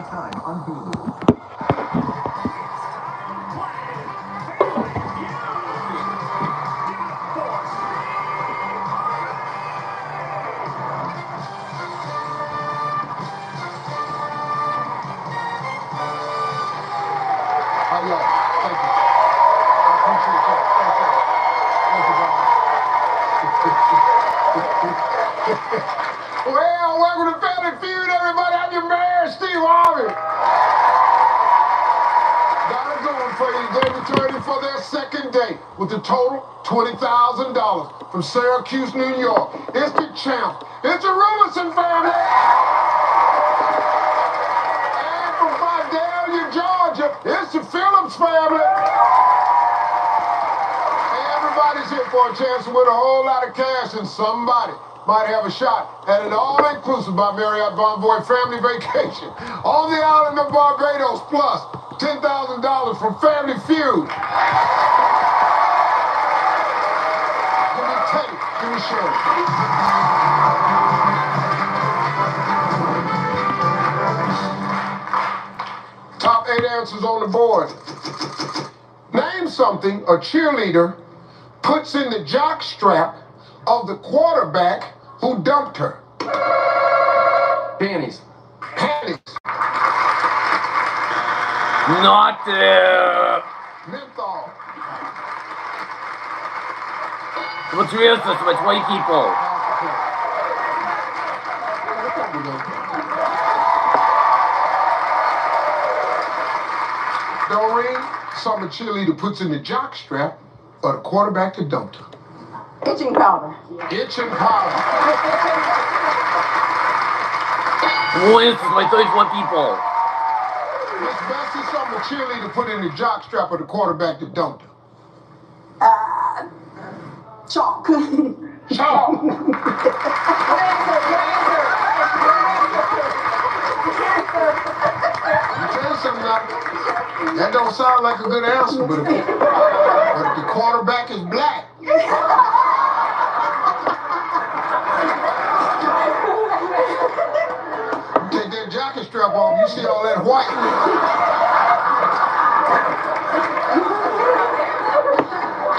Primetime on Hulu. Thank you. I appreciate that. Thank you. Well, welcome to Family Feud, everybody. I'm your mayor, Steve Harvey. Got it going for you. They're returning for their second day with a total $20,000 from Syracuse, New York. It's the champ. It's the Robinson family. And from Vidalia, Georgia, it's the Phillips family. Everybody's here for a chance to win a whole lot of cash, and somebody might have a shot at an all-inclusive by Marriott Bonvoy family vacation on the island of Barbados, plus $10,000 from Family Feud. Give me Teddy. Give me Shirley. Top 8 answers on the board. Name something a cheerleader puts in the jock strap of the quarterback who dumped her. Panties. Panties. Not there. Menthol. What's real? It's white people. Doreen, something a cheerleader puts in the jock strap of the quarterback that dumped her. Itching powder. Itching powder. It's white people. Miss Bessie, something a cheerleader put in the jock strap of the quarterback that dumped her. Chalk. Chalk. That don't sound like a good answer, but if the quarterback is black. Take that jacket strap off, you see all that white.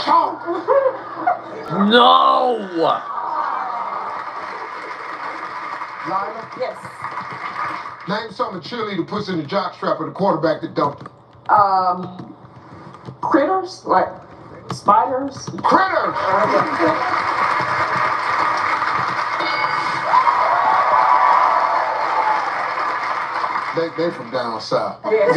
Chalk. No. Lila? Yes. Name something a cheerleader puts in the jock strap of the quarterback that dumped her. Critters, like spiders. Critters! They from down south. Yes.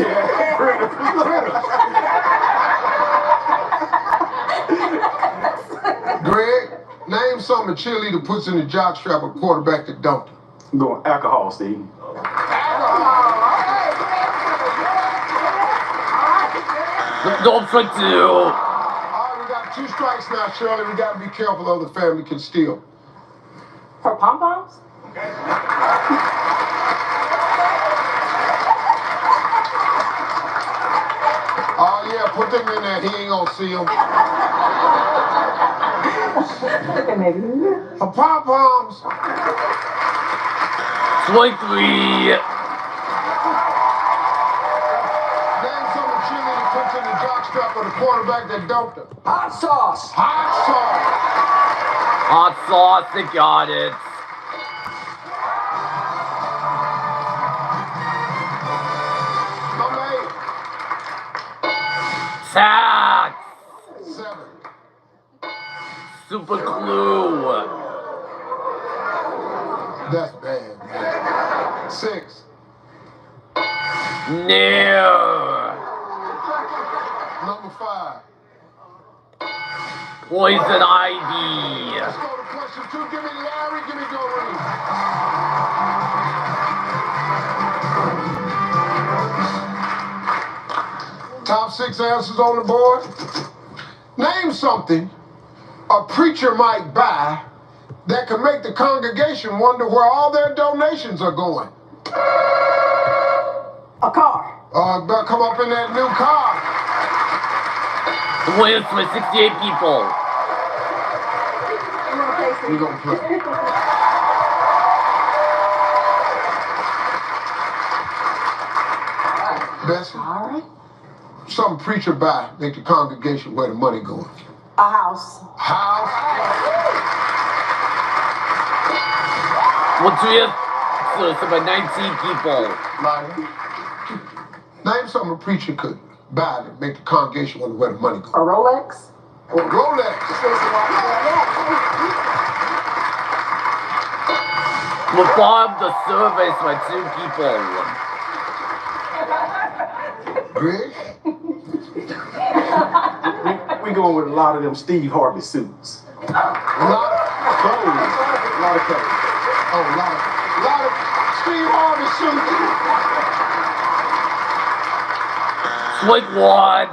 Greg, name something a cheerleader puts in the jock strap of a quarterback that dumped her. I'm going alcohol, Steve. Don't try to. All right, we got 2 strikes now, Shirley. We got to be careful, though. The family can steal. For pom-poms? Oh, yeah, put them in there. He ain't going to see them. Maybe. For pom-poms. 23. Puts in the jock strap of the quarterback that dumped her. Hot sauce. Hot sauce. Hot sauce, they got it. Number 8. Tax. 7. Super clue. That's bad, man. 6. No. Number 5. Poison ivy. Let's go to question 2. Give me Larry. Give me Doreen. Top 6 answers on the board. Name something a preacher might buy that can make the congregation wonder where all their donations are going. A car. Better come up in that new car. The winner's with 68 people. We're going to play. Bessie, All right. some preacher buy, make the congregation where the money going. A house. House. What do you have? So it's about 19 people. Name something a preacher could buy to make the congregation wonder where the money goes. A Rolex. Or Rolex. Perform the service by 2 people. Greg? We going with a lot of them Steve Harvey suits. A lot of clothes. A lot of clothes. Oh, a lot of Steve Harvey suits. Swing 1.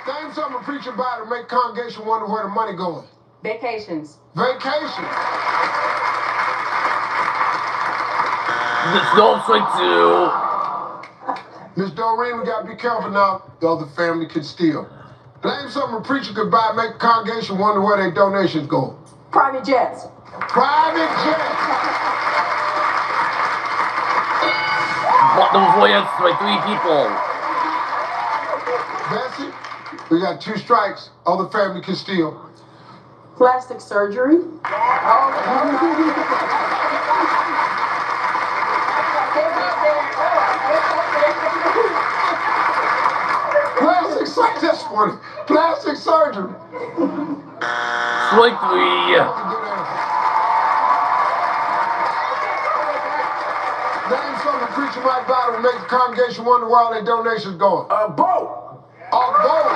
Name something a preacher buy to make congregation wonder where the money going. Vacations. Vacation. Let's go swing 2. Miss Doreen, we gotta be careful now. The other family can steal. Name something a preacher could buy, make the congregation wonder where their donations go. Private jets. Private jet. Bottom voice by 3 people. Bessie, we got 2 strikes. Other family can steal. Plastic surgery. Plastic surgery. That's funny. Plastic surgery. Swing 3. Name something a preacher might buy to make the congregation wonder where all their donations going. A boat. A boat.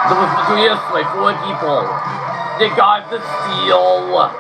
There was between us by 4 people. They got the steal. 1.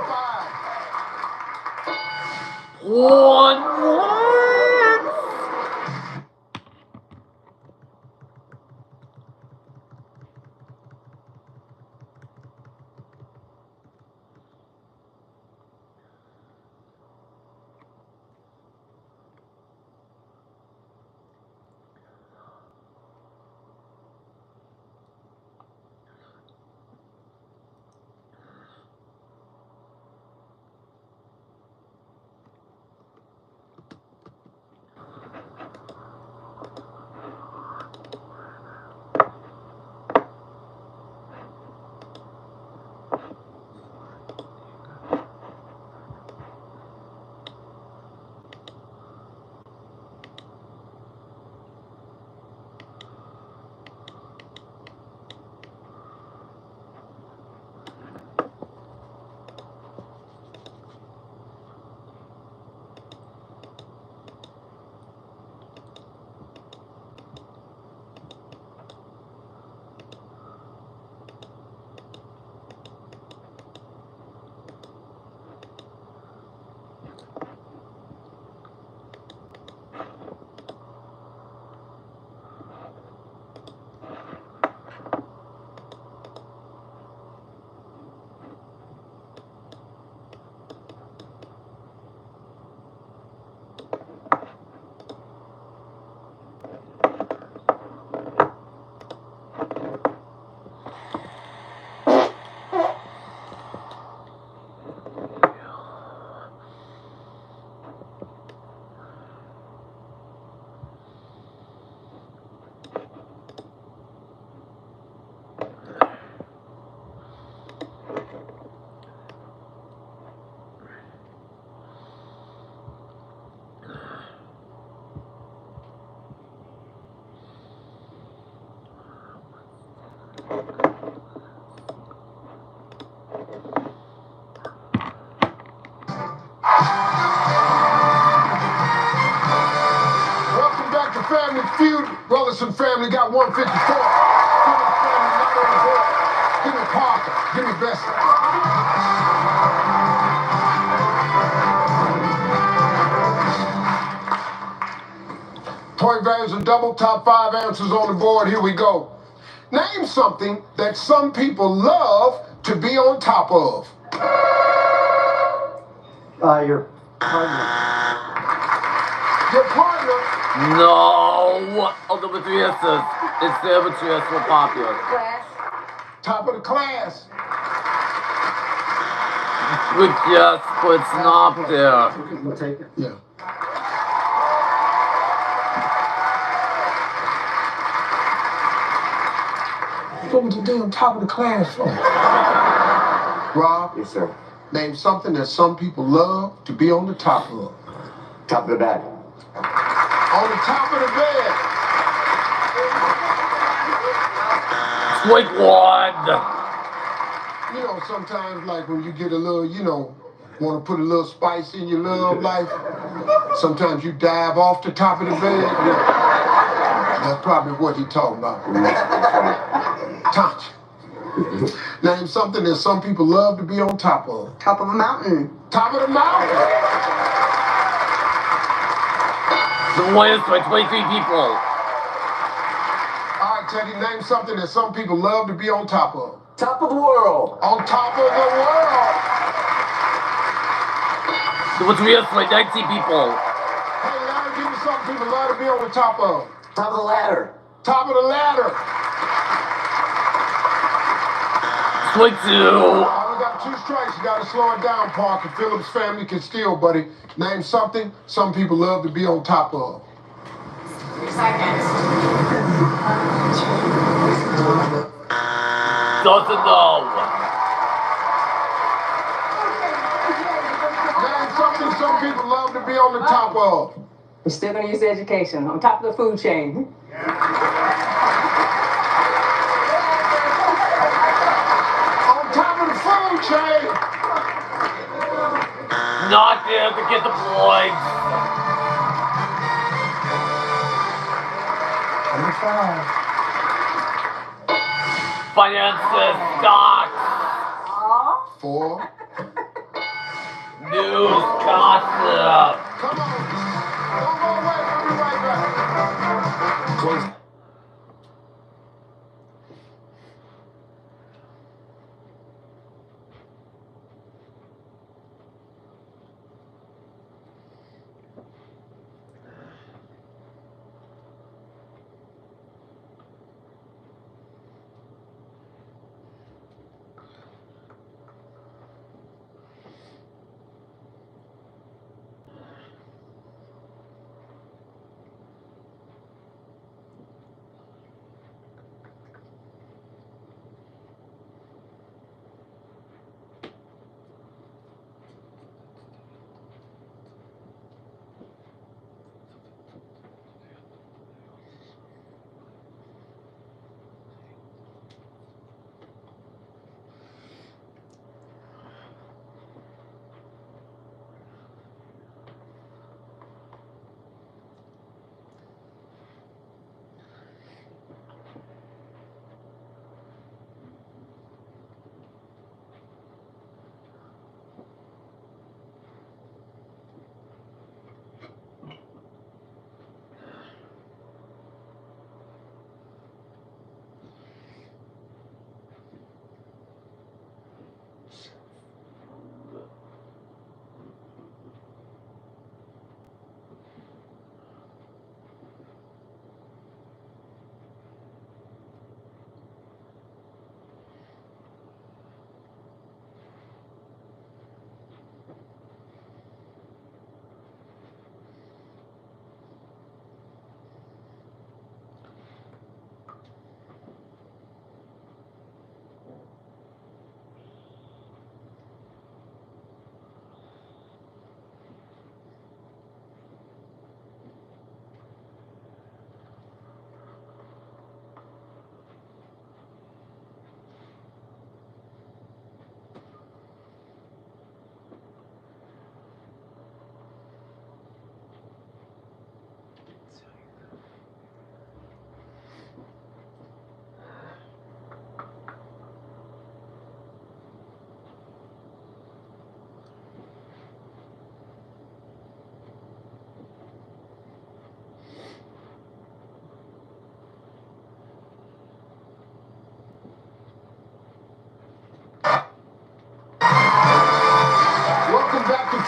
Family Feud. Rollison family got 154. Give me family not on the board. Give me Parker. Give me Bessie. Point values are double. Top 5 answers on the board. Here we go. Name something that some people love to be on top of. Your partner. Your partner. No! Oh, the Matrices. It's the Matrices were popular. Class. Top of the class. Good guess, but it's not there. We'll take it. Yeah. Go to the damn top of the class for. Rob, Yes, sir. name something that some people love to be on the top of. Top of the bed. On the top of the bed. Strike one. You know, sometimes like when you get a little, want to put a little spice in your love life, sometimes you dive off the top of the bed. Yeah. That's probably what he's talking about. Touch. Name something that some people love to be on top of. Top of a mountain. Top of the mountain. The winners by 23 people. All right, Teddy, name something that some people love to be on top of. Top of the world. On top of the world. The winners by 19 people. Hey, Larry, give me something people love to be on the top of. Top of the ladder. Top of the ladder. Strike two. I only got 2 strikes. You got to slow it down, Parker. Phillips' family can steal, buddy. Name something some people love to be on top of. 3 seconds. Doesn't know. Name something some people love to be on the top of. We're still gonna use education. On top of the food chain. On top of the food chain. Not there to get the points. Number 5. Finances, stocks, 4. news, gossip. Come on. Don't go away. We'll be right back. Close.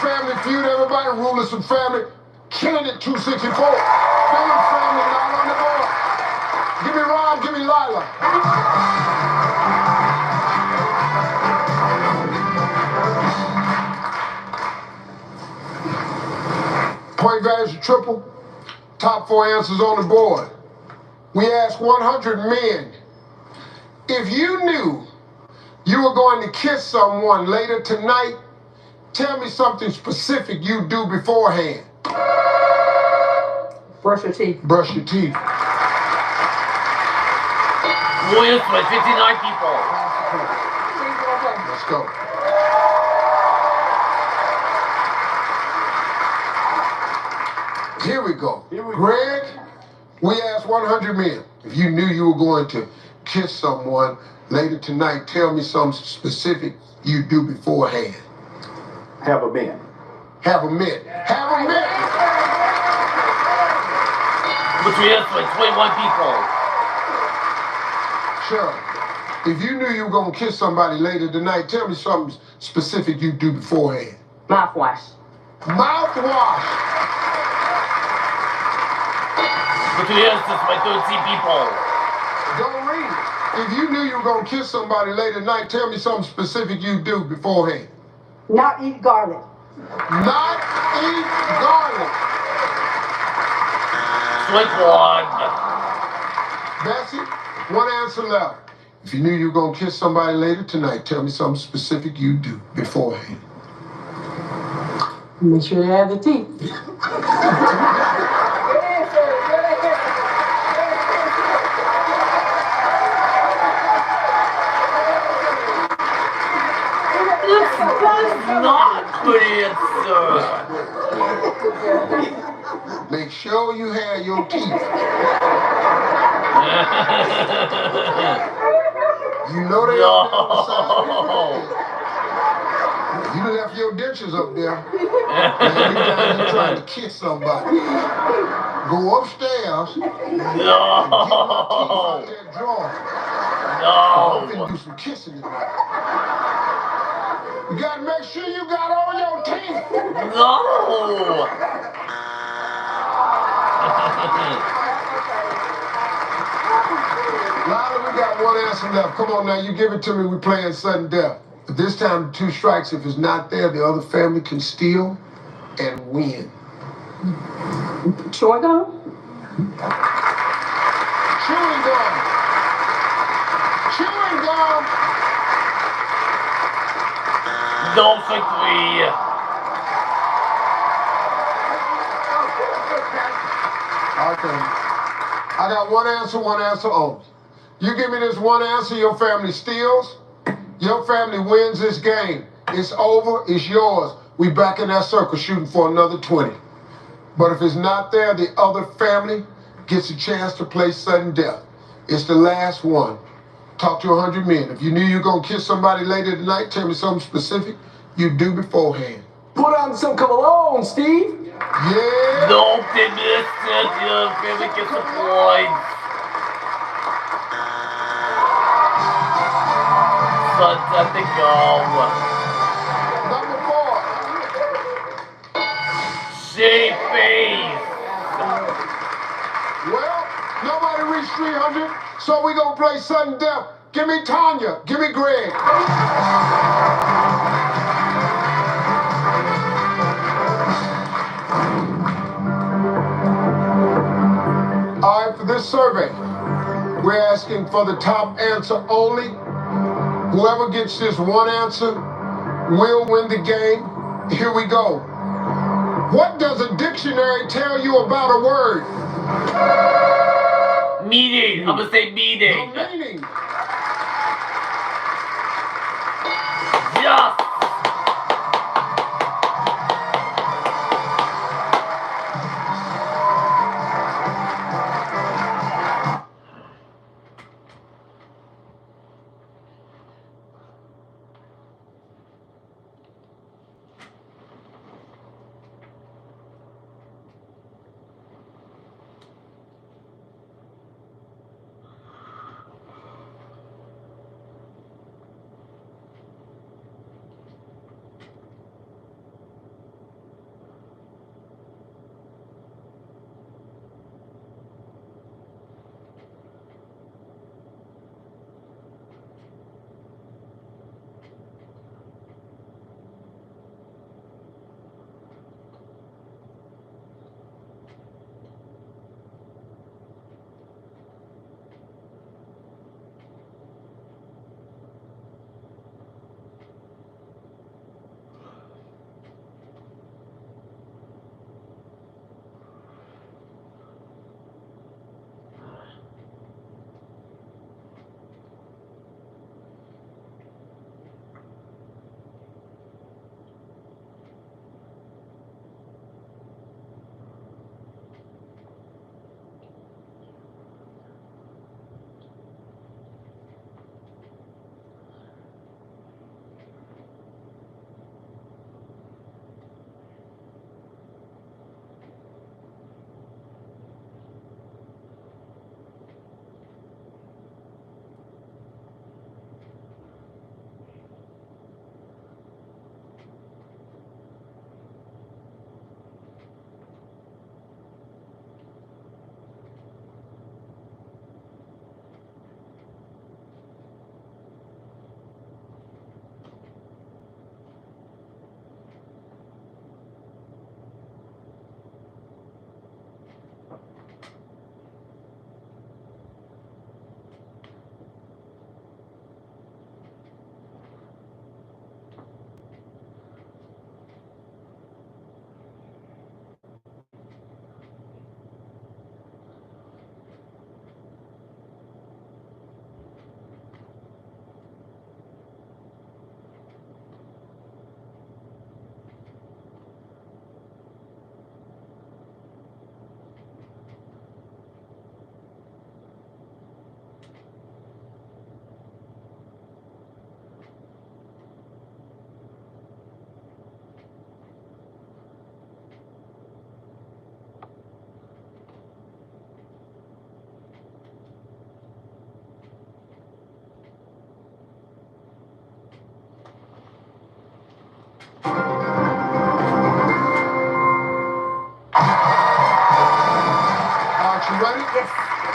Family Feud, everybody. Rulers and Family. Killing it, 264. Phillips family not on the board. Give me Rob, give me Lila. Point values are triple. Top 4 answers on the board. We asked 100 men, if you knew you were going to kiss someone later tonight, tell me something specific you do beforehand. Brush your teeth. Brush your teeth. Warriors with 59 people. Let's go. Here we go. Greg, we asked 100 men, if you knew you were going to kiss someone later tonight, tell me something specific you do beforehand. Have a mint. Have a mint. Have a mint. Warriors with 21 people. Sure. If you knew you were going to kiss somebody later tonight, tell me something specific you do beforehand. Mouthwash. Mouthwash. Warriors with 13 people. Don't read it. If you knew you were going to kiss somebody later tonight, tell me something specific you do beforehand. Not eat garlic. Not eat garlic. 21. Bessie, one answer left. If you knew you were going to kiss somebody later tonight, tell me something specific you do beforehand. Make sure they have the teeth. That's not good answer. Make sure you have your teeth. You know they up there on the side. You left your dentures up there. And you down here trying to kiss somebody. Go upstairs. No. And get my teeth out that drawer. I'm No. finna do some kissing tonight. You gotta make sure you got all your teeth. No. Lila, we got one answer left. Come on now, you give it to me. We playing sudden death. But this time, 2 strikes. If it's not there, the other family can steal and win. Chewing gum? Chewing gum. Chewing gum. Don't for 3. Okay. I got one answer only. You give me this one answer, your family steals. Your family wins this game. It's over, it's yours. We back in that circle shooting for another 20. But if it's not there, the other family gets a chance to play sudden death. It's the last one. Talk to 100 men. If you knew you were going to kiss somebody later tonight, tell me something specific you do beforehand. Put on some come along, Steve. Yeah. Don't miss it. Your family gets a point. Sunset to go. Number 4. Shave face. Well, nobody reached 300, so we gonna play sudden death. Give me Tanya. Give me Greg. All right, for this survey, we're asking for the top answer only. Whoever gets this one answer will win the game. Here we go. What does a dictionary tell you about a word? Meeting. I'm gonna say meeting. The meaning. Yes.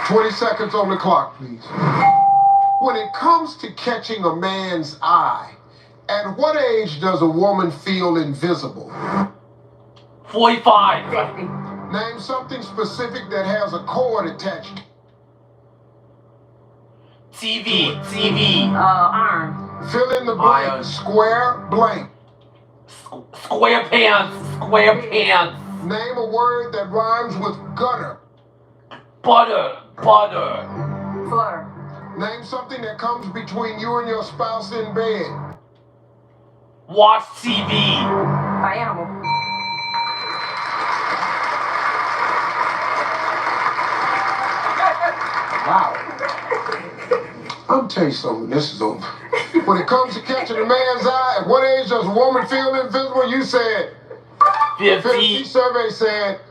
20 seconds on the clock, please. When it comes to catching a man's eye, at what age does a woman feel invisible? 45. 50. Name something specific that has a cord attached. TV. TV. Iron. Fill in the blank. Iron. Square blank. Square pants. Square pants. Name a word that rhymes with gutter. Butter. Butter. Flutter. Name something that comes between you and your spouse in bed. Watch TV. By animal. Wow. I'm tell you something, this is over. When it comes to catching a man's eye, at what age does a woman feel invisible? You said 50. Survey said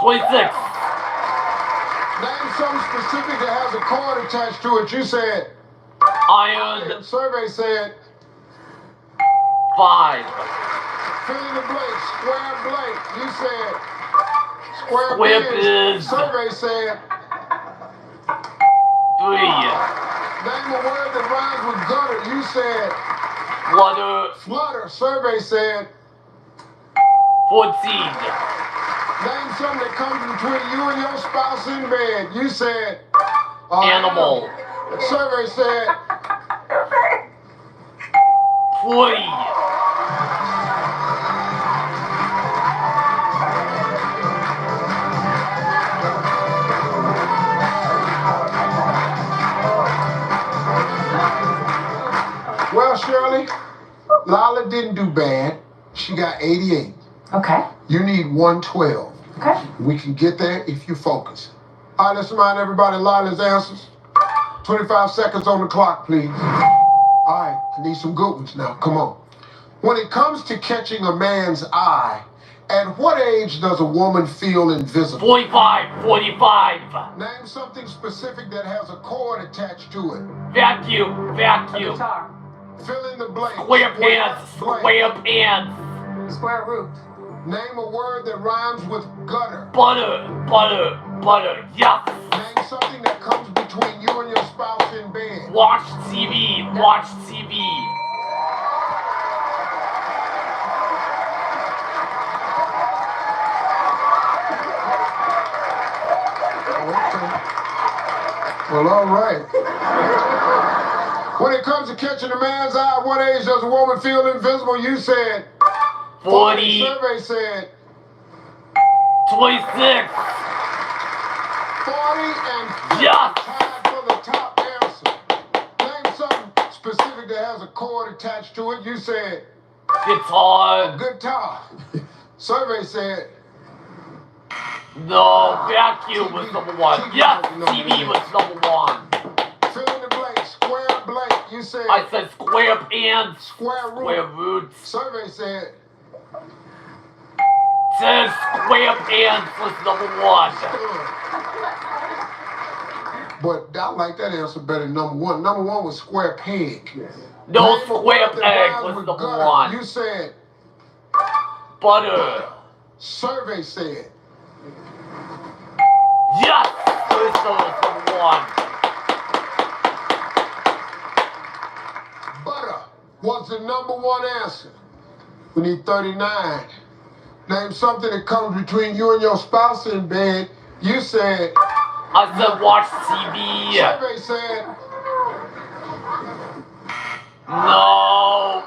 26. name something specific that has a cord attached to it. You said Iron. Survey said 5. fill in the blank. Square blank. You said square Square pins. pins. Survey said 3. name a word that rhymes with gutter. You said Flutter. flutter. Survey said 14. name something that comes between you and your spouse in bed. You said Animal. Survey said 40. well, Shirley, Lala didn't do bad. She got 88. Okay. You need 112. Okay. We can get there if you focus. All right, let's remind everybody Lala's answers. 25 seconds on the clock, please. All right, I need some good ones now. Come on. When it comes to catching a man's eye, at what age does a woman feel invisible? 45. 45. Name something specific that has a cord attached to it. Vacuum. Vacuum. Guitar. Fill in the blank. Square pants. blank. Square pants. Square root. Name a word that rhymes with gutter. Butter. Butter. Butter. Yes. Name something that comes between you and your spouse in bed. Watch TV. Watch TV. Well, all right. When it comes to catching a man's eye, at what age does a woman feel invisible? You said 40. Survey said 26. 40 and 50. Yes. Tied for the top answer. Name something specific that has a cord attached to it. You said Guitar. guitar. Survey said No. Vacuum was number 1. Yes. TV was number 1. fill in the blank. Square blank. You said I said square pants. square root. Square roots. Survey said Says square pants was number 1. but I like that answer better than number one. Number one was square peg. No, Name a square word that peg rhymes was with number gutter. 1. You said Butter. Survey said Yes. First was number 1. butter was the number one answer. We need 39. Name something that comes between you and your spouse in bed. You said I said watch TV. Survey said No.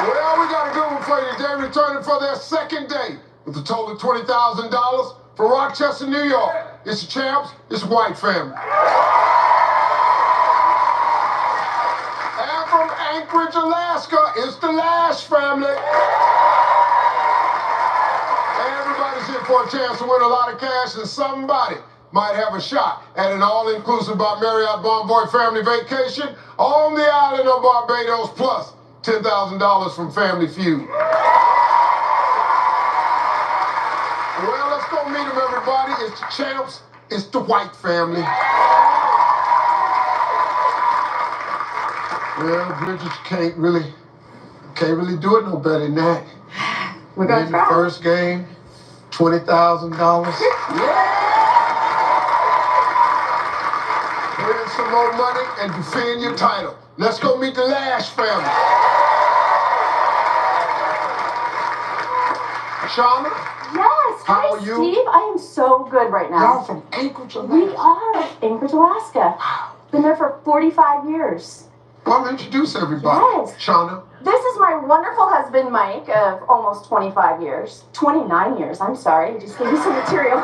Well, we got a good one for you today, returning for their second day with a total of $20,000 from Rochester, New York. It's the champs, it's White family. And from Anchorage, Alaska, it's the Lash family. Everybody's here for a chance to win a lot of cash, and somebody might have a shot at an all-inclusive by Marriott Bonvoy family vacation on the island of Barbados, plus $10,000 from Family Feud. Well, let's go meet them, everybody. It's the champs. It's the White family. Well, Bridget, can't really do it no better than that. We're gonna Win try. the first game, $20,000. Win some more money and defend your title. Let's go meet the Lash family. Shauna? Yes. How Hi, are you? Steve. I am so good right Y'all now. from Anchorage, Alaska? We are Anchorage, Alaska. Been there for 45 years. Well, introduce everybody. Yes. Shauna. This is my wonderful husband, Mike, of almost 25 years. 29 years, I'm sorry. I just gave you some material.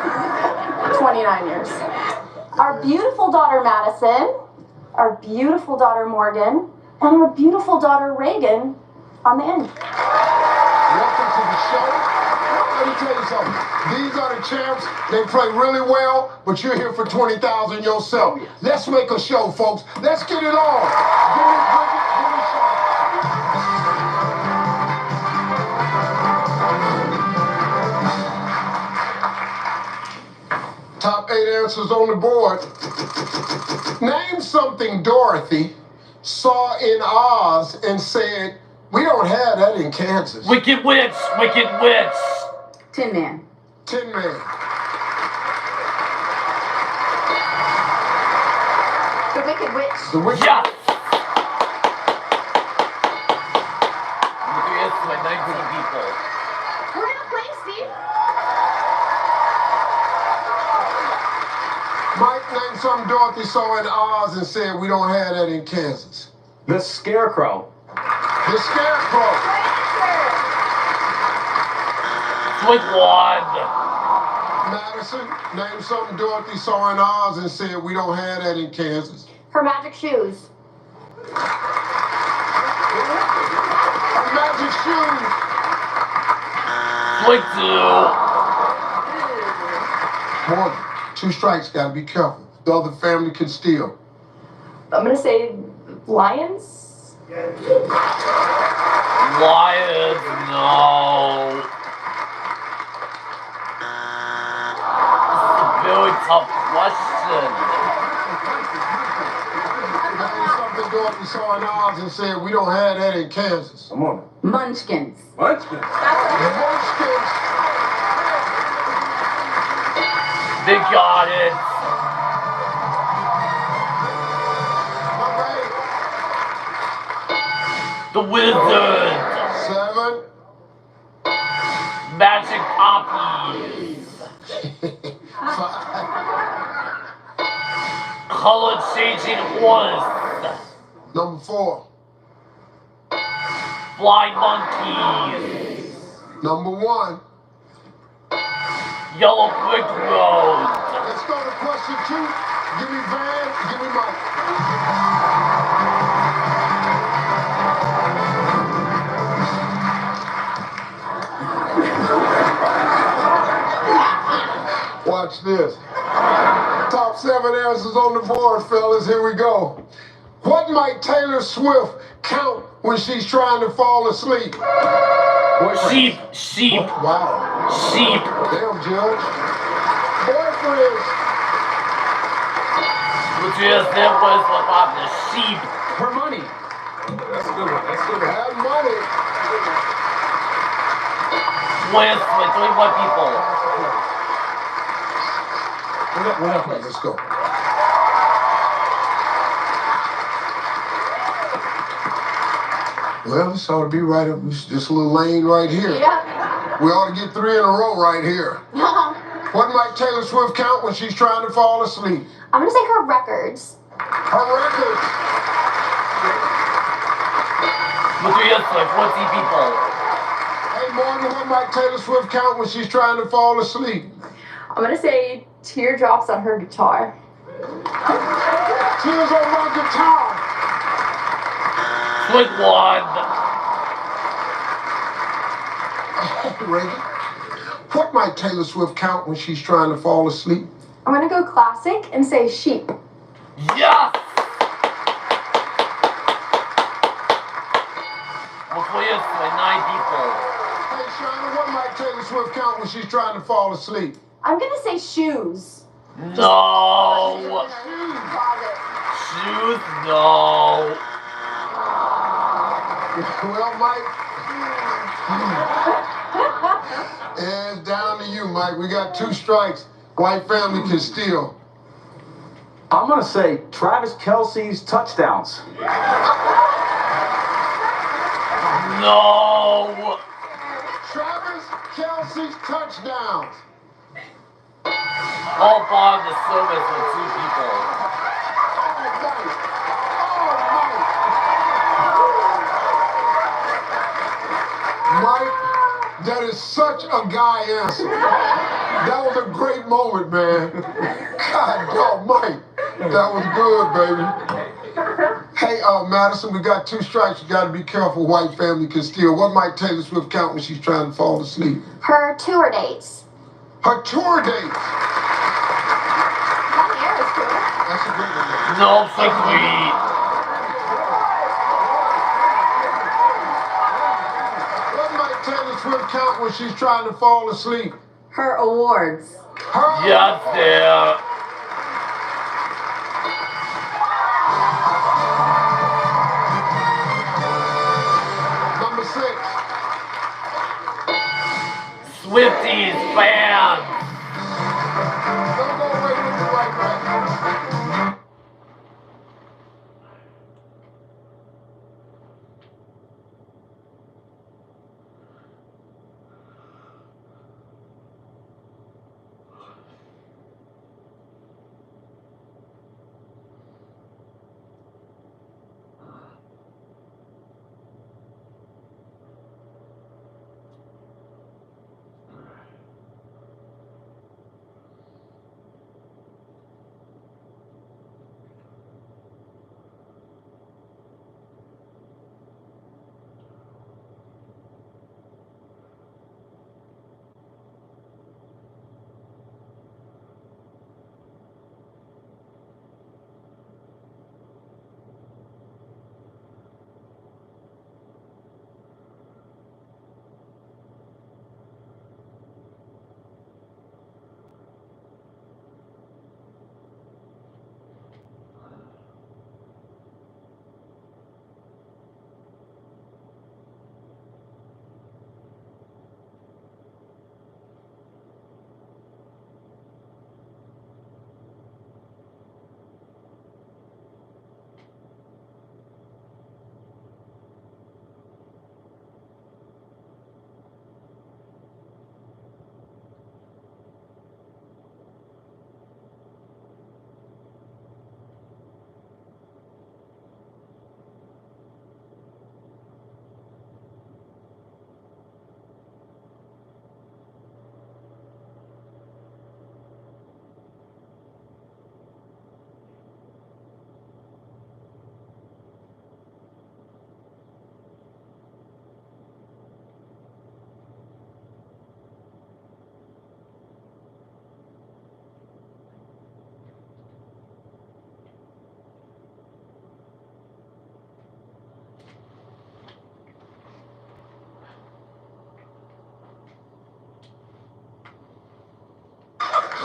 29 years. Our beautiful daughter, Madison. Our beautiful daughter, Morgan. And our beautiful daughter, Reagan, on the end. Welcome to the show. Let me tell you something. These are the champs. They play really well, but you're here for $20,000 yourself. Let's make a show, folks. Let's get it on. Give me Bridget, give me Shauna. Top 8 answers on the board. Name something Dorothy saw in Oz and said, "We don't have that in Kansas." Wicked Witch! Wicked Witch! Tin Man. Tin Man. The Wicked Witch. The Wicked. Yes! Yes, my 19 people. We're gonna play, Steve. Mike, name something Dorothy saw in Oz and said, "We don't have that in Kansas." The Scarecrow. The Scarecrow. Swing one. Madison, name something Dorothy saw in Oz and said, "We don't have that in Kansas." Her magic shoes. Magic shoes. Swing two. Morgan, 2 strikes, gotta be careful. The other family can steal. I'm gonna say lions. Lions, no. This is a very tough question. Name something Dorothy saw in Oz and said, "We don't have that in Kansas." Come on. Munchkins. Munchkins. The Munchkins. They got it. Number 8. The Wizard. 7. Magic poppies. 5. Color changing horse. Number 4. Fly monkeys. Number 1. Yellow brick road. Let's go to question 2. Give me Van, give me Mike. Watch this. Top 7 answers on the board, fellas. Here we go. What might Taylor Swift count when she's trying to fall asleep? Sheep, sheep, Wow. sheep. Damn, Judge. Boyfriends. Which is there was about the sheep. Her money. That's a good one. That's a good one. Have money. Twins with 21 people. What happened? Let's go. Well, this ought to be right up this little lane right here. Yeah. We ought to get 3 in a row right here. What might Taylor Swift count when she's trying to fall asleep? I'm gonna say her records. Her records. Put your hands like 40 people. Hey, Morgan, what might Taylor Swift count when she's trying to fall asleep? I'm gonna say teardrops on her guitar. Tears on my guitar. Quick one. Reagan, what might Taylor Swift count when she's trying to fall asleep? I'm gonna go classic and say sheep. Yes! Put your hands like 9 people. Hey, Shauna, what might Taylor Swift count when she's trying to fall asleep? I'm gonna say shoes. No. Closet. Shoes? No. Well, Mike, it's down to you, Mike. We got 2 strikes. White family can steal. I'm gonna say Travis Kelce's touchdowns. No. Travis Kelce's touchdowns. All bar the service for 2 people. Mike, that is such a guy answer. That was a great moment, man. God, dog, Mike, that was good, baby. Hey, Madison, we got 2 strikes. You got to be careful. White family can steal. What might Taylor Swift count when she's trying to fall asleep? Her tour dates. Her tour dates. That hair is cool. That's a good one. No, it's like 3. What might Taylor Swift count when she's trying to fall asleep? Her awards. Her. Yes, there. Number 6. Swifties, fans. Don't go away with the white man.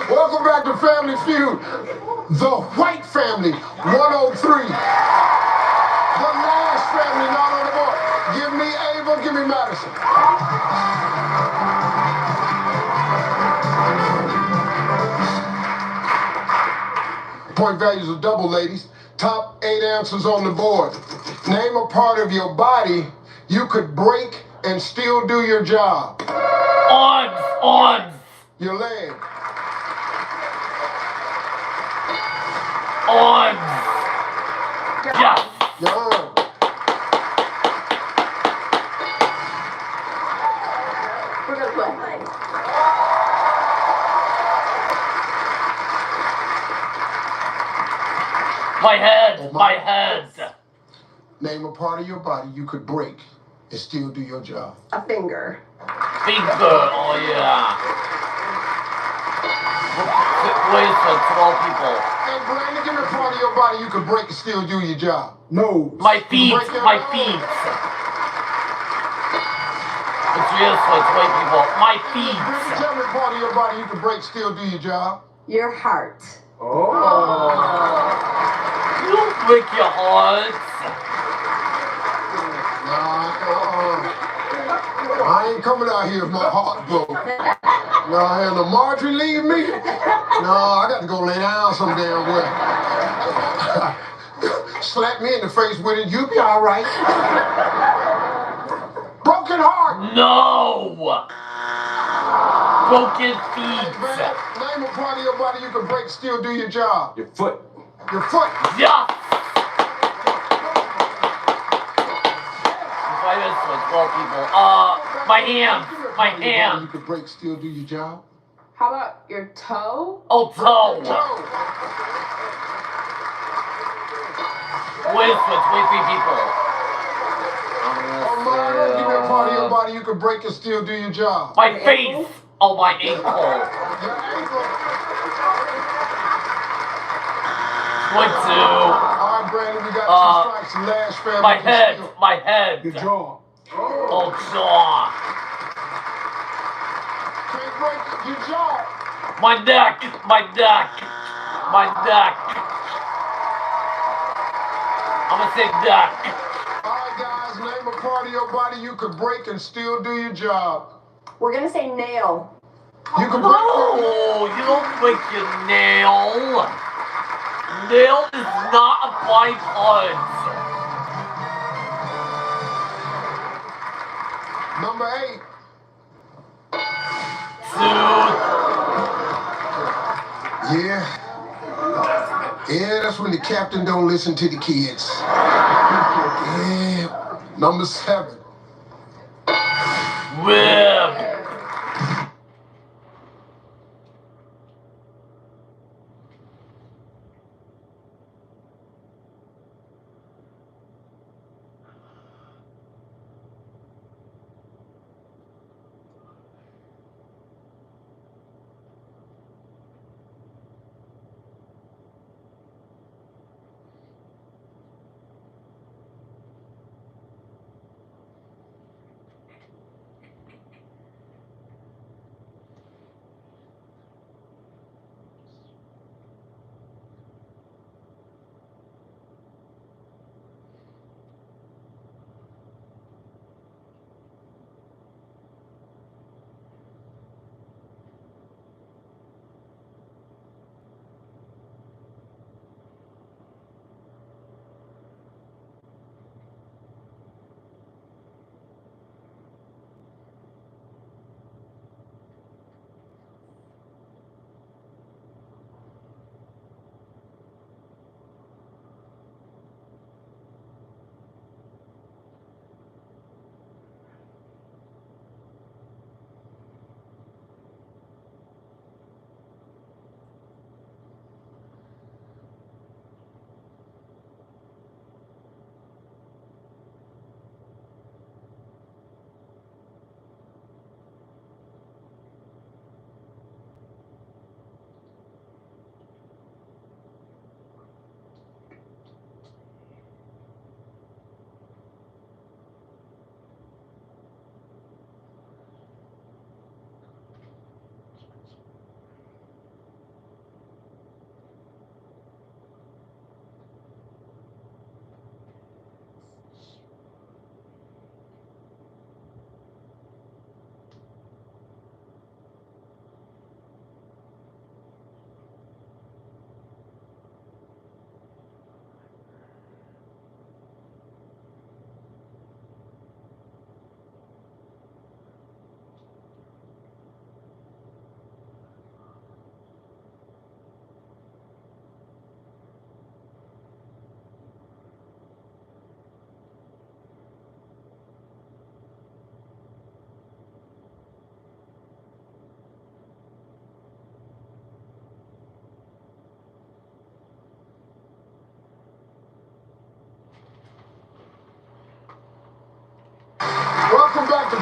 Welcome back to Family Feud. The white family, 103. The last family not on the board. Give me Ava, give me Madison. Point values are double, ladies. Top 8 answers on the board. Name a part of your body you could break and still do your job. Odds. Your leg. Odds. Yes. Your arm. go play. My head. Oh, My head. Name a part of your body you could break and still do your job. A finger. Finger. Oh yeah. Ways to throw people. Hey, Brandon, give me a part of your body you could break and still do your job. No. My feet. Break your My nose. feet. It's useless. White people. My Brandon, feet. tell me a part of your body you could break, still do your job. Your heart. You don't break your heart. I ain't coming out here if my heart broke. No, hell, the Marjorie leave me? No, I got to go lay down some damn way. Slap me in the face with it, you'll be all right. Broken heart. No. Broken feet. Man, name a part of your body you can break, still do your job. Your foot. Your foot. Yeah. People. My hand. My You hand. can break, still do your job. How about your toe? Oh, toe. Toe. Wait, three people. Oh, Myra, give me a part of your body you can break and still do your job. My face. Oh, my ankle. Your ankle. What two? All right, Brandon, we got 2 strikes. Last family. My head. My head. Your jaw. Oh, jaw. Can't break your jaw. My neck. My neck. My neck. I'm gonna say neck. All right, guys, name a part of your body you could break and still do your job. We're gonna say nail. You can break your nail. No, you don't break your nail. Nail is not a body part. Number 8. Yeah. Yeah, that's when the captain don't listen to the kids. Yeah. Number 7. Rib.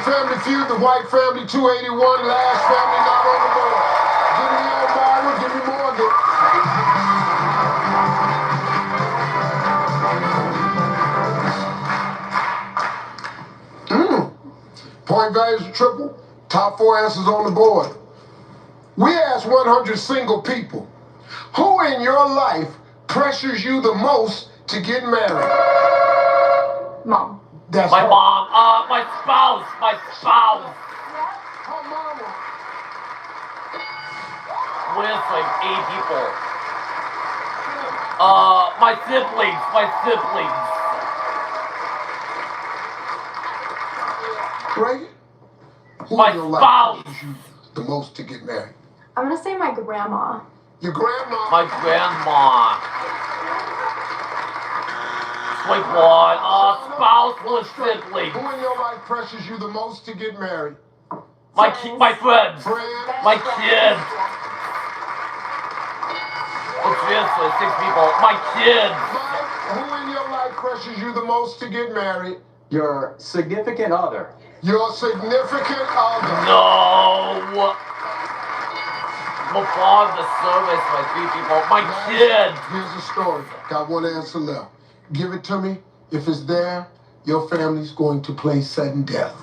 Family Feud, the White Family 281, last family not on the board. Give me Elmira, give me Morgan. Point values are triple. Top 4 answers on the board. We asked 100 single people, who in your life pressures you the most to get married? Mom. That's My her. mom, my spouse. Her mama. With like 8 people. My siblings. Reagan? Who My in your life spouse. pressures you the most to get married? I'm gonna say my grandma. Your grandma. My grandma. Like what? Spouse with siblings. Who in your life pressures you the most to get married? My friends. Friends. My kids. It's seriously 6 people. My kids. Mike, who in your life pressures you the most to get married? Your significant other. Your significant other. No. Before the service, my 3 people. My kids. Here's the story. Got one answer left. Give it to me. If it's there, your family's going to play sudden death.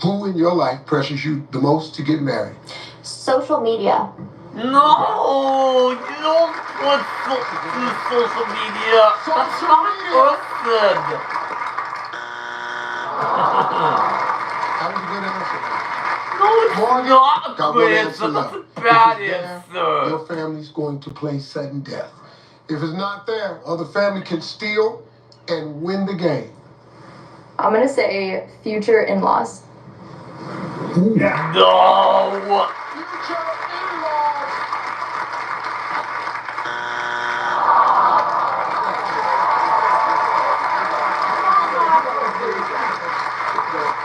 Who in your life pressures you the most to get married? Social media. No, you don't put social media. That's not a person. That was a good answer. No, it's Morgan, not a got good one answer. answer That's left. a bad If it's there, answer. your family's going to play sudden death. If it's not there, other family can steal and win the game. I'm gonna say future in-laws. No. Future in-laws.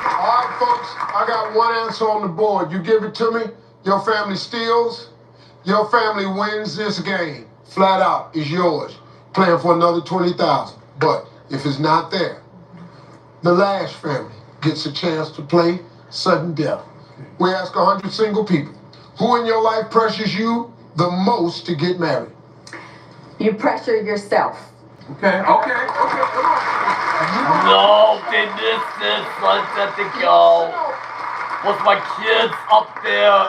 All right, folks, I got one answer on the board. You give it to me, your family steals, your family wins this game. Flat out, it's yours. Playing for another 20,000. But if it's not there, the Lash family gets a chance to play sudden death. We ask 100 single people, who in your life pressures you the most to get married? You pressure yourself. Okay, come on. No, they missed this. Let it go. With my kids up there.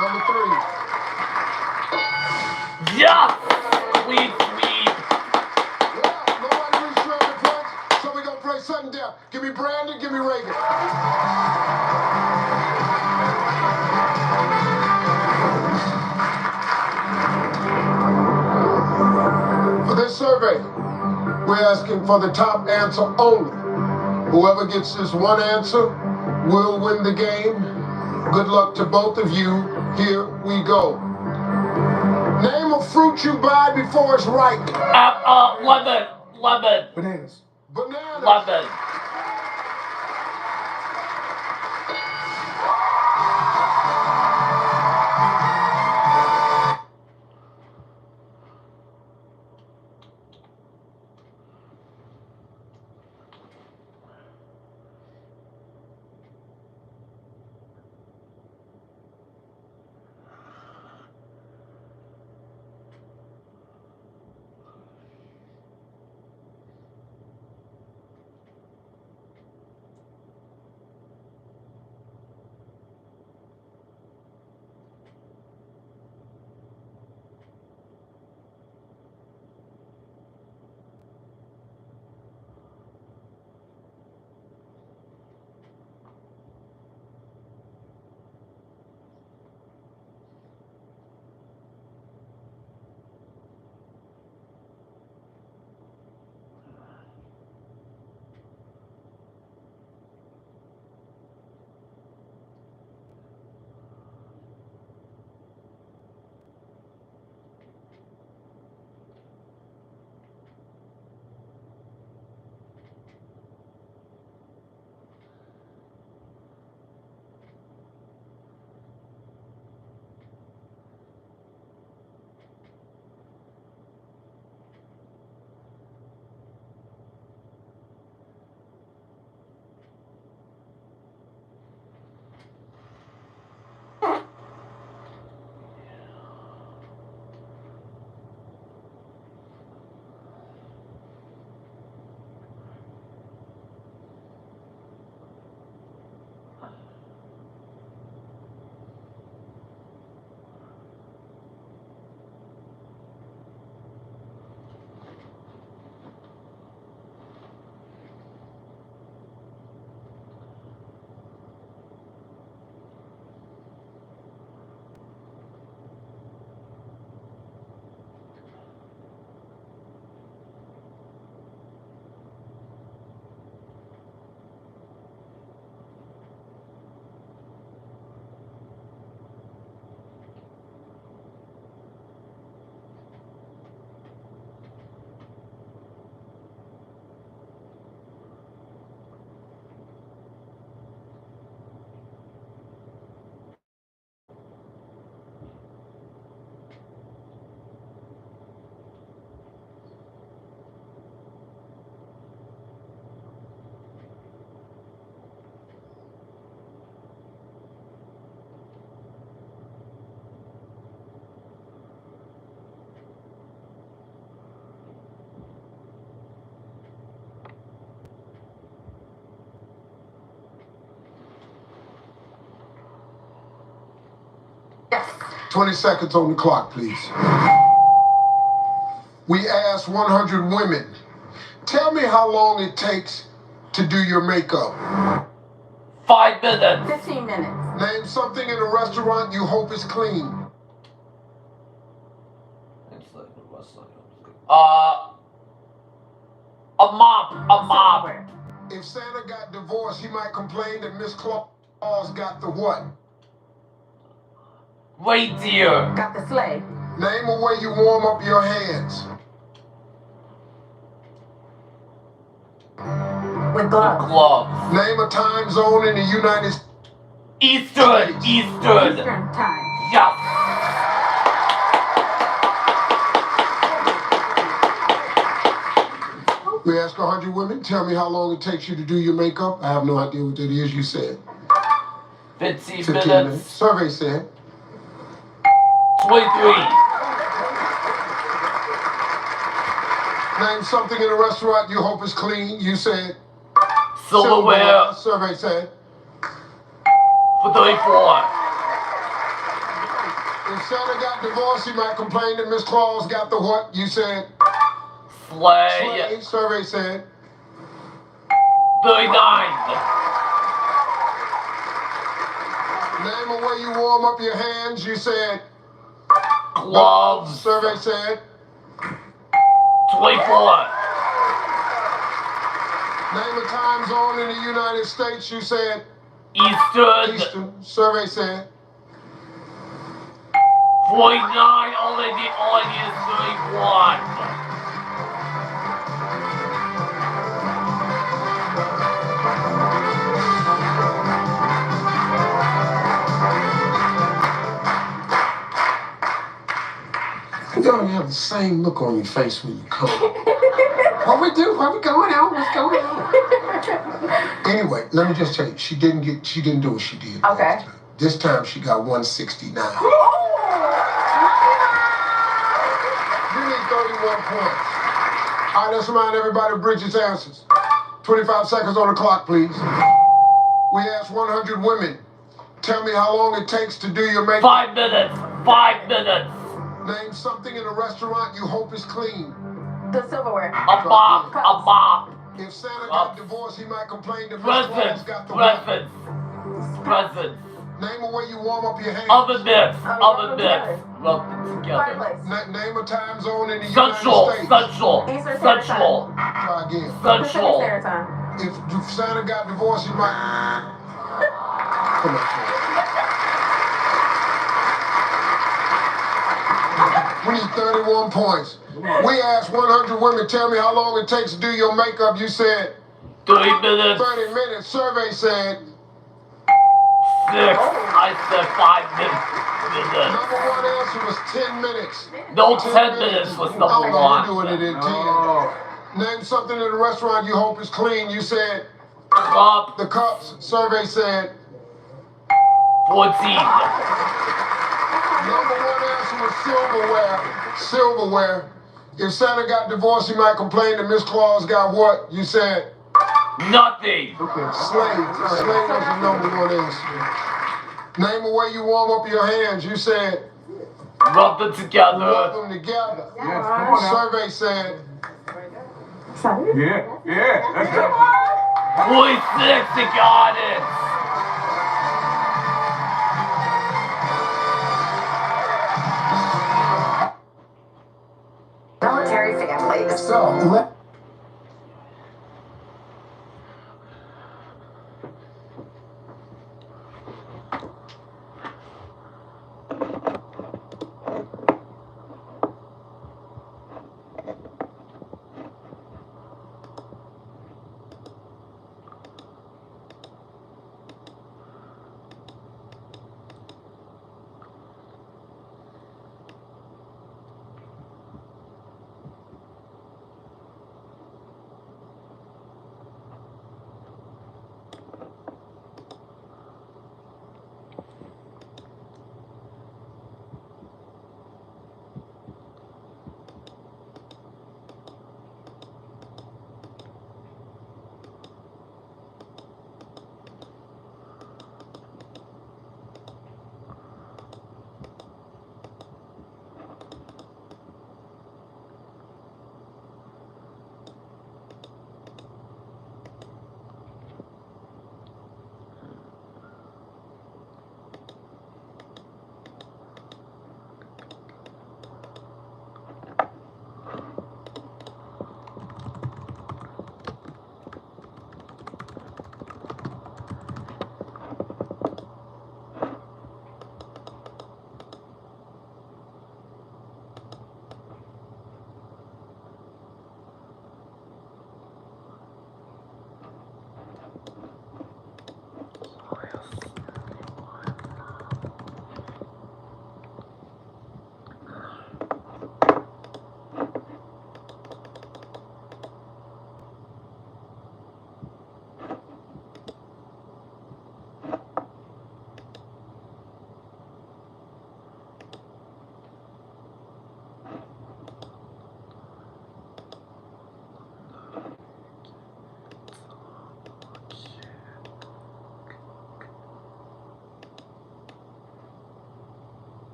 Number 3. Yes! Sweet, sweet. Well, nobody reached 300 points, so we're going to play sudden death. Give me Brandon, give me Reagan. For this survey, we're asking for the top answer only. Whoever gets this one answer will win the game. Good luck to both of you. Here we go. Name a fruit you buy before it's ripe. Lemon. Bananas. Banana. Lemon. 20 seconds on the clock, please. We asked 100 women, tell me how long it takes to do your makeup. 5 minutes. 15 minutes. Name something in a restaurant you hope is clean. A mop. If Santa got divorced, he might complain that Miss Claus got the what? Reindeer. Got the sleigh. Name a way you warm up your hands. With gloves. Gloves. Name a time zone in the United States. Eastern. Eastern time. Yes. We ask 100 women, tell me how long it takes you to do your makeup. I have no idea what that is, you said. 15 15 minutes. Survey said. 23. Name something in a restaurant you hope is clean. You said. Silverware. Survey said. For 34. If Santa got divorced, he might complain that Miss Claus got the what? You said. Sleigh. Survey said. 39. Name a way you warm up your hands. You said. Gloves. Survey said. 24. Name a time zone in the United States. You said. Eastern. Survey said. 49. Only the audience 31. You don't have the same look on your face when you come. What we do? What we going on? What's going on? Anyway, let me just tell you, she didn't do what she did. Okay. last time. This time she got 169. You need 31 points. All right, let's remind everybody of Bridget's answers. 25 seconds on the clock, please. We asked 100 women, tell me how long it takes to do your makeup. 5 minutes. 5 minutes. Name something in a restaurant you hope is clean. The silverware. A mop. A mop. If Santa got divorced, he might complain that Miss Claus got the what? Presents. Name a way you warm up your hands. Oven mitts. rub them Rub them together. Fireplace. Name a time zone in the Central. United States. Central. Eastern Standard Central. Try again. Pacific Central. Standard Time. If Santa got divorced, he might. Come on, Sean. We need 31 points. We asked 100 women, tell me how long it takes to do your makeup. You said 3 minutes. 30 minutes. Survey said. 6. I said 5 minutes. Number one answer was 10 minutes. No, 10 minutes was number Oh, no, one. you're doing it in 10. Name something in a restaurant you hope is clean. You said Cup. the cups. Survey said. 14. Number one answer was silverware. Silverware. If Santa got divorced, he might complain that Miss Claus got what? You said. Nothing. Okay, slave. Slave was the number one answer. Name a way you warm up your hands. You said. Rub them together. Rub them together. Yes, come on now. Survey said. Yeah, that's it. 46. They got it. Military families. So, let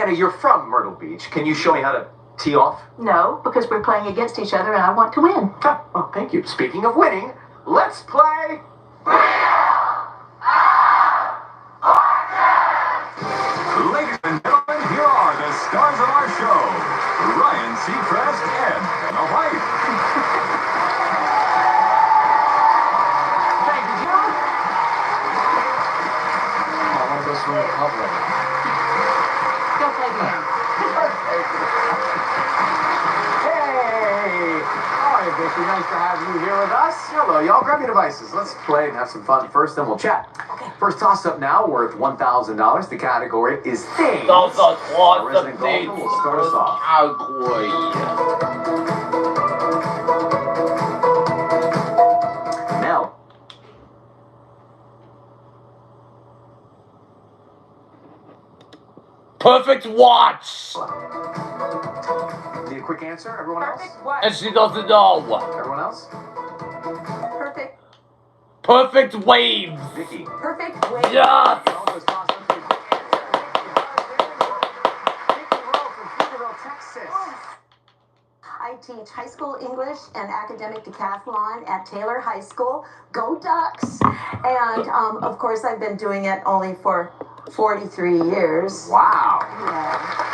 Marietta, you're from Myrtle Beach. Can you show me how to tee off? No, because we're playing against each other and I want to win. Ah, well, thank you. Speaking of winning, let's play. Ladies and gentlemen, here are the stars of our show, Ryan Seacrest and Anna White. Thank you, Jim. I want to go swim in public. Go play the game. Hey! All right, Vicky, nice to have you here with us. Hello, y'all. Grab your devices. Let's play and have some fun first, then we'll chat. Okay. First toss-up now, worth $1,000. The category is things. That's a Our awesome resident thing. golfer will start us off. Cowboy. Mel. Perfect watch. Need a quick answer? Everyone else? Perfect what? And she doesn't know. Everyone else? Perfect. Perfect waves. Vicky. Perfect way. Yes. Those toss-ups are a quick answer. Vicky Rowe from Peterbilt, Texas. I teach high school English and academic decathlon at Taylor High School. Go Ducks! And of course, I've been doing it only for 43 years. Wow. Yeah.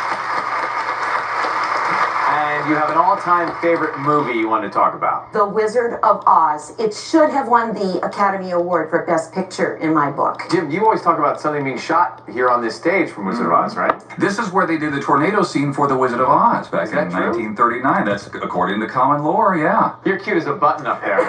And you have an all-time favorite movie you want to talk about. The Wizard of Oz. It should have won the Academy Award for Best Picture in my book. Jim, you always talk about something being shot here on this stage from Wizard of Oz, right? This is where they did the tornado scene for The Wizard of Oz back Is that in true? 1939. That's according to common lore, yeah. You're cute as a button up there.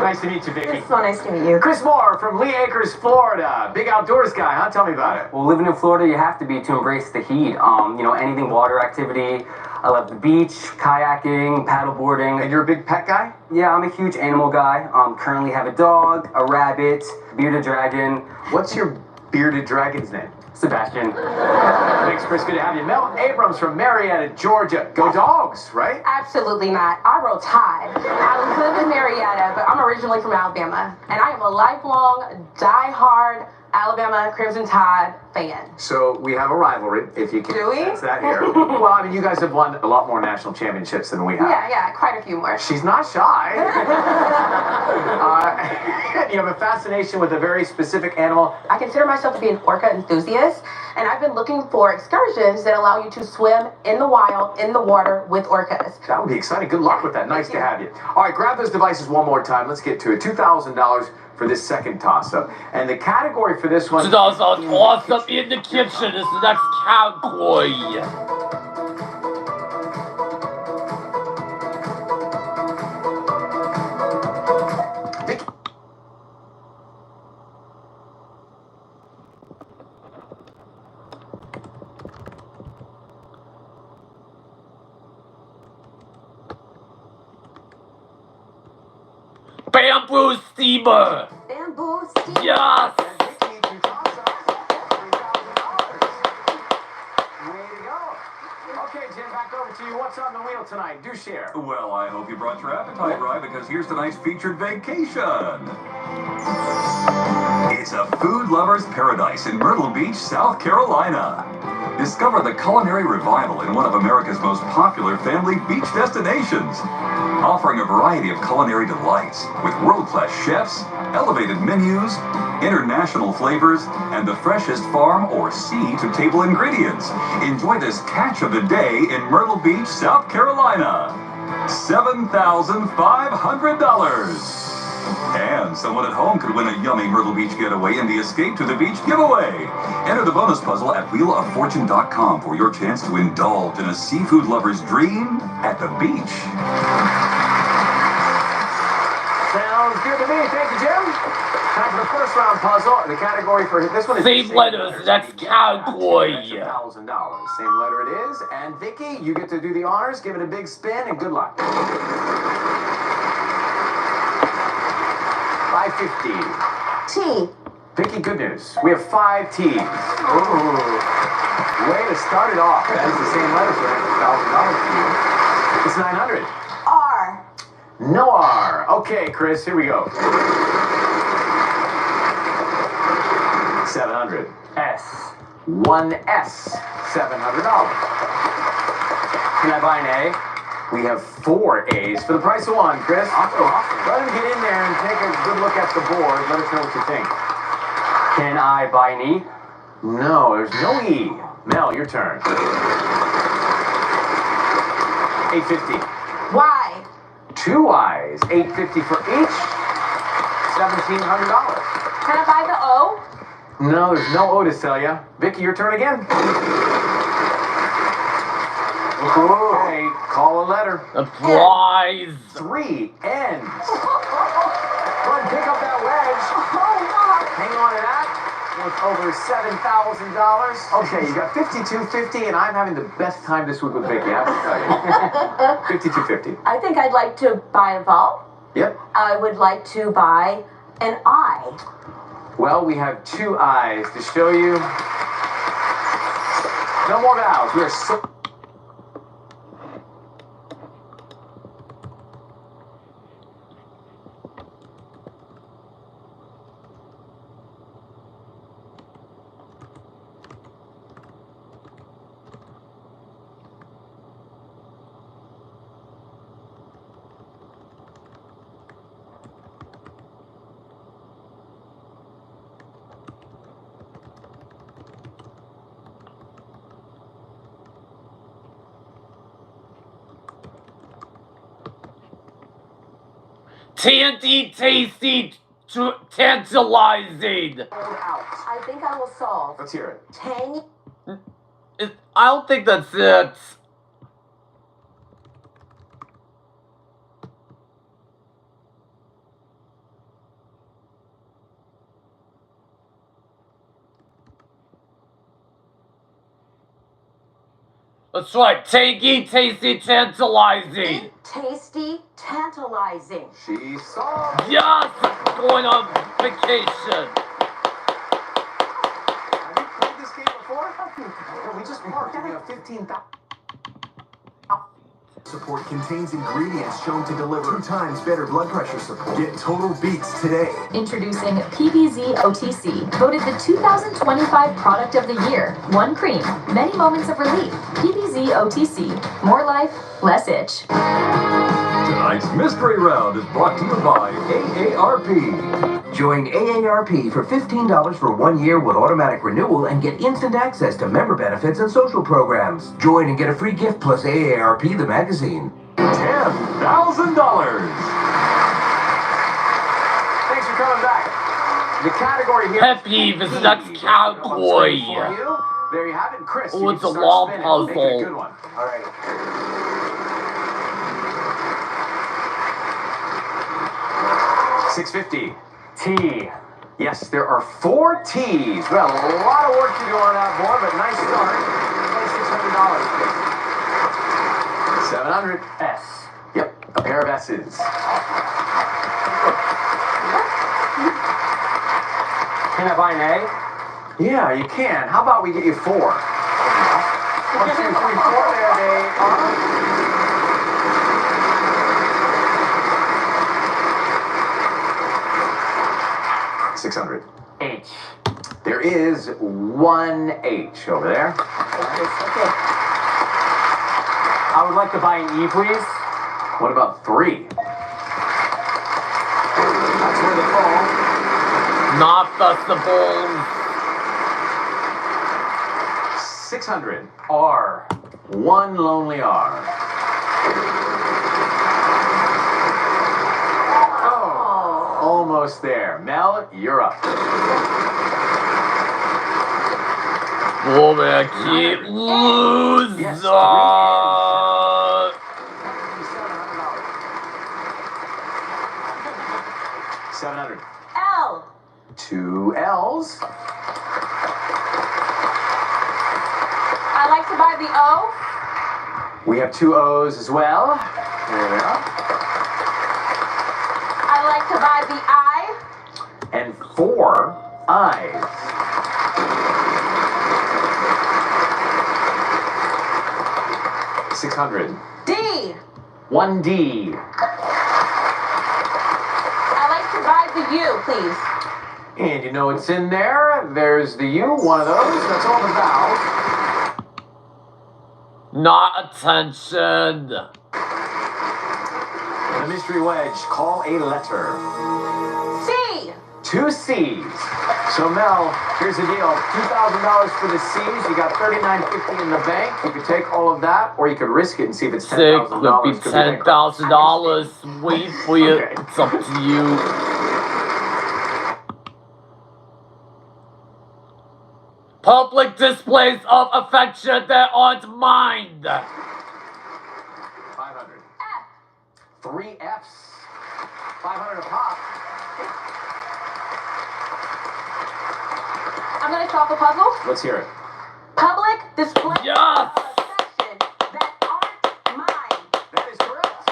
Nice to meet you, Vicky. It's so nice to meet you. Chris Moore from Lee Acres, Florida. Big outdoors guy, huh? Tell me about it. Well, living in Florida, you have to be to embrace the heat. Anything water activity. I love the beach, kayaking, paddleboarding. And you're a big pet guy? Yeah, I'm a huge animal guy. Currently have a dog, a rabbit, bearded dragon. What's your bearded dragon's name? Sebastian. Thanks, Chris. Good to have you. Mel Abrams from Marietta, Georgia. Go Dogs, right? Absolutely not. I roll Tide. I live in Marietta, but I'm originally from Alabama, and I am a lifelong, die-hard Alabama Crimson Tide fan. So we have a rivalry, if you can. Do we? Sense that here. Well, I mean, you guys have won a lot more national championships than we have. Yeah, quite a few more. She's not shy. You have a fascination with a very specific animal. I consider myself to be an orca enthusiast, and I've been looking for excursions that allow you to swim in the wild, in the water with orcas. That would be exciting. Good luck with that. Nice to have you. All right, grab those devices one more time. Let's get to it. $2,000 for this second toss-up. And the category for this one... She does awesome in the kitchen is the next cowboy. Bamboo steamer. Bamboo steamer. Yes. Okay, Jim, back over to you. What's on the wheel tonight? Do share. Well, I hope you brought your appetite right, because here's tonight's featured vacation. It's a food lover's paradise in Myrtle Beach, South Carolina. Discover the culinary revival in one of America's most popular family beach destinations, offering a variety of culinary delights with world-class chefs, elevated menus, international flavors, and the freshest farm or sea-to-table ingredients. Enjoy this catch of the day in Myrtle Beach, South Carolina. $7,500. And someone at home could win a yummy Myrtle Beach getaway in the Escape to the Beach giveaway. Enter the bonus puzzle at wheeloffortune.com for your chance to indulge in a seafood lover's dream at the beach. Sounds good to me. Thank you, Jim. Time for the first round puzzle. The category for this one is... Same letters, that's cowboy. $1,000. Same letter it is. And Vicky, you get to do the honors. Give it a big spin and good luck. 550. T. Vicky, good news. We have 5 T's. Ooh. Way to start it off. That is the same letter, so that's $1,000 for you. It's 900. R. No R. Okay, Chris, here we go. 700. S. One S, $700. Can I buy an A? We have 4 A's for the price of 1, Chris. Awesome. Let him get in there and take a good look at the board. Let us know what you think. Can I buy an E? No, there's no E. Mel, your turn. 850. Why? 2 I's, 850 for each. $1,700. Can I buy the O? No, there's no O to sell you. Vicky, your turn again. Okay, call a letter. The prize. 3 N's. Go ahead and pick up that wedge. Hang on to that. Worth over $7,000. Okay, you got 52.50, and I'm having the best time this week with Vicky. I have to tell you. 52.50. I think I'd like to buy a vowel. Yep. I would like to buy an I. Well, we have 2 I's to show you. No more vowels. We are so. Tanty, tasty, tantalizing. I think I will solve. Let's hear it. Tang. I don't think that's it. That's right. Tangy, tasty, tantalizing. Tasty, tantalizing. She saw. Yes! Going on vacation. Have you played this game before? No, we just marked and we have 15,000. Support contains ingredients shown to deliver 2 times better blood pressure support. Get Total Beats today. Introducing PBZ OTC, voted the 2025 Product of the Year. One cream, many moments of relief. PBZ OTC, more life, less itch. Tonight's mystery round is brought to you by AARP. Join AARP for $15 for 1 year with automatic renewal and get instant access to member benefits and social programs. Join and get a free gift plus AARP the magazine. $10,000. Thanks for coming back. The category here. Pet peeve is next cowboy. There you have it, Chris. Oh, it's a wall puzzle. Make it a good one. All right. $650. T. Yes, there are 4 T's. Well, a lot of work to do on that board, but nice start. $2,600. $700. S. Yep, a pair of S's. Can I buy an A? Yeah, you can. How about we get you 4? 1, 2, 3, 4. There they are. $600. H. There is 1 H over there. I would like to buy an E, please. What about 3? That's where they fall. Not festivals. 600. R. 1 lonely R. Oh, almost there. Mel, you're up. Woman, I can't lose. Yes, $700. L. 2 L's. I like to buy the O. We have 2 O's as well. There we are. I like to buy the I. And 4 I's. $600. D. 1 D. I like to buy the U, please. And you know it's in there. There's the U, one of those. That's all the vowels. Not attention. The mystery wedge, call a letter. C. 2 C's. So Mel, here's the deal. $2,000 for the C's. You got $39.50 in the bank. You could take all of that, or you could risk it and see if it's $10,000. Could be $10,000. Wait for you. Okay. It's up to you. Public displays of affection that aren't mine. 500. 3 F's. 500 a pop. I'm gonna solve the puzzle. Let's hear it. Public display Yes. of affection that aren't mine. That is correct.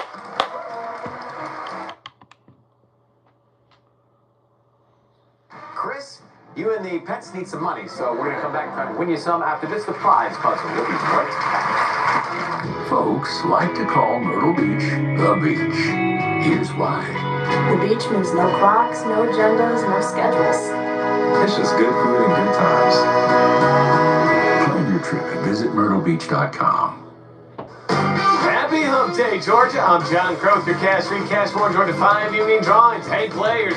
Chris, you and the pets need some money, so we're gonna come back and try to win you some after this, the prize puzzle. We'll be right back. Folks like to call Myrtle Beach the beach. Here's why. The beach means no clocks, no agendas, no schedules. It's just good food and good times. Plan your trip at visitmyrtlebeach.com. Happy Hump Day, Georgia. I'm John Crow, your Cash 3, Cash 4, Georgia 5 Union Drawings. Hey, players.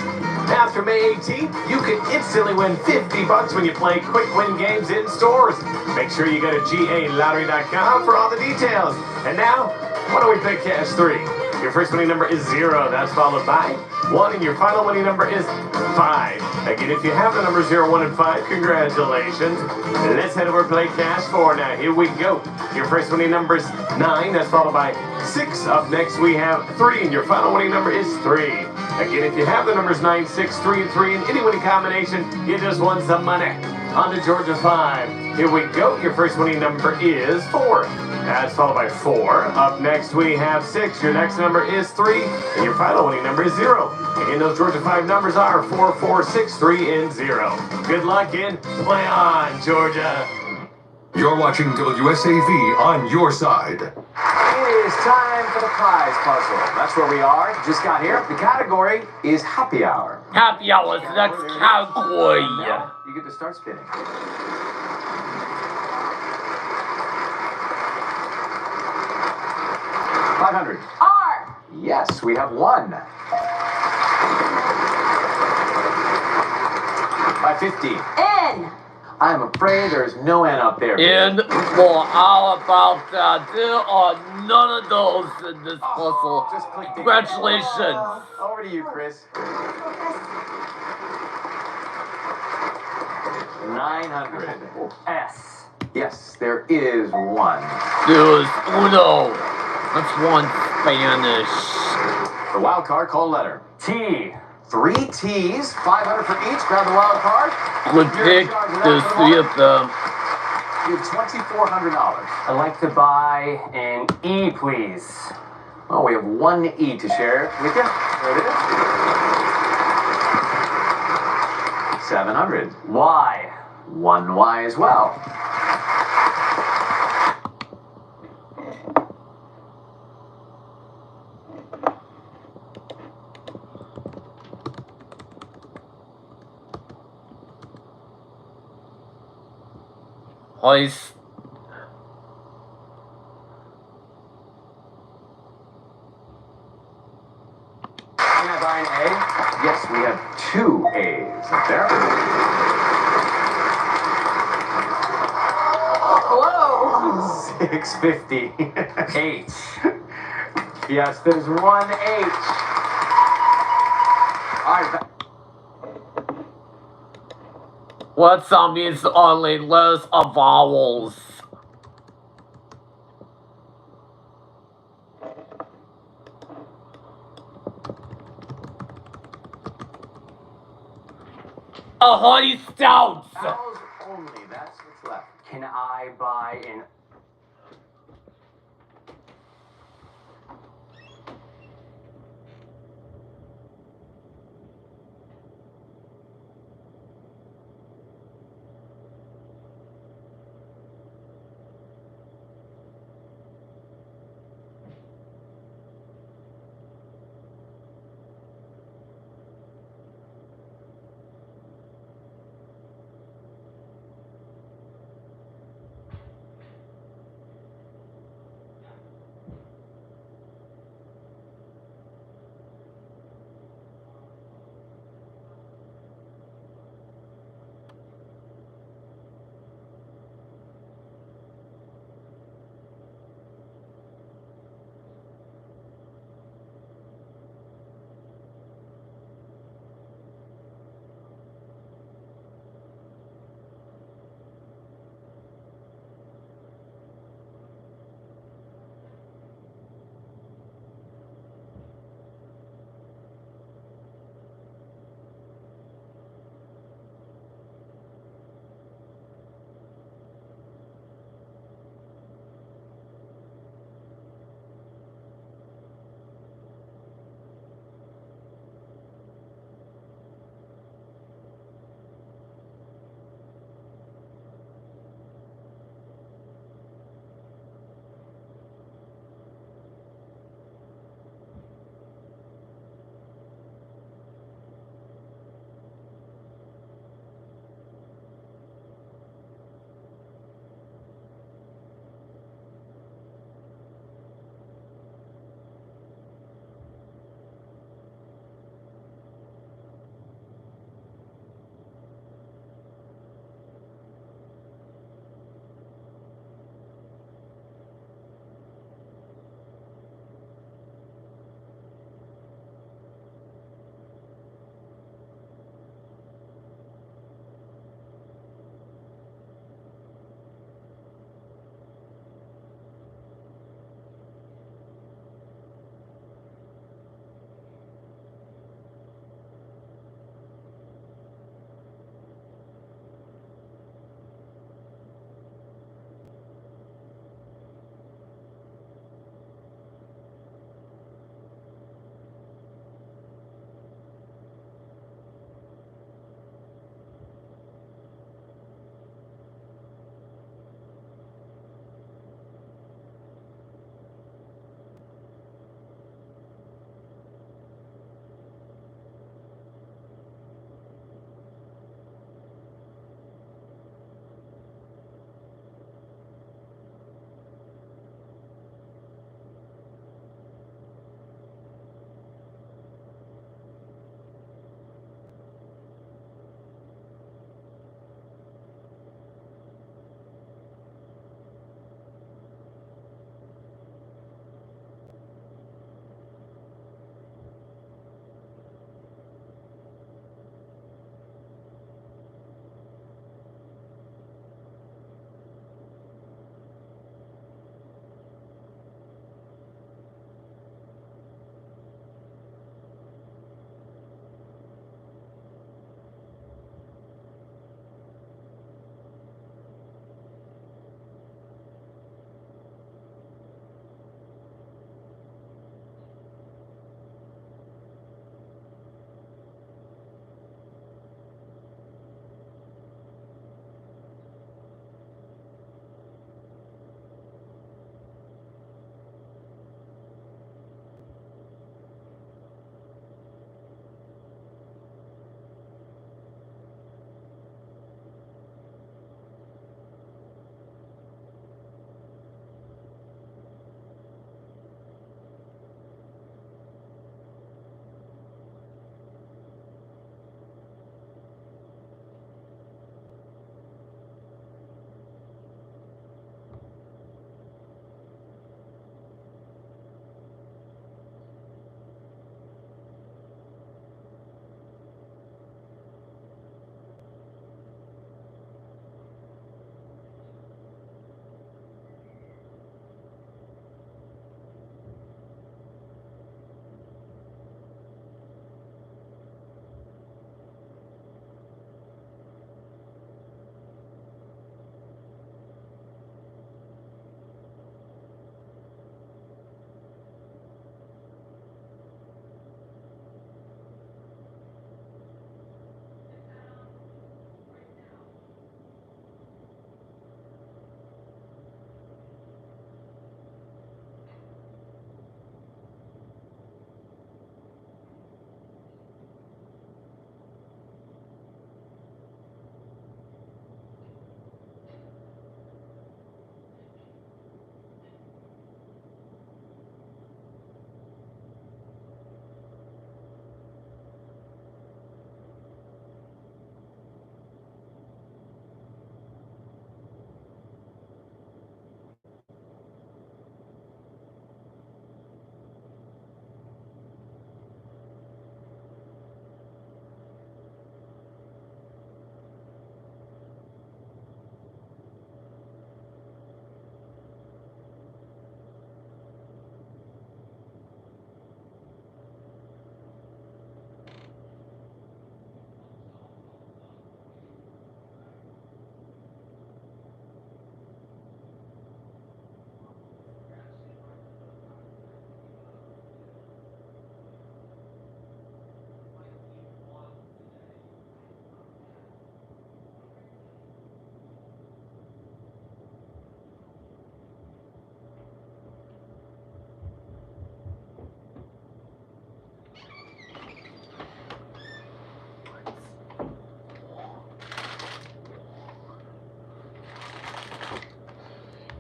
After May 18th, you can instantly win $50 when you play Quick Win games in stores. Make sure you go to galottery.com for all the details. And now, why don't we pick Cash 3? Your first winning number is 0. That's followed by 1, and your final winning number is 5. Again, if you have the numbers 0, 1, and 5, congratulations. Let's head over to play Cash 4 now. Here we go. Your first winning number is 9. That's followed by 6. Up next, we have 3, and your final winning number is 3. Again, if you have the numbers 9, 6, 3, and 3 in any winning combination, you just won some money. On to Georgia 5. Here we go. Your first winning number is 4. That's followed by 4. Up next, we have 6. Your next number is 3. And your final winning number is 0. Again, those Georgia 5 numbers are 4, 4, 6, 3, and 0. Good luck and play on, Georgia. You're watching WSAV on your side. It is time for the prize puzzle. That's where we are. Just got here. The category is happy hour. Happy hour is the next category. Now, you get to start spinning. $500. R. Yes, we have 1. $550. N. I'm afraid there's no N up there. And well, how about that? There are none of those in this puzzle. Just click the Congratulations. Over to you, Chris. 900. S. Yes, there is 1. There's uno. That's one Spanish. The wild card, call letter. T. 3 T's, 500 for each. Grab the wild card. Would pick the 3 of them. You have $2,400. I'd like to buy an E, please. Oh, we have 1 E to share with you. There it is. 700. Y. 1 Y as well. Hoist. Can I buy an A? Yes, we have 2 A's up there. Whoa. 650. H. Yes, there's 1 H. All right. What some means only letters of vowels. A honey stout. Vowels only, that's what's left. Can I buy an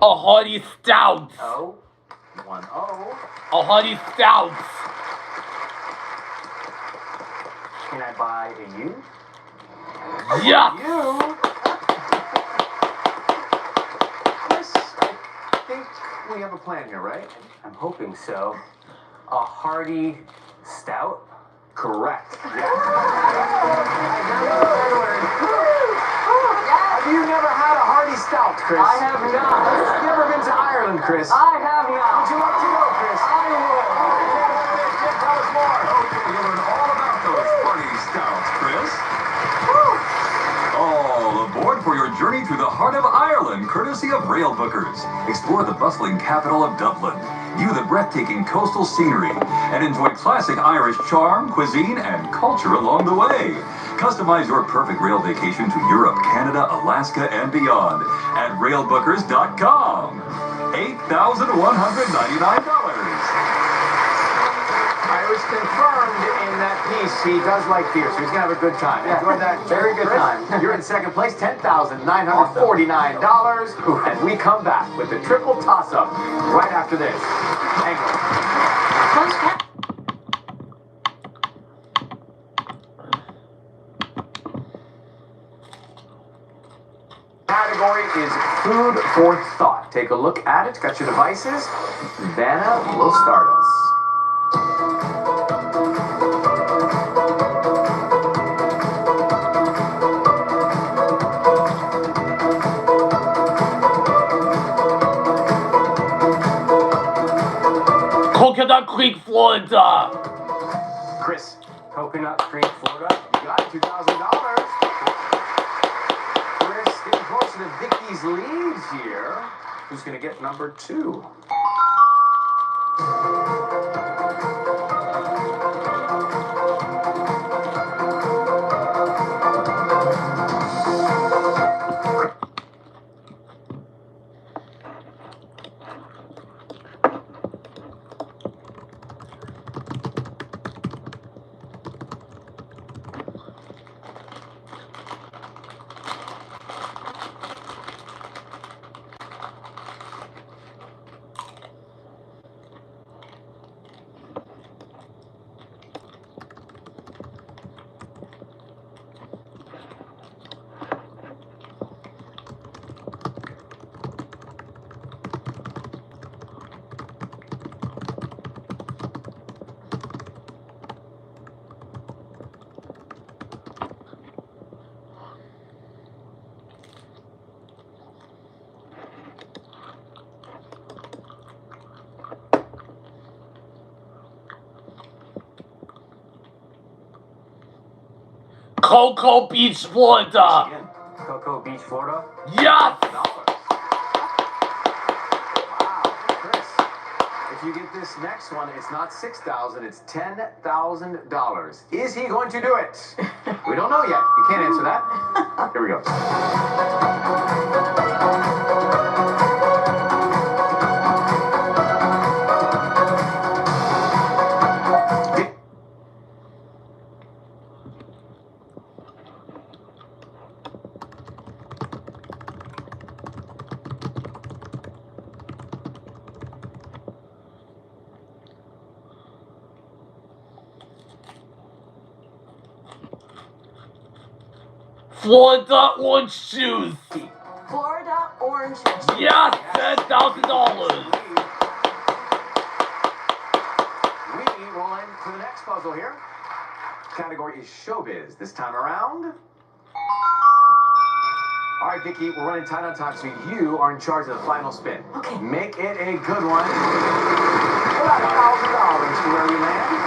A hearty stout. O. 1 O. A hearty stout. Can I buy a U? Yes. U. Chris, I think we have a plan here, right? I'm hoping so. A hearty stout? Correct. Yes. Have you never had a hearty stout, Chris? I have not. Have you ever been to Ireland, Chris? I have not. Would you like to go, Chris? I would. Tell us more. Okay, you'll learn all about those party stouts, Chris. All aboard for your journey through the heart of Ireland, courtesy of Rail Bookers. Explore the bustling capital of Dublin, view the breathtaking coastal scenery, and enjoy classic Irish charm, cuisine, and culture along the way. Customize your perfect rail vacation to Europe, Canada, Alaska, and beyond at railbookers.com. $8,199. It was confirmed in that piece he does like beer, so he's going to have a good time. Enjoyed that? Very good Chris, time. You're in second place, $10,949. And we come back with the triple toss-up right after this. Hang on. Category is food for thought. Take a look at it. Got your devices? Vanna will start us. Coconut Creek, Florida. Chris, Coconut Creek, Florida. you got it, $2,000. Chris, getting closer to Vicky's lead here. Who's going to get number 2? Cocoa Beach, Florida. Again. Cocoa Beach, Florida. Yes. Wow, Chris, if you get this next one, it's not $6,000, it's $10,000. Is he going to do it? We don't know yet. You can't answer that. Here we go. Florida orange juice. Florida orange juice. Yes, $10,000. We roll into the next puzzle here. Category is showbiz. This time around. All right, Vicky, we're running tight on time, so you are in charge of the final spin. Okay. Make it a good one. About $1,000 to where we land.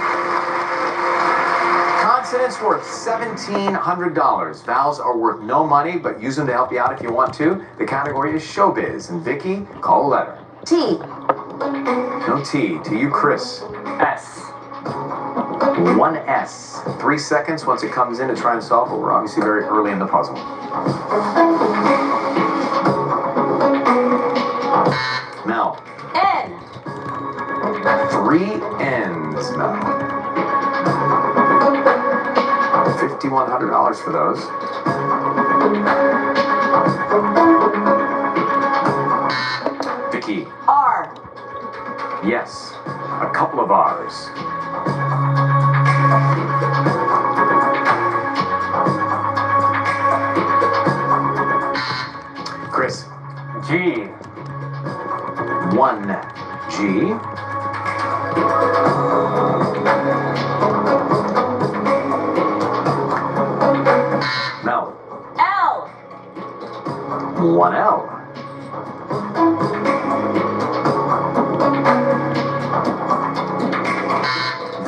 Consonants worth $1,700. Vowels are worth no money, but use them to help you out if you want to. The category is showbiz. And Vicky, call a letter. T. No T. To you, Chris. S. 1 S. 3 seconds once it comes in to try and solve, but we're obviously very early in the puzzle. Mel. N. 3 N's, Mel. $5,100 for those. Vicky. R. Yes, a couple of R's. Chris. G. 1 G. Mel. L. 1 L.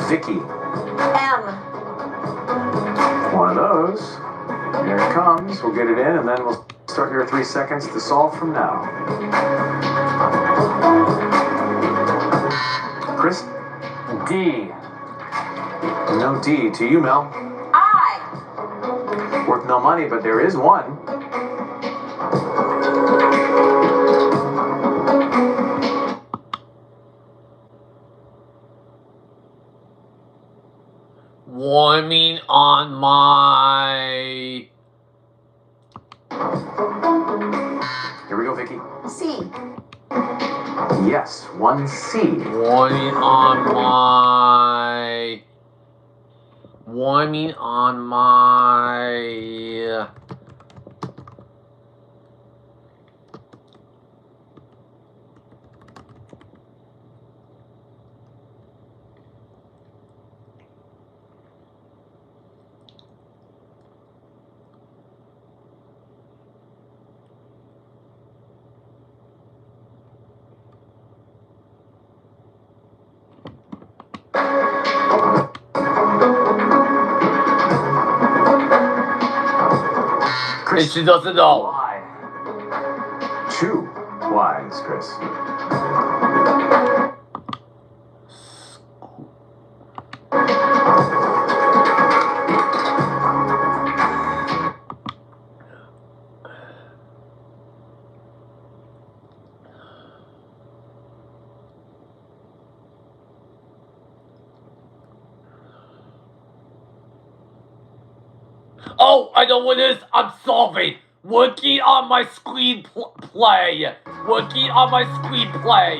Vicky. M. One of those. Here it comes. We'll get it in, and then we'll start your 3 seconds to solve from now. Chris? D. No D. To you, Mel. I. Worth no money, but there is one. Warming on my... Here we go, Vicky. C. Yes, 1 C. Warming on my... Warming on my... Chris. She doesn't know. Y. 2 Y's, Chris. Oh, I know what it is. I'm solving. Working on my screenplay. Working on my screenplay.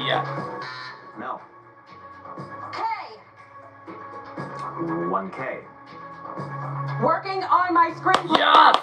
No. K. 1 K. Working on my screenplay. Yes!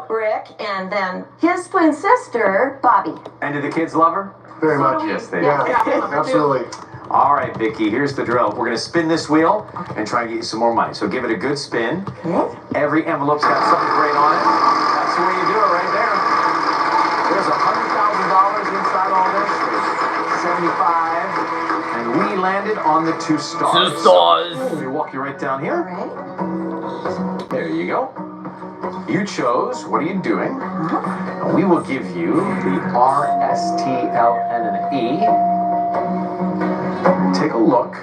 Rick, and then his twin sister, Bobby. And do the kids love her? Very much. Yes, they do. Yeah, absolutely. All right, Vicky, here's the drill. We're going to spin this wheel and try and get you some more money. So give it a good spin. Okay. Every envelope's got something great on it. That's the way you do it right there. There's $100,000 inside all this. There's 75. And we landed on the 2 stars. 2 stars. Let me walk you right down here. All right. There you go. You chose, what are you doing? And we will give you the R, S, T, L, N, and E. Take a look.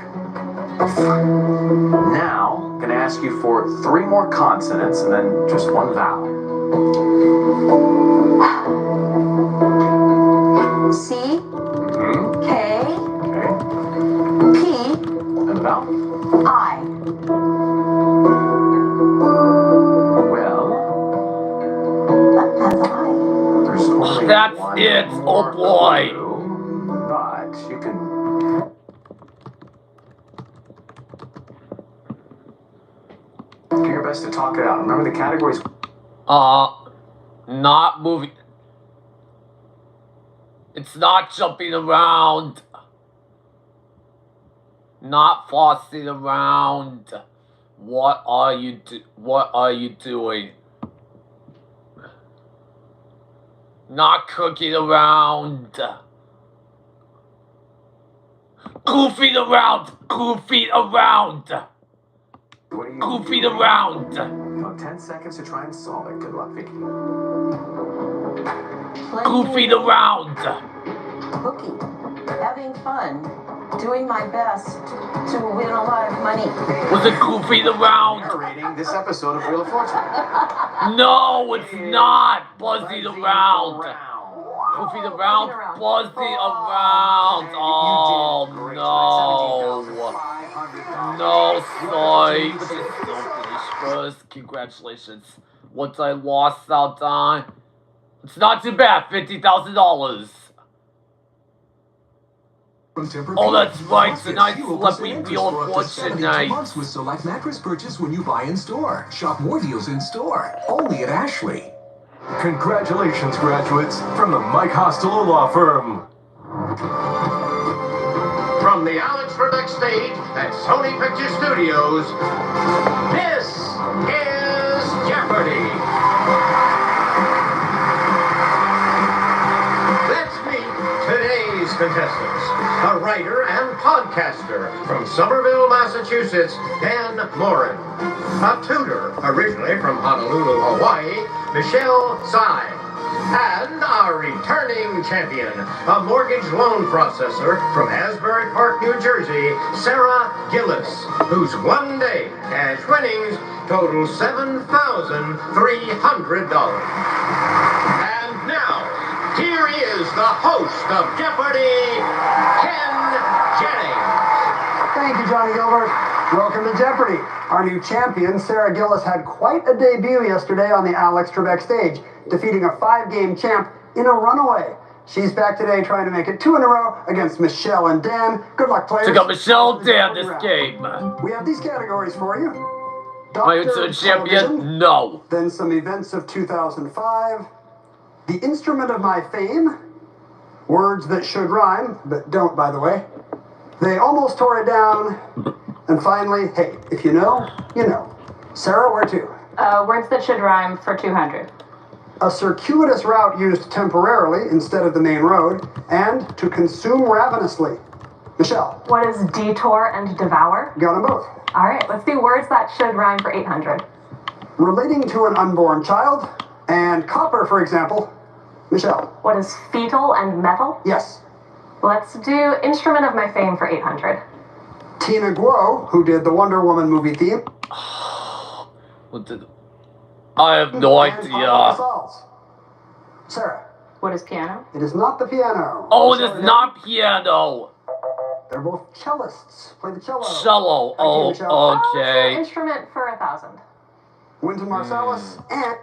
Now, I'm going to ask you for 3 more consonants and then just 1 vowel. C. Mm-hmm. K. Okay. P. And the vowel. I. Well, That's I. there's only That's 1 it. more Oh boy. clue, but you can... Do your best to talk it out. Remember the categories. Not moving. It's not jumping around. Not flossing around. What are you doing? Not cooking around. Goofing around. Goofing around. What are you Goofing doing? around. About 10 seconds to try and solve it. Good luck, Vicky. Goofing around. Cooking. Having fun. Doing my best to win a lot of money. Was it goofing around? Narrating this episode of Wheel of Fortune. No, it's not buzzing around. Goofing around, buzzing around. Oh no. No, sorry. But it's still finished first. Congratulations. Once I lost out on. It's not too bad. $50,000. Oh, that's right. Tonight's Slippery Wheel of Fortune night. Months with select mattress purchase when you buy in store. Shop more deals in store. Only at Ashley. Congratulations, graduates, from the Mike Costello Law Firm. From the Alex Trebek stage at Sony Picture Studios, this is Jeopardy! Let's meet today's contestants. A writer and podcaster from Somerville, Massachusetts, Dan Morin. A tutor, originally from Honolulu, Hawaii, Michelle Tsai. And our returning champion, a mortgage loan processor from Asbury Park, New Jersey, Sarah Gillis, whose one-day cash winnings total $7,300. And now, here is the host of Jeopardy, Ken Jennings. Thank you, Johnny Gilbert. Welcome to Jeopardy! Our new champion, Sarah Gillis, had quite a debut yesterday on the Alex Trebek stage, defeating a 5-game champ in a runaway. She's back today trying to make it 2 in a row against Michelle and Dan. Good luck, players. Took out Michelle and Dan this game. We have these categories for you. My champion? No. Then some events of 2005. The instrument of my fame. Words that should rhyme, but don't, by the way. They almost tore it down. And finally, hey, if you know, you know. Sarah, where to? Words that should rhyme for 200. A circuitous route used temporarily instead of the main road, and to consume ravenously. Michelle. What is detour and devour? Got them both. All right, let's do words that should rhyme for 800. Relating to an unborn child, and copper, for example. Michelle. What is fetal and metal? Yes. Let's do instrument of my fame for 800. Tina Guo, who did the Wonder Woman movie theme. I have no idea. Sarah. What is piano? It is not the piano. Oh, it is not piano. They're both cellists. Play the cello. Cello. Oh, okay. So instrument for 1,000. Wynton Marsalis and...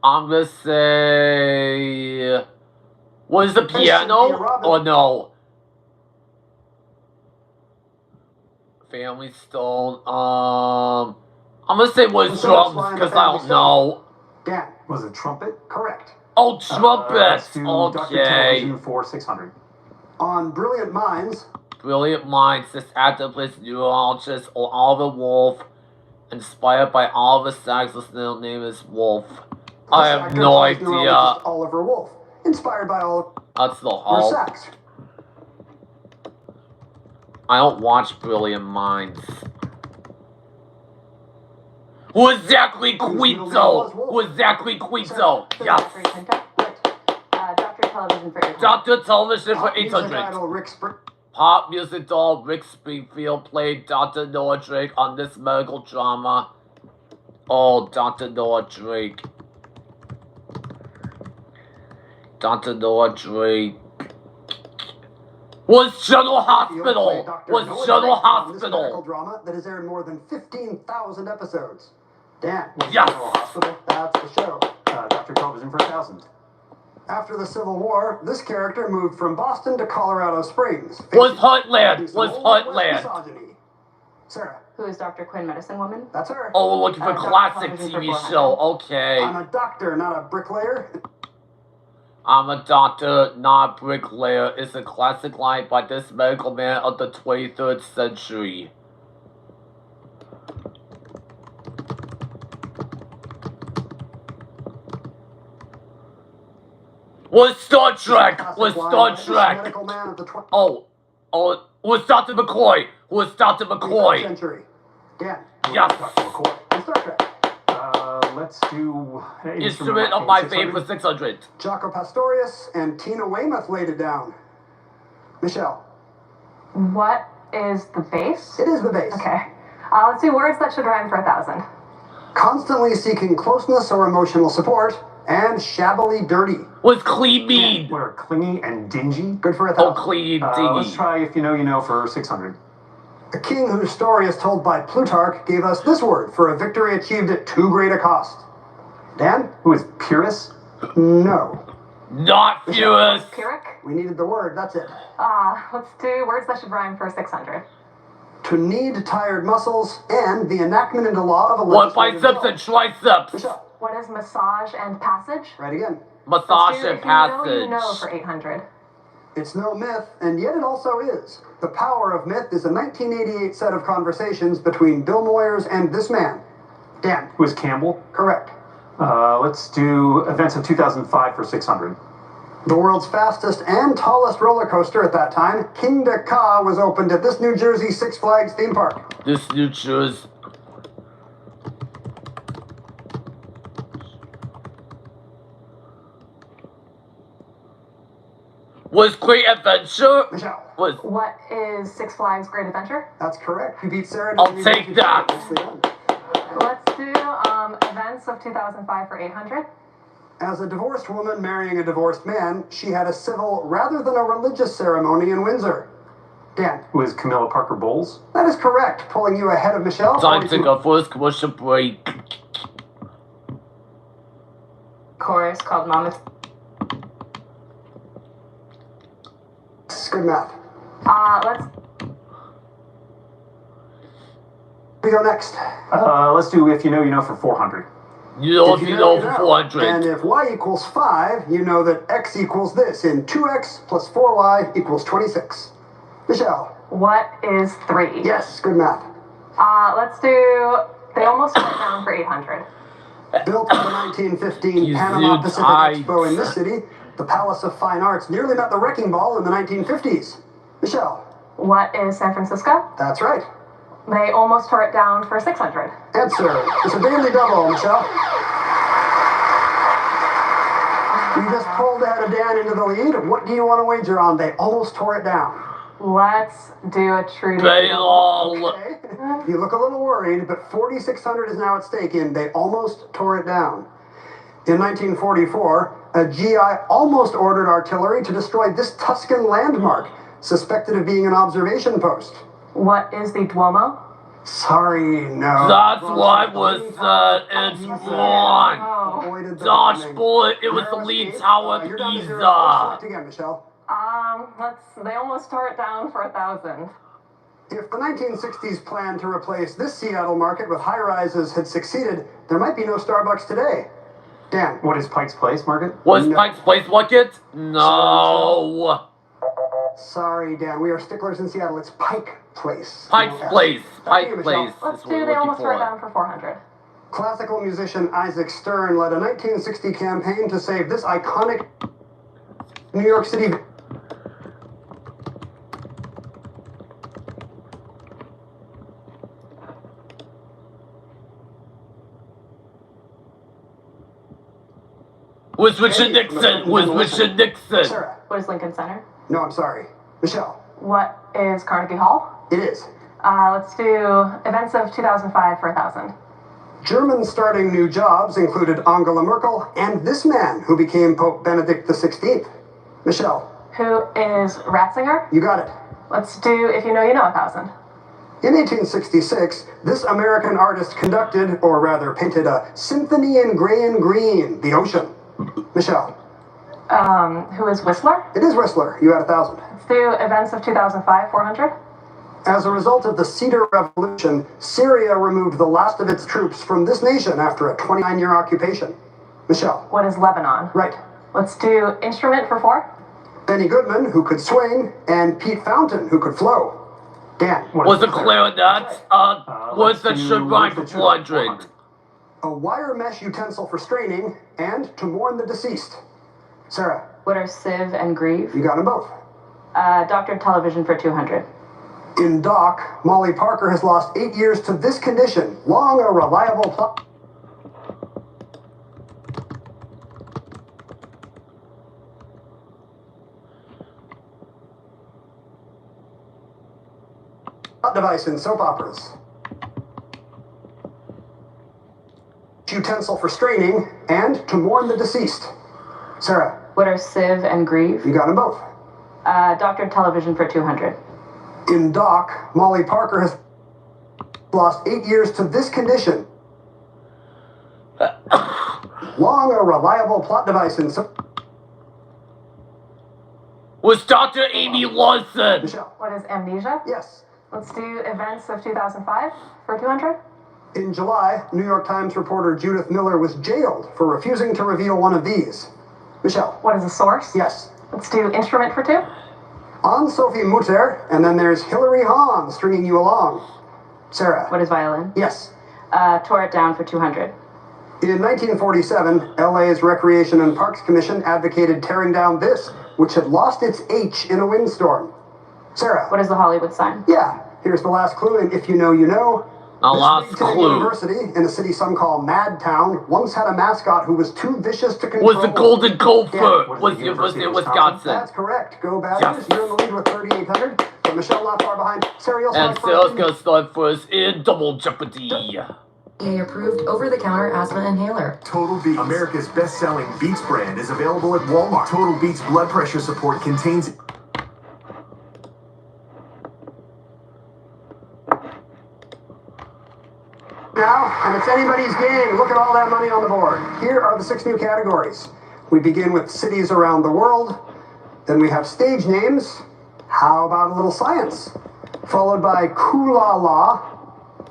I'm gonna say... What is the piano? Or no? Family Stone. I'm gonna say was drums because I don't know. Dan, was it trumpet? Correct. Oh, trumpet. Okay. For 600. On Brilliant Minds. Brilliant Minds. This activist neurologist Oliver Wolf, inspired by Oliver Sacks. His middle name is Wolf. I have no idea. Oliver Wolf, inspired by Oliver. That's the whole. Sacks. I don't watch Brilliant Minds. Who is Zachary Quinto? Who is Zachary Quinto? Yes. Dr. Television for 800. Dr. Television for 800. Pop music doll Rick Springfield played Dr. Noah Drake on this medical drama. Oh, Dr. Noah Drake. Dr. Noah Drake. Was General Hospital. Was General Hospital. Medical drama that has aired more than 15,000 episodes. Dan. Yes. General Hospital. That's the show. Dr. Television for 1,000. After the Civil War, this character moved from Boston to Colorado Springs. Was Heartland. Was Heartland. Sarah. Who is Dr. Quinn, Medicine Woman? That's her. Oh, we're looking for classic TV show. Okay. I'm a doctor, not a bricklayer. I'm a doctor, not a bricklayer. It's a classic line by this medical man of the 23rd century. Was Star Trek? Was Star Trek? Oh, was Dr. McCoy? Was Dr. McCoy? Century. Dan. Yes. Dr. McCoy. And Star Trek. Let's do... Instrument of my fame for 600. Jaco Pastorius and Tina Weymouth laid it down. Michelle. What is the bass? It is the bass. Okay. Let's do words that should rhyme for 1,000. Constantly seeking closeness or emotional support. And shabbily dirty. What's clean mean? What are clingy and dingy? Good for Oh, 1,000. clean and dingy. Let's try if you know for 600. A king whose story is told by Plutarch gave us this word for a victory achieved at too great a cost. Dan? Who is Pyrrhus? No. Not Pyrrhus. Pyrrhic? We needed the word, that's it. Let's do words that should rhyme for 600. To knead tired muscles and the enactment into law of a What legislative biceps and triceps? Michelle. What is massage and passage? Right again. Massage Let's do and if you know, passage. you know for 800. It's no myth, and yet it also is. The Power of Myth is a 1988 set of conversations between Bill Moyers and this man. Dan. Who is Campbell? Correct. Let's do events of 2005 for 600. The world's fastest and tallest roller coaster at that time, Kingda Ka, was opened at this New Jersey Six Flags theme park. This New Jersey. Was Great Adventure? Michelle. Was. What is Six Flags Great Adventure? That's correct. You beat Sarah. I'll take that. Let's do events of 2005 for 800. As a divorced woman marrying a divorced man, she had a civil rather than a religious ceremony in Windsor. Dan. Who is Camilla Parker Bowles? That is correct, pulling you ahead of Michelle. Time to go first commercial break. Chorus called Mama. Good math. Let's. We go next. Let's do if you know for 400. You know if you know for 400. And if y equals 5, you know that x equals this. In 2x plus 4y equals 26. Michelle. What is 3? Yes, good math. Let's do. They almost went down for 800. Built for the 1915 Panama Pacific Expo in this city, the Palace of Fine Arts nearly met the wrecking ball in the 1950s. Michelle. What is San Francisco? That's right. They almost tore it down for 600. Answer. It's a daily double, Michelle. You just pulled ahead of Dan into the lead. What do you want to wager on? They almost tore it down. Let's do a true Okay. You look a little worried, but 4,600 is now at stake in They Almost Tore It Down. In 1944, a GI almost ordered artillery to destroy this Tuscan landmark, suspected of being an observation post. What is the Duomo? Sorry, no. That's what was said. It's wrong. Dodge bullet. It was the lead tower of Pisa. Again, Michelle. They almost tore it down for 1,000. If the 1960s plan to replace this Seattle market with high-rises had succeeded, there might be no Starbucks today. Dan. What is Pike's Place Market? Was Pike's Place Market? No. Sorry, Dan. We are sticklers in Seattle. It's Pike Place. Pike's Place. Pike Place. Let's do They Almost Tore It Down for 400. Classical musician Isaac Stern led a 1960 campaign to save this iconic New York City. Was Richard Nixon? Was Richard Nixon? Sarah. What is Lincoln Center? No, I'm sorry. Michelle. What is Carnegie Hall? It is. Let's do events of 2005 for 1,000. Germans starting new jobs included Angela Merkel and this man who became Pope Benedict XVI. Michelle. Who is Ratzinger? You got it. Let's do If You Know, You Know 1,000. In 1866, this American artist conducted, or rather painted, a symphony in gray and green, the ocean. Michelle. Who is Whistler? It is Whistler. You had 1,000. Let's do events of 2005, 400. As a result of the Cedar Revolution, Syria removed the last of its troops from this nation after a 29-year occupation. Michelle. What is Lebanon? Right. Let's do instrument for 4. Benny Goodman, who could swing, and Pete Fountain, who could flow. Dan. Was a clarinet? Was the should rhyme for 400? A wire mesh utensil for straining, and to mourn the deceased. Sarah. What are sieve and grieve? You got them both. Doctor television for 200. In Doc, Molly Parker has lost 8 years to this condition. Long a reliable plot device in soap operas. utensil for straining, and to mourn the deceased. Sarah. What are sieve and grieve? You got them both. Doctored television for 200. In Doc, Molly Parker has lost 8 years to this condition. Long a reliable plot device in some... Was Dr. Amy Lawson. Michelle. What is amnesia? Yes. Let's do events of 2005 for 200. In July, New York Times reporter Judith Miller was jailed for refusing to reveal one of these. Michelle. What is a source? Yes. Let's do instrument for 2. On Sophie Mutter, and then there's Hilary Hahn stringing you along. Sarah. What is violin? Yes. Tore it down for 200. In 1947, LA's Recreation and Parks Commission advocated tearing down this, which had lost its H in a windstorm. Sarah. What is the Hollywood sign? Yeah. Here's the last clue, and if you know, you know. The last Big-time clue. University, in a city some call Madtown, once had a mascot who was too vicious to control. Was the Golden Gopher. Yeah. Was the University of Wisconsin. That's correct. Go Badgers. Yes. You're in the lead with 3,800. But Michelle not far behind. Sarah, you'll And start Sarah's first. gonna start first in Double Jeopardy. Approved over-the-counter asthma inhaler. Total Beats, America's best-selling Beats brand, is available at Walmart. Total Beats blood pressure support contains... Now, and it's anybody's game. Look at all that money on the board. Here are the 6 new categories. We begin with cities around the world. Then we have stage names. How about a little science? Followed by Kula La,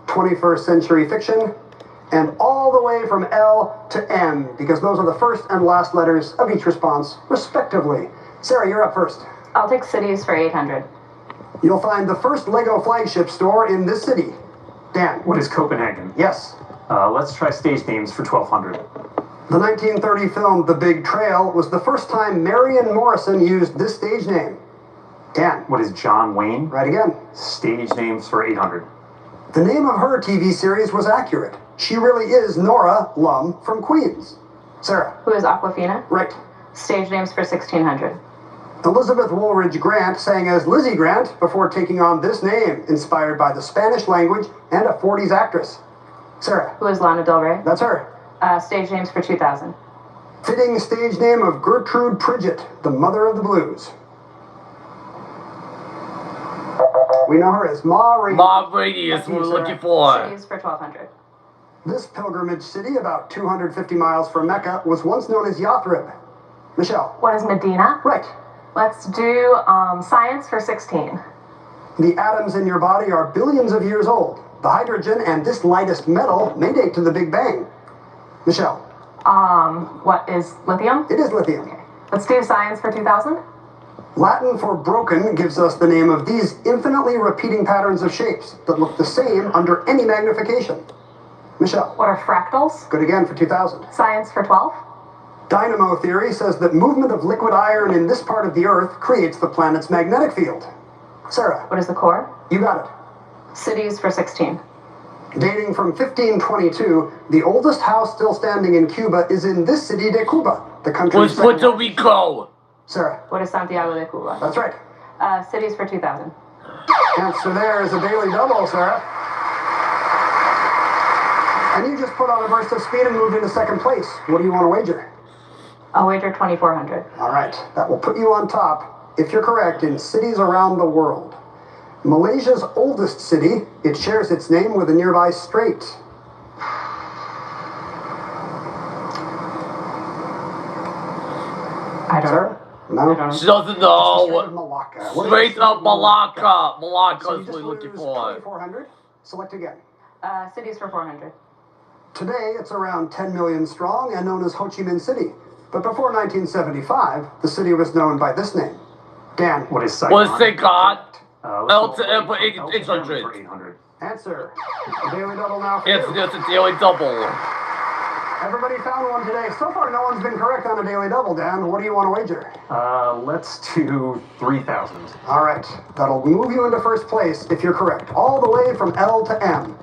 21st century fiction, and all the way from L to M, because those are the first and last letters of each response, respectively. Sarah, you're up first. I'll take cities for 800. You'll find the first Lego flagship store in this city. Dan. What is Copenhagen? Yes. Let's try stage names for 1,200. The 1930 film The Big Trail was the first time Marion Morrison used this stage name. Dan. What is John Wayne? Right again. Stage names for 800. The name of her TV series was accurate. She really is Nora Lum from Queens. Sarah. Who is Aquafina? Right. Stage names for 1,600. Elizabeth Woolridge Grant sang as Lizzie Grant before taking on this name, inspired by the Spanish language and a 40s actress. Sarah. Who is Lana Del Rey? That's her. Stage names for 2,000. Fitting stage name of Gertrude Pridgett, the mother of the blues. We know her as Ma Rainey. Ma Rainey is what we're looking for. Cities for 1,200. This pilgrimage city, about 250 miles from Mecca, was once known as Yathrib. Michelle. What is Medina? Right. Let's do science for 16. The atoms in your body are billions of years old. The hydrogen and this lightest metal may date to the Big Bang. Michelle. What is lithium? It is lithium. Okay. Let's do science for 2,000. Latin for broken gives us the name of these infinitely repeating patterns of shapes that look the same under any magnification. Michelle. What are fractals? Good again for 2,000. Science for 12. Dynamo theory says that movement of liquid iron in this part of the Earth creates the planet's magnetic field. Sarah. What is the core? You got it. Cities for 16. Dating from 1522, the oldest house still standing in Cuba is in this city de Cuba, the country's Was Puerto Rico. Sarah. What is Santiago de Cuba? That's right. Cities for 2,000. Answer there is a daily double, Sarah. And you just put on a burst of speed and moved into second place. What do you want to wager? I'll wager 2,400. All right. That will put you on top, if you're correct, in cities around the world. Malaysia's oldest city, it shares its name with a nearby strait. I don't know. No? She doesn't know. Malacca. Straight up Malacca. Malacca So you is just what we're looking lose for. 2,400. Select again. Cities for 400. Today, it's around 10 million strong and known as Ho Chi Minh City. But before 1975, the city was known by this name. Dan. What is Saigon? What is Saigon? Let's go L to for 800. Answer. A daily double now for It's you. just a daily double. Everybody found one today. So far, no one's been correct on a daily double, Dan. What do you want to wager? Let's do 3,000. All right. That'll move you into first place if you're correct. All the way from L to M.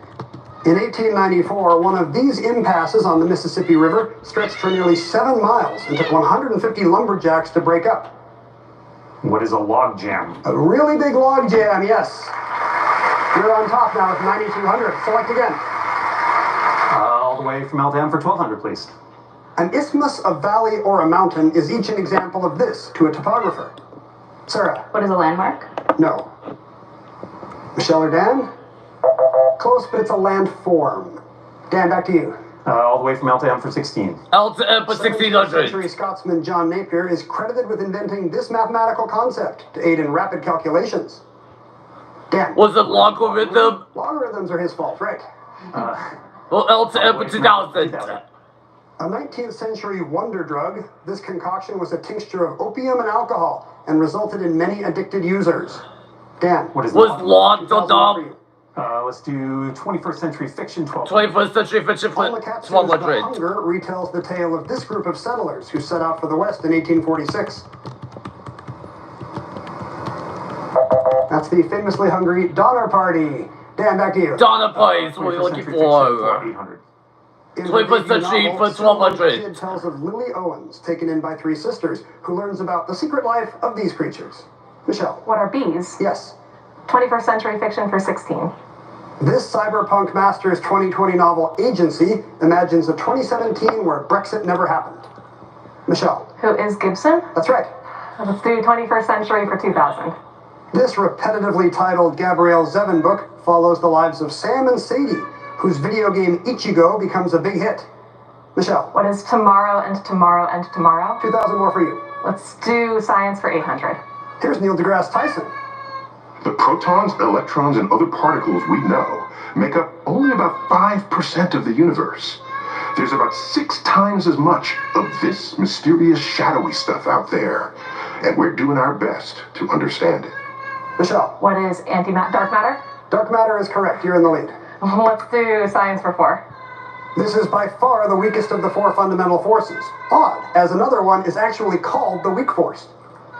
In 1894, one of these impasses on the Mississippi River stretched for nearly 7 miles and took 150 lumberjacks to break up. What is a log jam? A really big log jam, yes. You're on top now with 9,200. Select again. I'll the way from L to M for 1200, please. An isthmus, a valley, or a mountain is each an example of this to a topographer. Sarah? What is a landmark? No. Michelle or Dan? Close, but it's a landform. Dan, back to you. All the way from L to M for 16. L to M for 1600. 17th century Scotsman John Napier is credited with inventing this mathematical concept to aid in rapid calculations. Dan? Was it logarithm? Logarithms are his fault, right? Well, L to M for 2000. A 19th century wonder drug, this concoction was a tincture of opium and alcohol and resulted in many addicted users. Dan? What is was laudanum? Let's do 21st century fiction 12. 21st century fiction for 1200. The Hunger retells the tale of this group of settlers who set out for the West in 1846. That's the famously hungry Donner Party. Dan, back to you. Donner Party is what we're looking for. 21st century for 1200. Kid tells of Lily Owens, taken in by three sisters, who learns about the secret life of these creatures. Michelle. What are bees? Yes. 21st century fiction for 16. This Cyberpunk Masters 2020 novel Agency imagines a 2017 where Brexit never happened. Michelle. Who is Gibson? That's right. Let's do 21st century for 2000. This repetitively titled Gabrielle Zevin book follows the lives of Sam and Sadie, whose video game Ichigo becomes a big hit. Michelle. What is tomorrow and tomorrow and tomorrow? 2,000 more for you. Let's do science for 800. Here's Neil deGrasse Tyson. The protons, electrons, and other particles we know make up only about 5% of the universe. There's about 6 times as much of this mysterious shadowy stuff out there, and we're doing our best to understand it. Michelle. What is dark matter? Dark matter is correct. You're in the lead. Let's do science for 4. This is by far the weakest of the 4 fundamental forces. Odd, as another one is actually called the weak force.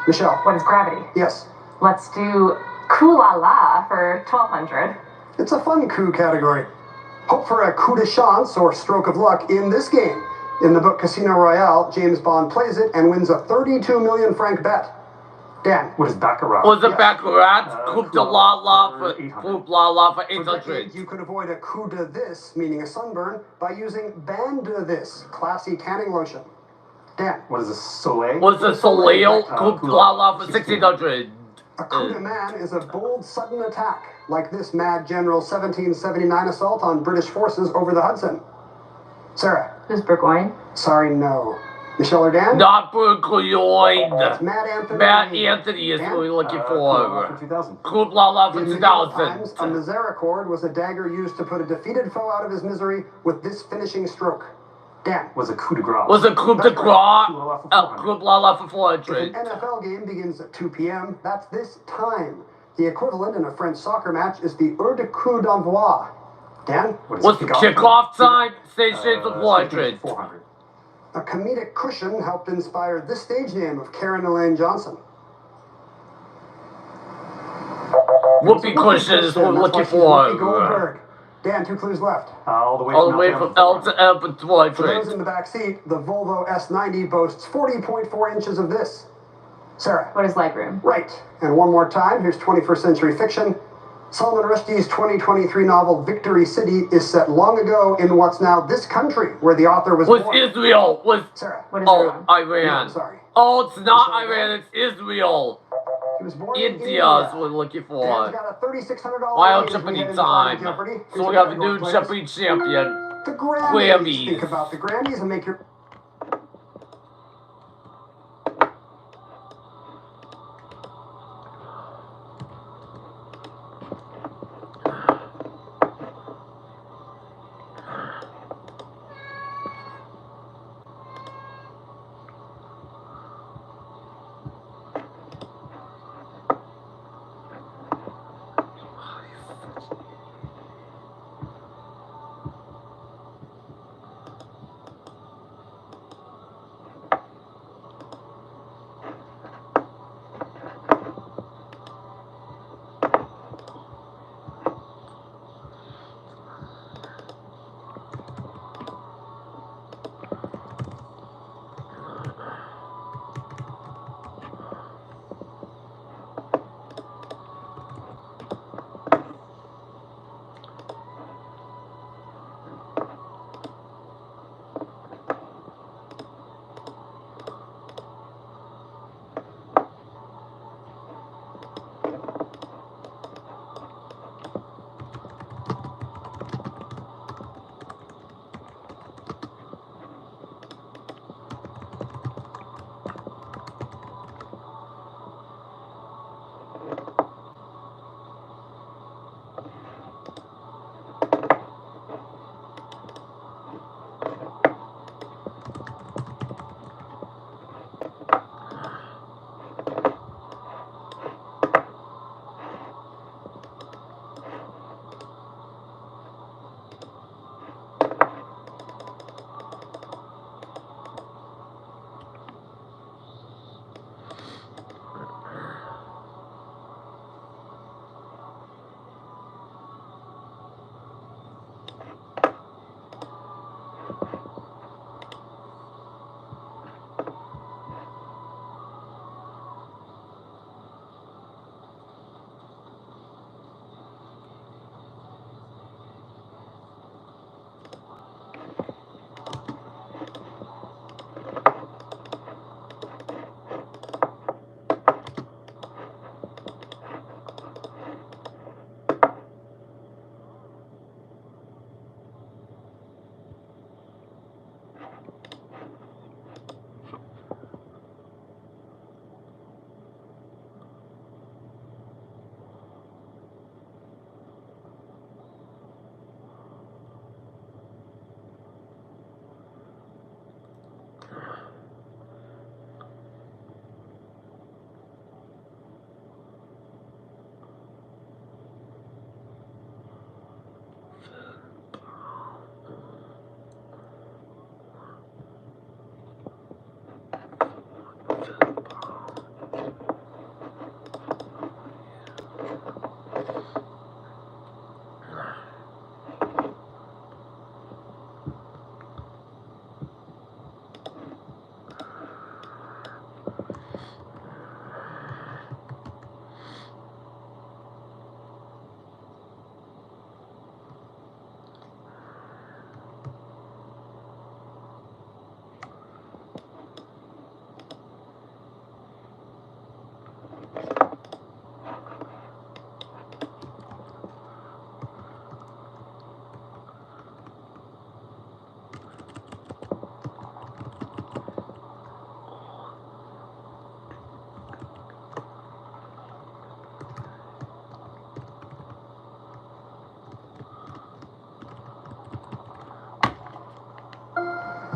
Michelle. What is gravity? Yes. Let's do Kula-la for 1200. It's a fun coup category. Hope for a coup de chance or stroke of luck in this game. In the book Casino Royale, James Bond plays it and wins a 32 million franc bet. Dan. What is Baccarat? Was it Baccarat? Coup de la for 800. You could avoid a coup de this, meaning a sunburn, by using Ban de this, classy tanning lotion. Dan. What is a Soleil? Was it Soleil? Coup de la for 1600. A coup de man is a bold, sudden attack, like this mad general 1779 assault on British forces over the Hudson. Sarah. Who's Burgoyne? Sorry, no. Michelle or Dan? Not Burgoyne. It's Matt Anthony. Matt Anthony is what we're looking for. Coup de la for 2000. A misericord was a dagger used to put a defeated foe out of his misery with this finishing stroke. Dan. Was a coup de grace. Was a coup de grace? Coup de la for 400. If an NFL game begins at 2 p.m., that's this time. The equivalent in a French soccer match is the heure de coup d'envoi. Dan? What's the kickoff time? Stage shades of 400. A comedic cushion helped inspire this stage name of Karen Elaine Johnson. Whoopee cushion is what we're looking for. Dan, 2 clues left. All the way from L to M for 200. For those in the back seat, the Volvo S90 boasts 40.4 inches of this. Sarah. What is legroom? Right. And one more time, here's 21st century fiction. Salman Rushdie's 2023 novel Victory City is set long ago in what's now this country, where the author was born. Israel. Sarah. What is Iran? No, sorry. Oh, it's not Iran, it's Israel. He was born India is what we're looking for. Dan's got a $3,600 Wild raise Jeopardy when we head into time. Jeopardy. So we have a new Jeopardy champion. The Grammys. Think about the Grammys and make your...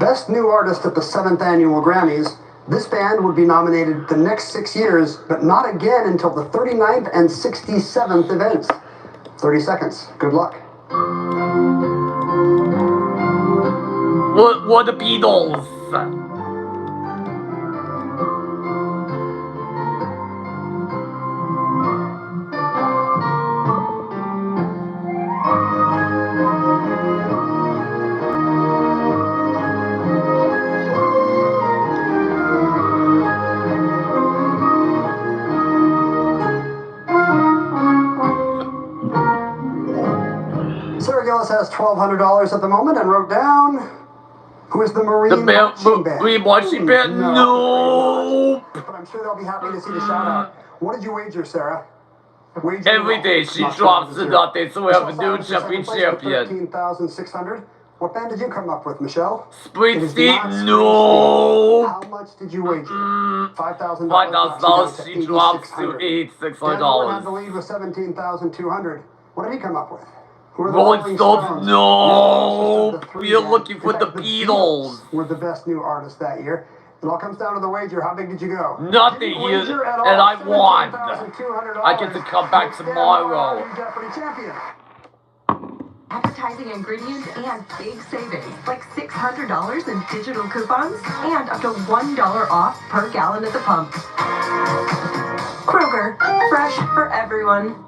Best New Artist at the 7th Annual Grammys. This band would be nominated the next 6 years, but not again until the 39th and 67th events. 30 seconds. Good luck. What the Beatles? Sarah Gillis has $1,200 at the moment and wrote down, who is the Marine Marching Band? Marine Marching Band? No. But I'm sure they'll be happy to see the shout out. What did you wager, Sarah? Every day she drops to nothing, so we have a new champion. 13,600. What band did you come up with, Michelle? Springsteen? No. How much did you wager? $5,000. $5,000. She drops to $8,600. Had the lead with 17,200. What did he come up with? Who are the Rolling Stones? No. We are looking for the Beatles. Were the best new artists that year. It all comes down to the wager. How big did you go? Nothing, and I won. I get to come back tomorrow. Jeopardy champion. Advertising ingredients and big savings, like $600 in digital coupons and up to $1 off per gallon at the pump. Kroger, fresh for everyone.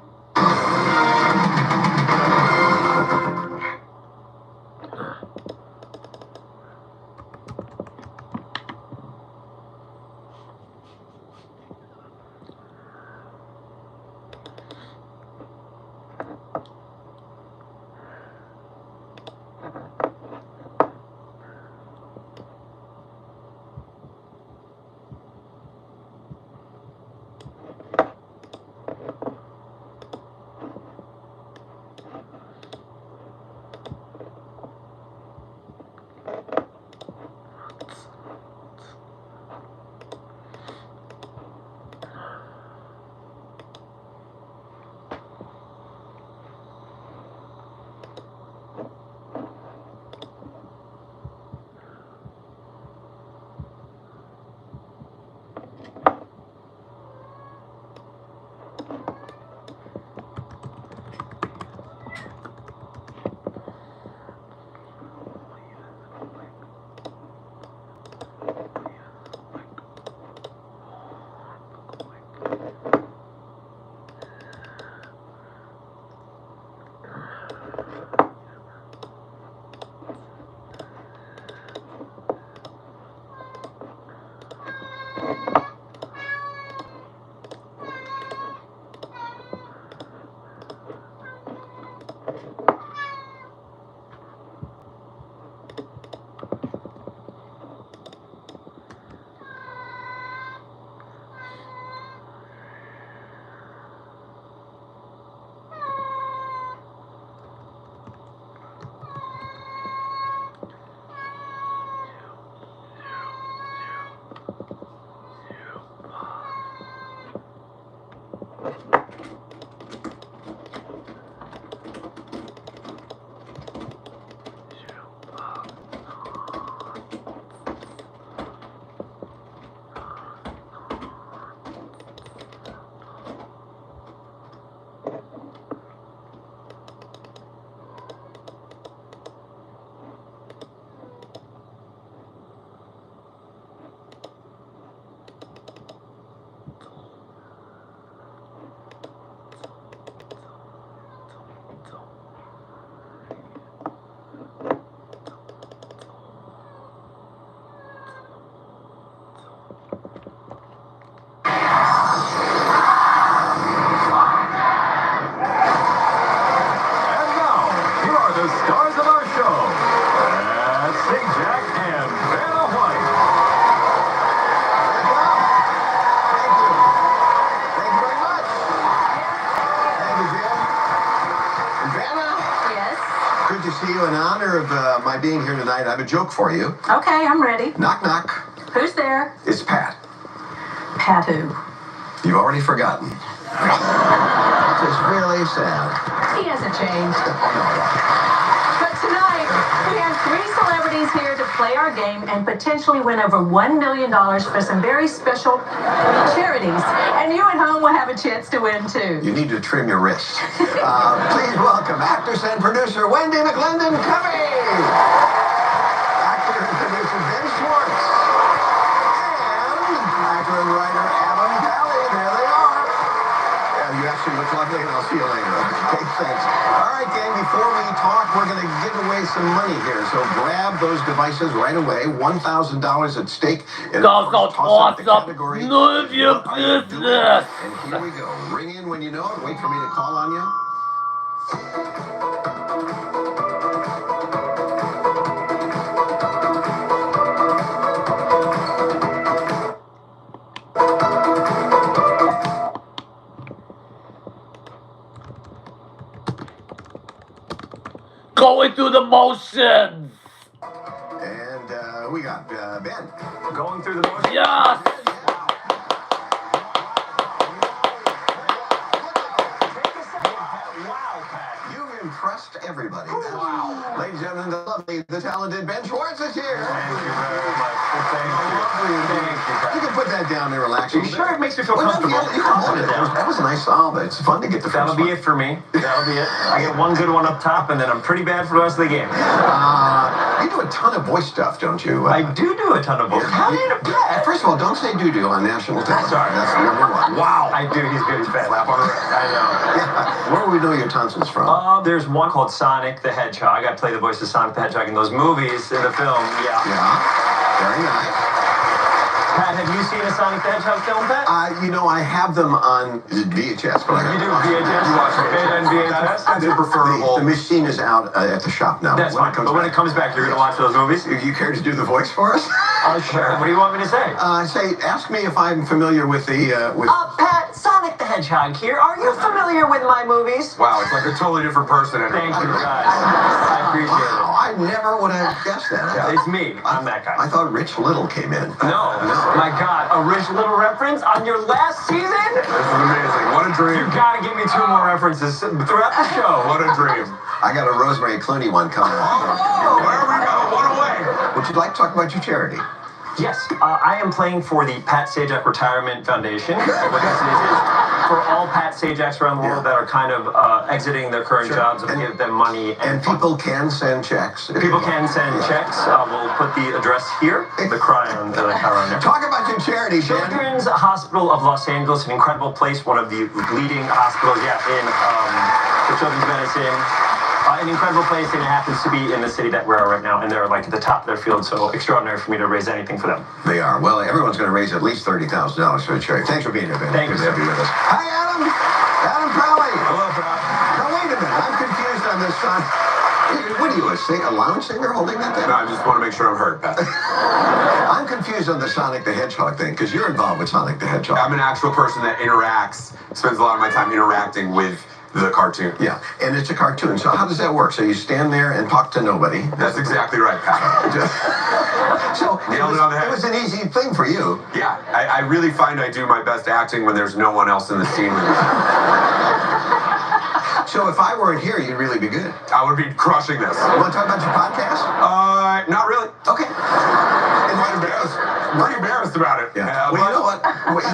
In honor of my being here tonight, I have a joke for you. Okay, I'm ready. Knock, knock. Who's there? It's Pat. Pat who? You've already forgotten. It's really sad. He hasn't changed. But tonight, We have 3 celebrities here to play our game and potentially win over $1 million for some very special charities. And you at home will have a chance to win too. You need to trim your wrists. Please welcome actress and producer Wendy McClendon Covey. Actor and producer Ben Schwartz. And actor and writer Adam Pally. There they are. You actually look lovely, and I'll see you later. Okay, thanks. All right, gang, before we talk, we're going to give away some money here. So grab those devices right away. $1,000 at stake. And That's toss out the category. None of your business. And here we go. Ring in when you know it. Wait for me to call on you. Going through the motions. And we got Ben. Going through the motions. Yes. You've impressed everybody. Wow. Ladies and gentlemen, the lovely, the talented Ben Schwartz is here. Thank you very much. Thank you. You can put that down there, relax. Are you sure it makes me feel comfortable? You can hold it down. That was a nice solve. It's fun to get the first That'll be one. it for me. That'll be it. I get one good one up top, and then I'm pretty bad for the rest of the game. You do a ton of voice stuff, don't you? I do a ton of voice. How do you know that? First of all, don't say doo-doo on national television. Sorry. That's number one. Wow. I do. He's good. He's bad. Slap on the wrist. I know. Yeah. Where do we know your tonsils from? There's one called Sonic the Hedgehog. I play the voice of Sonic the Hedgehog in those movies in the film. Yeah. Very nice. Pat, have you seen a Sonic the Hedgehog film, Pat? You know, I have them on VHS. But You do VHS? You watch it on VHS? I prefer the machine is out at the shop now. That's fine. But when it comes back, you're going to watch those movies? You care to do the voice for us? Sure. What do you want me to say? Ask me if I'm familiar with the... Pat, Sonic the Hedgehog here. Are you familiar with my movies? Wow, it's like a totally different person. Thank you, guys. I appreciate it. I never would have guessed that. It's me. I'm that guy. I thought Rich Little came in. No. My God, a Rich Little reference on your last season? This is amazing. What a dream. You gotta give me 2 more references throughout the show. What a dream. I got a Rosemary Clooney one coming up. Where we go? One away. Would you like to talk about your charity? Yes, I am playing for the Pat Sajak Retirement Foundation. What this is for all Pat Sajaks around the world that are kind of exiting their current jobs and give them money. And people can send checks. People can send checks. We'll put the address here. The cry on the cover on there. Talk about your charity, Ben. Children's Hospital of Los Angeles, an incredible place, one of the leading hospitals, in for children's medicine. An incredible place, and it happens to be in the city that we're at right now, and they're like at the top of their field, so extraordinary for me to raise anything for them. They are. Well, everyone's going to raise at least $30,000 for the charity. Thanks for being here, Ben. Thank you, Good to have you with us. Hi, Adam. Adam Pally. Hello, Pat. Now, wait a minute. I'm confused on this song. What are you, a lounge singer holding that thing? No, I just want to make sure I'm heard, Pat. I'm confused on the Sonic the Hedgehog thing, because you're involved with Sonic the Hedgehog. I'm an actual person that interacts, spends a lot of my time interacting with the cartoon. Yeah, and it's a cartoon. So how does that work? So you stand there and talk to nobody. That's exactly right, Pat. So Nailed it on the head. It was an easy thing for you. Yeah, I really find I do my best acting when there's no one else in the scene with me. So if I weren't here, you'd really be good. I would be crushing this. You want to talk about your podcast? Not really. Okay. Pretty embarrassed about it. Yeah. Well, you know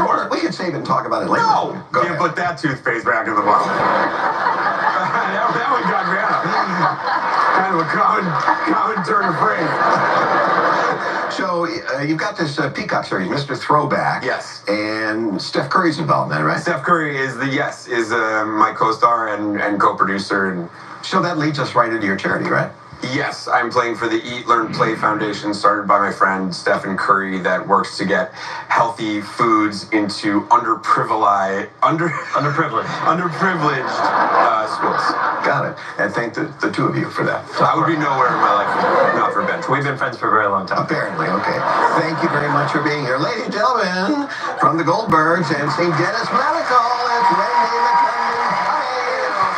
what? We could save it and talk about it later. No! Can't put that toothpaste back in the bottle. that one got me out. Kind of a common turn of phrase. So you've got this Peacock series, Mr. Throwback. Yes. And Steph Curry's involved in that, right? Steph Curry is my co-star and co-producer. And so that leads us right into your charity, right? Yes, I'm playing for the Eat, Learn, Play Foundation, started by my friend Stephen Curry, that works to get healthy foods into underprivileged schools. Got it. And thank the two of you for that. I would be nowhere in my life not for Ben. We've been friends for a very long time. Apparently, okay. Thank you very much for being here. Ladies and gentlemen, from the Goldbergs and St. Dennis Medical, it's Wendy McClendon. Hi.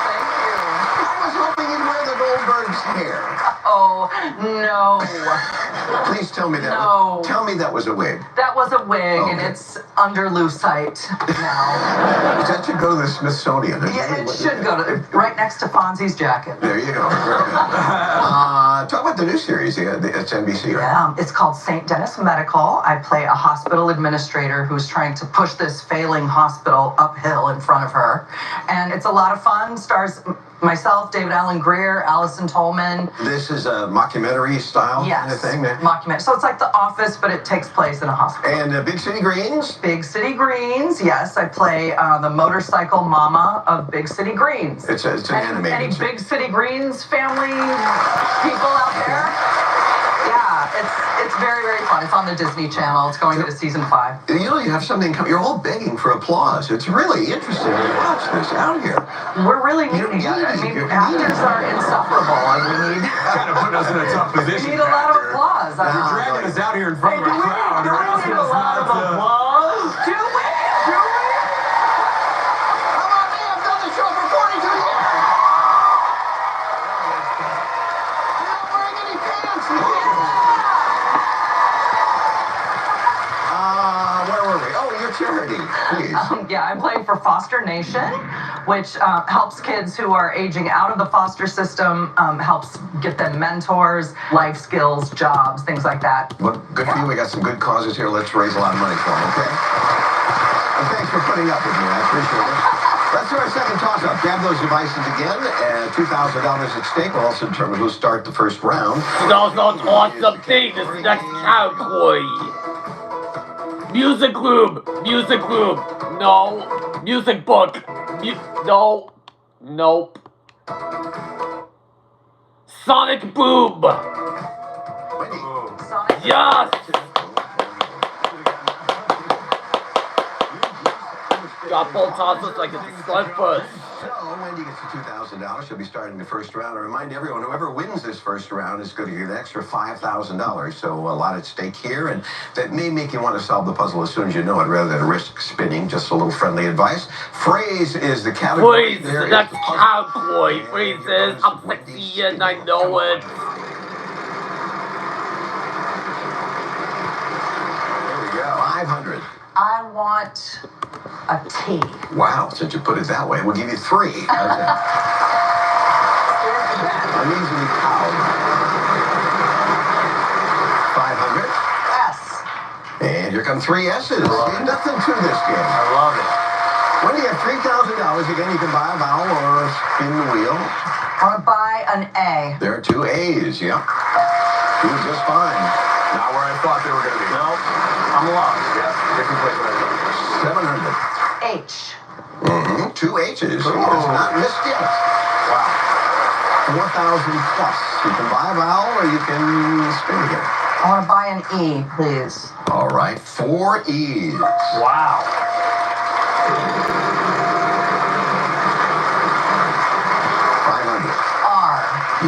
Thank you. I was hoping you'd wear the Goldbergs hair. Oh, no. Please tell me that. No. Tell me that was a wig. That was a wig, and Okay. it's under lucite now. That should go to the Smithsonian. Yeah, it should go to right next to Fonzie's jacket. There you go. Very good. Talk about the new series. It's NBC, right? Yeah, it's called St. Denis Medical. I play a hospital administrator who's trying to push this failing hospital uphill in front of her. And it's a lot of fun. Stars myself, David Allen Greer, Allison Tolman. This is a mockumentary style kind of thing. Mockumentary. So it's like The Office, but it takes place in a hospital. And Big City Greens? Big City Greens, yes. I play the motorcycle mama of Big City Greens. It's an animated. Any Big City Greens family people out there? Yeah, it's very, very fun. It's on the Disney Channel. It's going into season 5. You know, you have something coming. You're all begging for applause. It's really interesting to watch this out here. We're really needing it. I mean, actors are insufferable, and we need... Kind of putting us in a tough position. We need a lot of applause. You're dragging us out here in front of a crowd. Do we need a lot of applause? Do we? How about me? I've done the show for 42 years. You're not wearing any pants. Where were we? Oh, your charity, please. Yeah, I'm playing for Foster Nation, which helps kids who are aging out of the foster system, helps get them mentors, life skills, jobs, things like that. Well, good for you. We got some good causes here. Let's raise a lot of money for them, okay? And thanks for putting up with me. I appreciate it. Let's do our second toss-up. Grab those devices again. $2,000 at stake. We'll also determine who'll start the first round. That's not awesome thing. This next cowboy. Music group. Music group. No. Music book. No. Nope. Sonic Boom. Yes. Got full tosses like it's a sled first. So, Wendy gets the $2,000. She'll be starting the first round. I remind everyone, whoever wins this first round is going to get an extra $5,000. So, a lot at stake here. And that may make you want to solve the puzzle as soon as you know it, rather than risk spinning. Just a little friendly advice. Phrase is the category. Phrase, that's cowboy. Phrases, I'm sexy and I know it. There we go. 500. I want a tea. Wow, since you put it that way, we'll give you 3. How's that? Uneasily cowed. 500. S. And here come 3 S's. Nothing to this game. I love it. When you have $3,000, again, you can buy a vowel or spin the wheel. I want to buy an A. There are 2 A's, yeah. Doing just fine. Not where I thought they were going to be. No, I'm lost. Yeah, different place where I thought. 700. H. 2 H's. It's not missed yet. Wow. 4,000 plus. You can buy a vowel or you can spin again. I want to buy an E, please. All right, 4 E's. Wow. 500. R.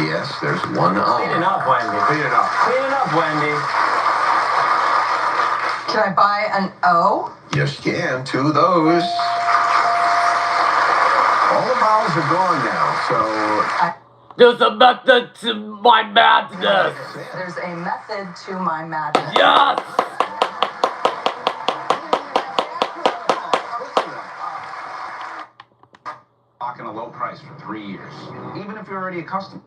Yes, there's 1 O. Clean it up, Wendy. Clean it up. Clean it up, Wendy. Can I buy an O? Yes, you can. 2 of those. All the vowels are gone now, so... There's a method to my madness. There's a method to my madness. Yes. Locking a low price for 3 years, even if you're already a customer.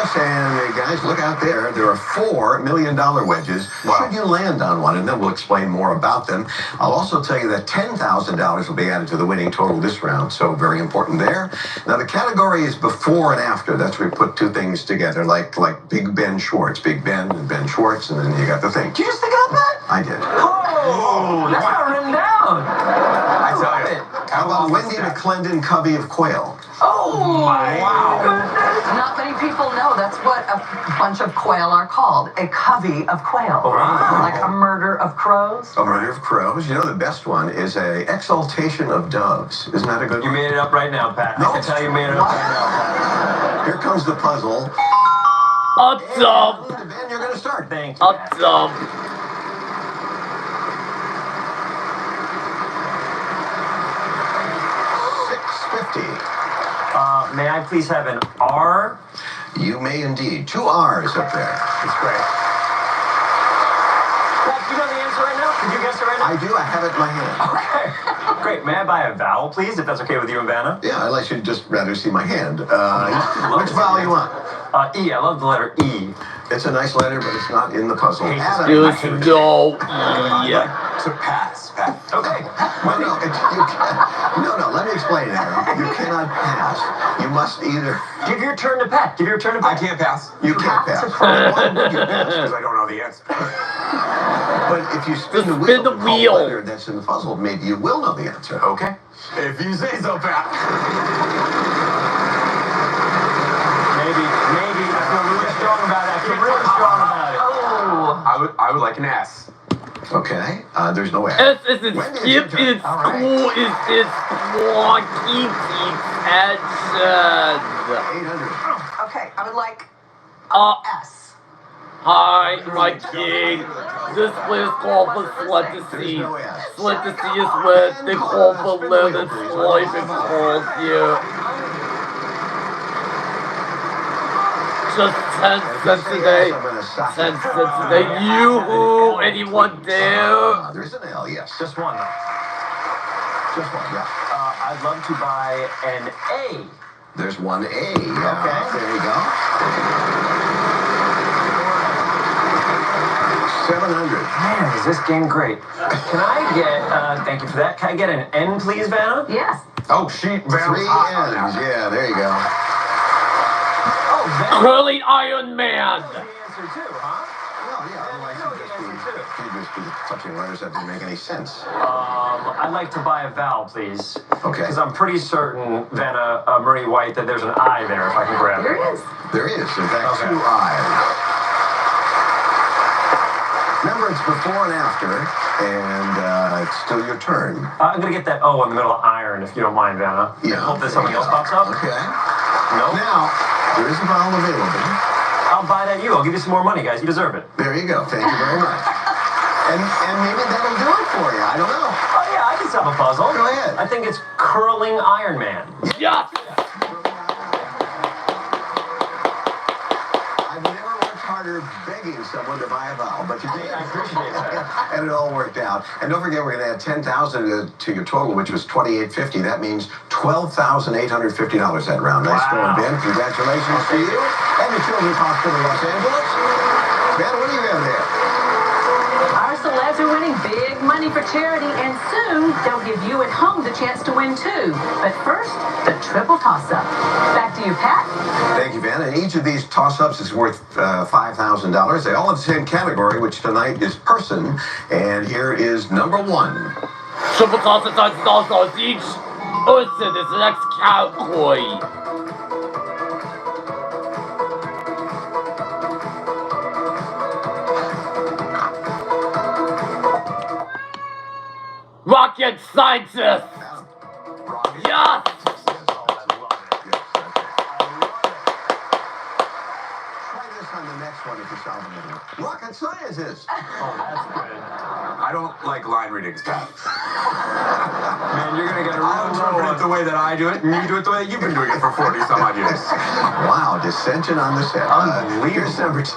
Yes, and guys, look out there. There are $4 million wedges. Should you land on one, and then we'll explain more about them. I'll also tell you that $10,000 will be added to the winning total this round, so very important there. Now, the category is before and after. That's where we put two things together, like Big Ben Schwartz. Big Ben and Ben Schwartz, and then you got the thing. Did you just think of that? I did. Oh, that's not written down. I tell you. How about Wendy McClendon covey of quail? Oh, wow. Not many people know that's what a bunch of quail are called. A covey of quail. Wow. Like a murder of crows. A murder of crows. You know, the best one is a exaltation of doves. Isn't that a good one? You made it up right now, Pat. No, I can tell you made it up right now. Here comes the puzzle. A dump. Ben, you're going to start. Thank you. A dump. May I please have an R? You may indeed. 2 R's up there. That's great. Pat, do you know the answer right now? Did you guess it right now? I do. I have it in my hand. Okay. Great. May I buy a vowel, please, if that's okay with you and Vanna? Yeah, I'd like you to just rather see my hand. Which vowel you want? E. I love the letter E. It's a nice letter, but it's not in the puzzle. There's no E. To pass, Pat. Okay. Well, no, no, let me explain, Adam. You cannot pass. You must either... Give your turn to Pat. Give your turn to Pat. I can't pass. You can't pass. Why would you pass? Because I don't know the answer. But if you spin the wheel, letter that's in the puzzle, maybe you will know the answer. Okay. If you say so, Pat. Maybe. I feel really strong about it. I feel really strong about it. Oh. I would like an S. Okay. There's no S. S is in skip, it's cool, it's wonky, it's 800. Okay, I would like S. Hi, my king. This place called for Sleticy. Sleticy is where they call for lemon slime and calls you. Just 10 cents a day. 10 cents a day. You, anyone there? There's an L, yes. Just one. Just one, yeah. I'd love to buy an A. There's one A. Okay. There you go. 700. Man, is this game great. Can I get, thank you for that. Can I get an N, please, Vanna? Yes. Oh, sheet. 3 N's. Yeah, there you go. Curling Iron Man. The answer too, huh? Well, yeah, otherwise you'd just be touching letters that didn't make any sense. I'd like to buy a vowel, please. Okay. Because I'm pretty certain, Vanna Marie White, that there's an I there if I can grab it. There is. There is, in fact, 2 I's. Remember, it's before and after, and it's still your turn. I'm going to get that O in the middle of iron, if you don't mind, Vanna. Yeah. Hope that something else pops up. Okay. No? Now, there is a vowel available. I'll buy that you. I'll give you some more money, guys. You deserve it. There you go. Thank you very much. And maybe that'll do it for you. I don't know. Oh, yeah, I can solve a puzzle. Go ahead. I think it's Curling Iron Man. Yes! I've never worked harder begging someone to buy a vowel, but you did. I appreciate that. And it all worked out. And don't forget, we're going to add $10,000 to your total, which was $2,850. That means $12,850 that round. Nice score, Ben. Congratulations to you and the Children's Hospital of Los Angeles. Ben, what do you have there? Our celebs are winning big money for charity, and soon they'll give you at home the chance to win too. But first, the triple toss-up. Back to you, Pat. Thank you, Ben. And each of these toss-ups is worth $5,000. They all have the same category, which tonight is person. And here is number 1. Triple toss-up times $1 each. Person is the next category. Rocket scientist! Yes! Rocket scientist. Oh, that's good. I don't like line readings, Pat. Man, you're going to get a I'll interpret it the way that I do it, and you do it the way that you've been doing it for 40-some-odd years. Wow, dissension on the set. Unbelievable. Here's number 2.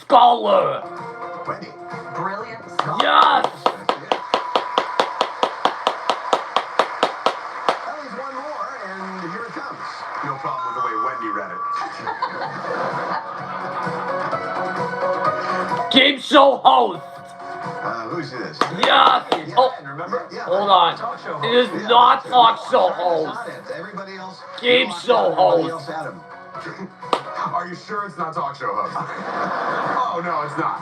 scholar. Wendy. Brilliant scholar. Yes. That leaves one more, and here it comes. No problem with the way Wendy read it. Game show host. Who's this? Yes. Oh, remember? Yeah, hold on. It is not talk show host. Everybody else. Game show host. Are you sure it's not talk show host? Oh, no, it's not.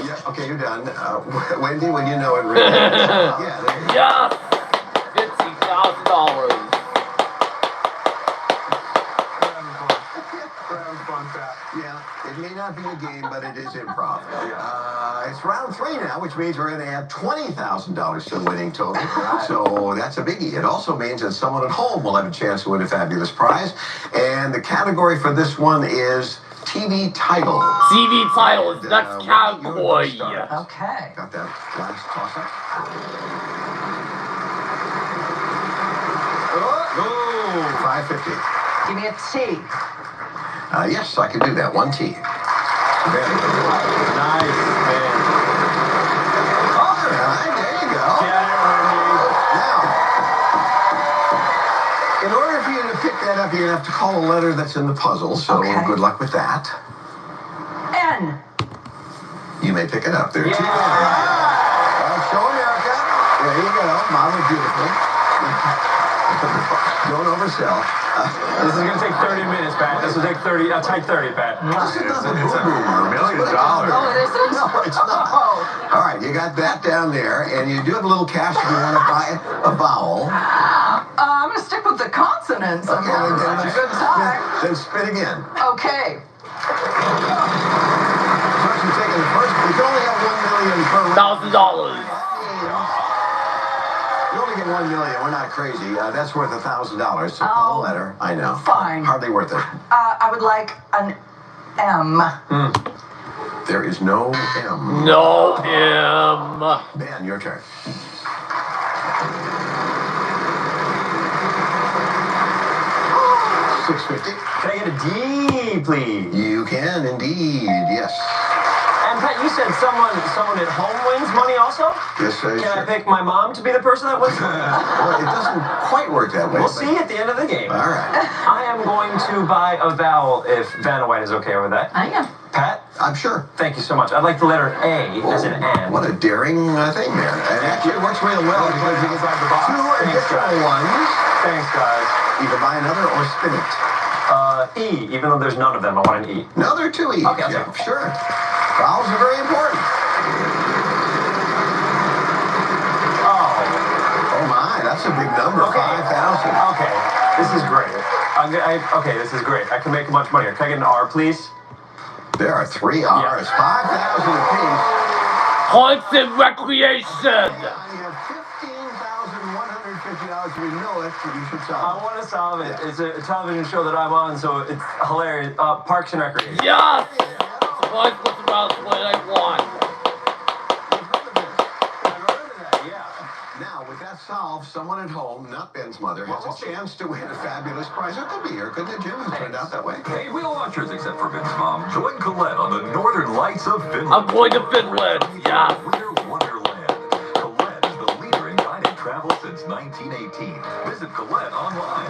Yeah, okay, you're done. Wendy, when you know it, really. Yeah, there you go. Yes. $50,000. Yeah, it may not be a game, but it is improv. It's round 3 now, which means we're going to add $20,000 to the winning total. So that's a biggie. It also means that someone at home will have a chance to win a fabulous prize. And the category for this one is TV title. TV titles. That's cowboy. Okay. Got that last toss-up? Oh, $5.50. Give me a T. Yes, I can do that. 1 T. Very good. Nice, man. All right, there you go. Now, in order for you to pick that up, you're going to have to call a letter that's in the puzzle, so good luck with that. N. You may pick it up. There are 2 N's. Show America. There you go. Model it beautifully. Don't oversell. This is going to take 30 minutes, Pat. This will take 30. I'll take 30 , Pat. This is not It's $1 million. Oh, it isn't? No, it's not. All right, you got that down there, and you do have a little cash if you want to buy a vowel. I'm going to stick with the consonants. I'm having such a good time. Then spin again. Okay. First, you're taking the first. You can only have $1 million per round. $1,000. You only get $1 million. We're not crazy. That's worth $1,000. So call a letter. I know. Fine. Hardly worth it. I would like an M. There is no M. No M. Ben, your turn. $6.50. Can I get a D, please? You can indeed. Yes. And Pat, you said someone at home wins money also? Yes, Can I pick my mom to be the person that wins? Well, it doesn't quite work that way. We'll see at the end of the game. All right. I am going to buy a vowel if Vanna White is okay with that. I am. Pat? I'm sure. Thank you so much. I'd like the letter A as in N. What a daring thing there. And actually, it works real well because you get 2 additional ones. Thanks, guys. You can buy another or spin it. E, even though there's none of them, I want an E. No, there are 2 E's. Okay, yeah, sure. Vowels are very important. Oh my, that's a big number. Okay. 5,000. Okay, this is great. Okay, this is great. I can make much money. Can I get an R, please? There are 3 R's. 5,000 apiece. Parks and Recreation. You have $15,150. We know it, but you should I solve it. want to solve it. It's a television show that I'm on, so it's hilarious. Parks and Recreation. Yes. Parks was about what I want. Now, with that solved, someone at home, not Ben's mother, has a chance to win a fabulous prize. It could be her, couldn't it, Jim? It turned out that way. Hey, wheel watchers, except for Ben's mom. Join Colette on the Northern Lights of Finland. I'm going to Finland. Yeah. Winter Wonderland. Colette is the leader in guided travel since 1918. Visit Colette online.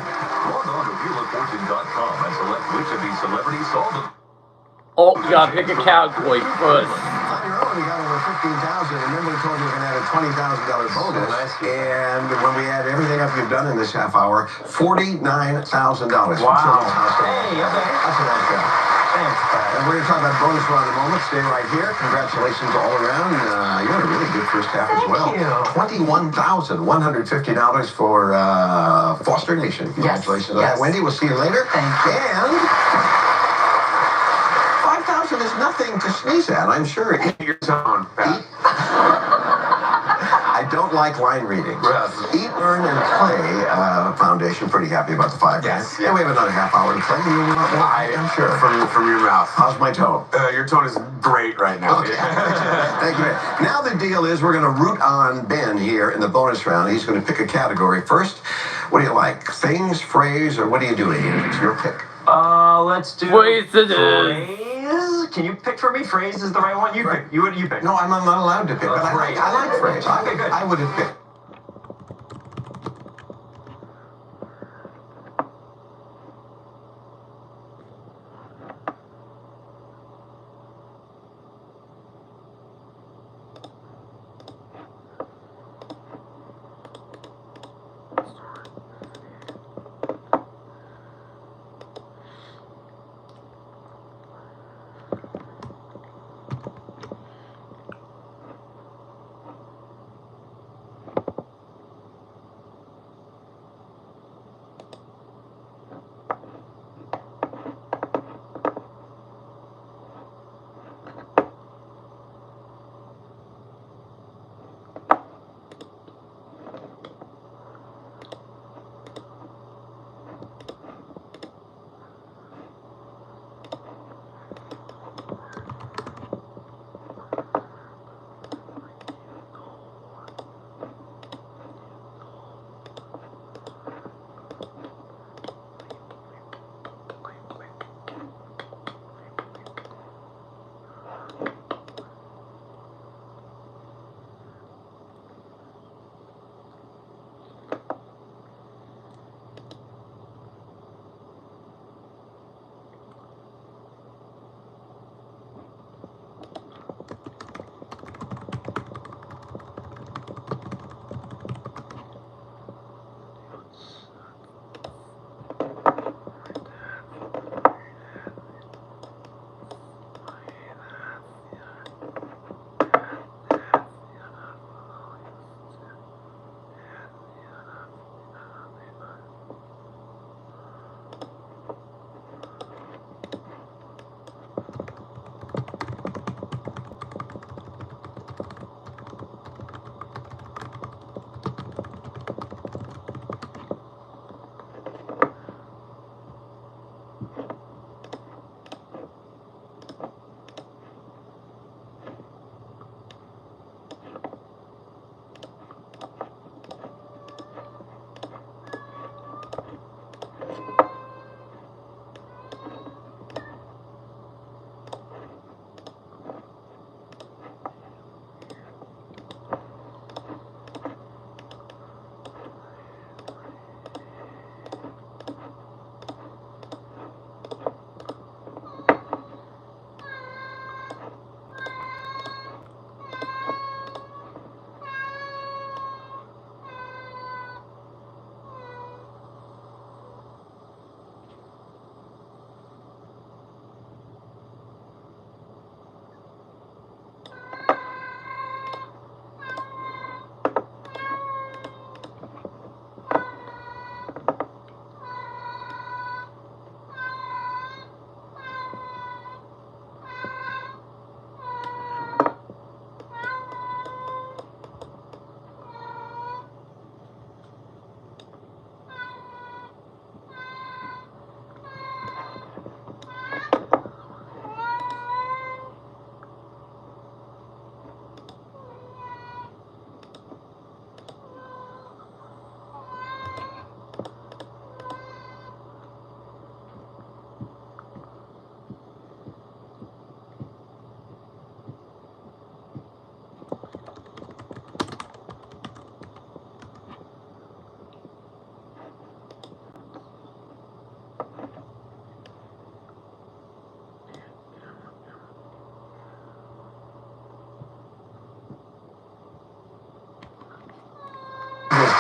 Log on to wheeloffortune.com and select which of these celebrities saw the... Oh, you gotta pick a category first. On your own, you got over 15,000. Remember, we told you we're going to add a $20,000 bonus. And when we add everything up you've done in this half hour, $49,000. Wow. Hey, okay. That's a nice job. Thanks, Pat. And we're going to talk about bonus round in a moment. Stay right here. Congratulations all around. You had a really good first half as well. $21,150 for Foster Nation. Congratulations on that, Wendy. We'll see you later. Thank you. And 5,000 is nothing to sneeze at, I'm sure. Your tone, Pat. I don't like line readings. Eat, Learn, and Play Foundation, pretty happy about the $5,000. Yes. And we have another half hour to play. I'm sure. From your mouth. How's my tone? Your tone is great right now. Okay. Thank you. Now the deal is we're going to root on Ben here in the bonus round. He's going to pick a category first. What do you like? Things, phrase, or what are you doing? It's your pick. Let's do Phrase it is. phrase. Can you pick for me? Phrase is the right one. You pick. You pick. No, I'm not allowed to pick, but I like phrase. Okay, good. I would have picked.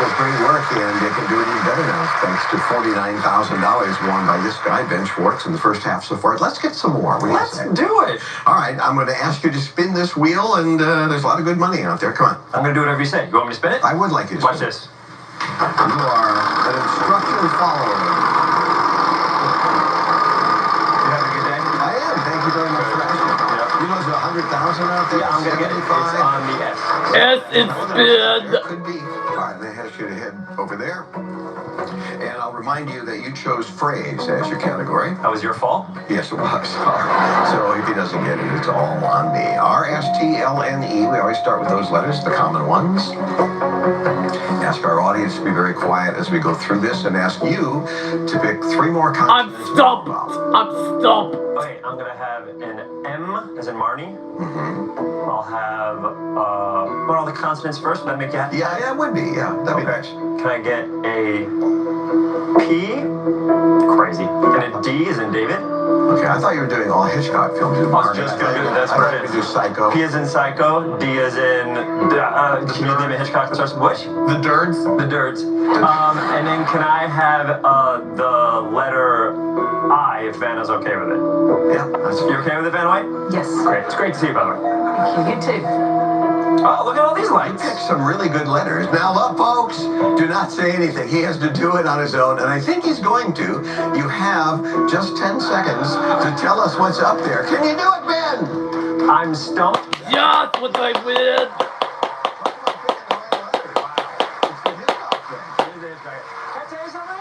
Does great work, and they can do it even better now thanks to $49,000 won by this guy, Ben Schwartz, in the first half so far. Let's get some more. Let's do it. All right, I'm going to ask you to spin this wheel, and there's a lot of good money out there. Come on. I'm going to do whatever you say. You want me to spin it? I would like you to Watch spin this. You are an instruction follower. You having a good day? I am. Thank you very much for asking. You know, there's 100,000 out there. Yeah, I'm going to get it. It's on the S. Yes, it's spin. There could be. All right, they ask you to head over there. And I'll remind you that you chose phrase as your category. That was your fault? Yes, it was. So if he doesn't get it, it's all on me. R-S-T-L-N-E. We always start with those letters, the common ones. Ask our audience to be very quiet as we go through this and ask you to pick 3 more consonants. I'm stumped. I'm stumped. Okay, I'm going to have an M M, as in Marnie. I'll have, want all the consonants first? Would that make you happy? Yeah, it would be. Yeah, that'd be nice. Can I get a P? Crazy. And a D as in David? Okay, I thought you were doing all Hitchcock films. I was just going to do that's what it is. Do Psycho. P as in Psycho, D as in, can you name a Hitchcock that starts with which? The Dirds. The Dirds. And then can I have the letter I, if Vanna's okay with it? Yeah, that's You okay with it, Vanna White? Yes. Great. It's great to see you, by the way. Thank you. You too. Oh, look at all these You lights. picked some really good letters. Now, look, folks, do not say anything. He has to do it on his own, and I think he's going to. You have just 10 seconds to tell us what's up there. Can you do it, Ben? I'm stumped. Yes, what I win. Can I tell you something?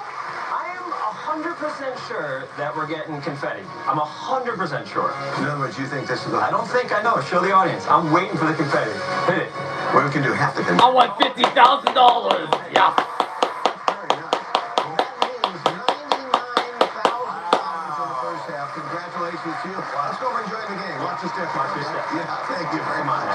I am 100% sure that we're getting confetti. I'm 100% sure. In other words, you think this is I don't think I know. Show the audience. I'm waiting for the confetti. Hit it. Well, we can do half the confetti. I want $50,000. Yeah. Congratulations to you. Let's go over and join the game. Watch your step. Watch your step. Yeah, thank you very much.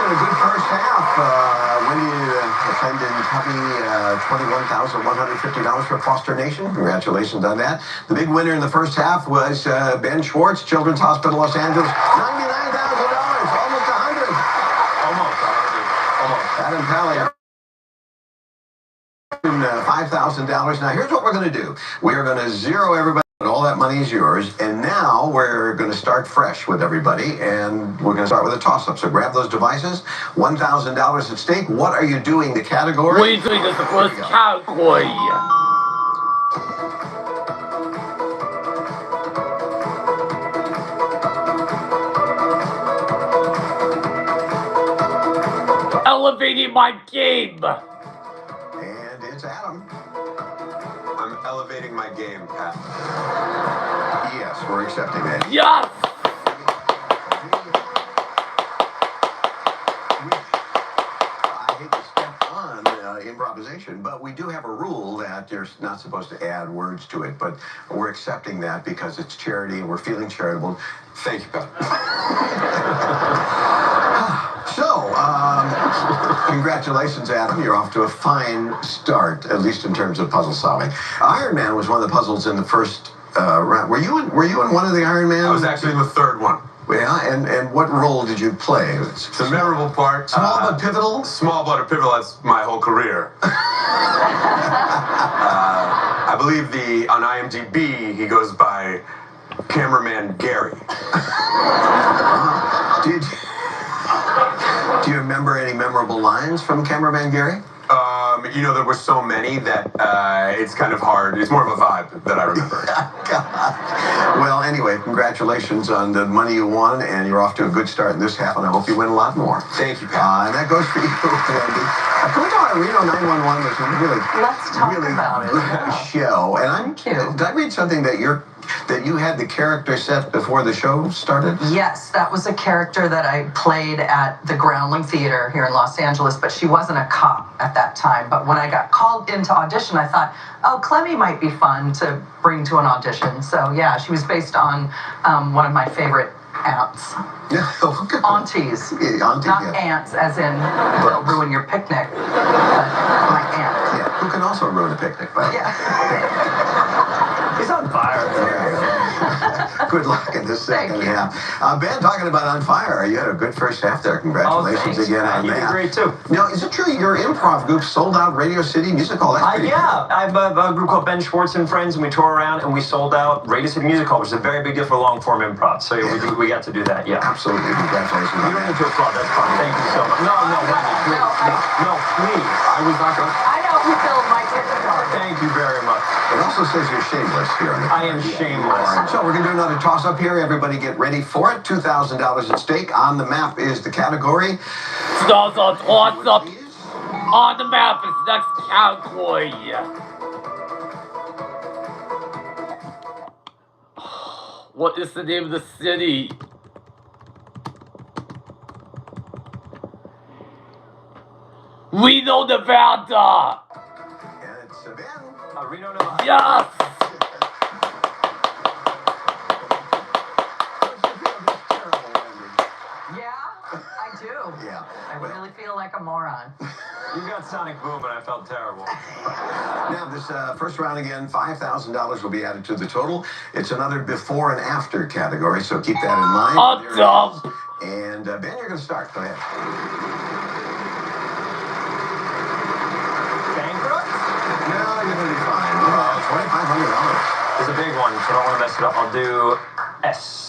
and a good first half. Wendy defended Puppy $21,150 for Foster Nation. Congratulations on that. The big winner in the first half was Ben Schwartz, Children's Hospital Los Angeles. $99,000, almost 100. Almost. Adam Pally. $5,000. Now, here's what we're going to do. We are going to zero everybody. All that money is yours, and now we're going to start fresh with everybody, and we're going to start with a toss-up. So grab those devices. $1,000 at stake. What are you doing? The category? What are you doing? This is the first category. Elevating my game. And it's Adam. I'm elevating my game, Pat. Yes, we're accepting that. Yes! I hate to step on improvisation, but we do have a rule that you're not supposed to add words to it, but we're accepting that because it's charity and we're feeling charitable. Thank you, Pat. So, congratulations, Adam. You're off to a fine start, at least in terms of puzzle solving. Iron Man was one of the puzzles in the first round. Were you in one of the Iron Man? I was actually in the third one. Yeah, and what role did you play? It's a memorable part. Small but pivotal? Small but pivotal. That's my whole career. I believe on IMDb, he goes by Cameraman Gary. Do you remember any memorable lines from Cameraman Gary? There were so many that it's kind of hard. It's more of a vibe that I remember. Well, anyway, congratulations on the money you won, and you're off to a good start in this half, and I hope you win a lot more. Thank you, Pat. And that goes for you, Andy. Can we talk about Reno 911? Was a really, Let's talk about it. Show. And did I read something that you had the character set before the show started? Yes, that was a character that I played at the Groundling Theater here in Los Angeles, but she wasn't a cop at that time. But when I got called into audition, I thought, oh, Clemmy might be fun to bring to an audition. So yeah, she was based on one of my favorite aunts. Yeah, okay. Aunties. Yeah, auntie, not yeah. ants as in they'll ruin your picnic, but my aunt. Yeah, who can also ruin a picnic, but Yeah. he's on fire. Good luck in this second half. Ben, talking about on fire, you had a good first half there. Congratulations again on you that. did great too. Now, is it true your improv group sold out Radio City Music Hall? Yeah, I have a group called Ben Schwartz and Friends, and we tour around and we sold out Radio City Music Hall, which is a very big deal for long form improv. So we got to do that. Yeah, absolutely. Congratulations. You don't need to applaud. That's fine. Thank you so much. No, please. I was not going. I know who filled my ticket. Thank you very much. It also says you're shameless here. I am shameless. So we're going to do another toss-up here. Everybody get ready for it. $2,000 at stake. On the map is the category. Toss-up. On the map is next category. What is the name of the city? Reno, Nevada. And it's Ben. Reno, Nevada. Yes. I do. Yeah. I really feel like a moron. You got Sonic Boom, and I felt terrible. Now, this first round again, $5,000 will be added to the total. It's another before and after category, so keep that in mind. Dumb. And Ben, you're going to start. Go ahead. Bankrupt? No, you're going to be fine. $2,500. It's a big one, so I don't want to mess it up. I'll do S.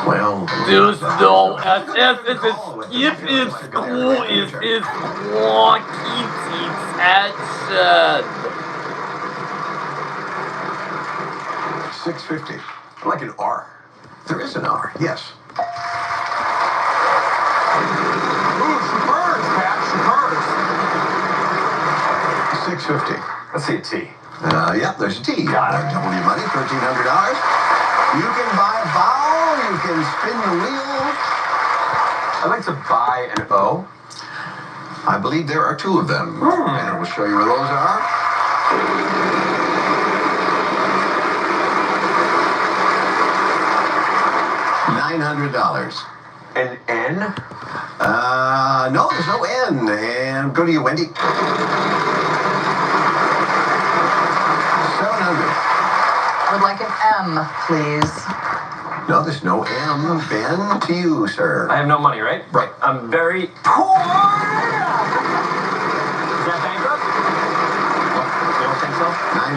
Well, there's no S. If it's school, is walking detention. $650. I like an R. There is an R, yes. Ooh, Spurs, Pat, Spurs. $650. Let's see a T. Yep, there's a T. Got it. Double your money, $1,300. You can buy vowel, you can spin the wheel. I'd like to buy an O. I believe there are two of them. And we'll show you where those are. $900. An N? No, there's no N. And go to you, Wendy. 700. Would like an M, please. No, there's no M. Ben, to you, sir. I have no money, right? Right. I'm very poor. Is that bankrupt? You don't think so?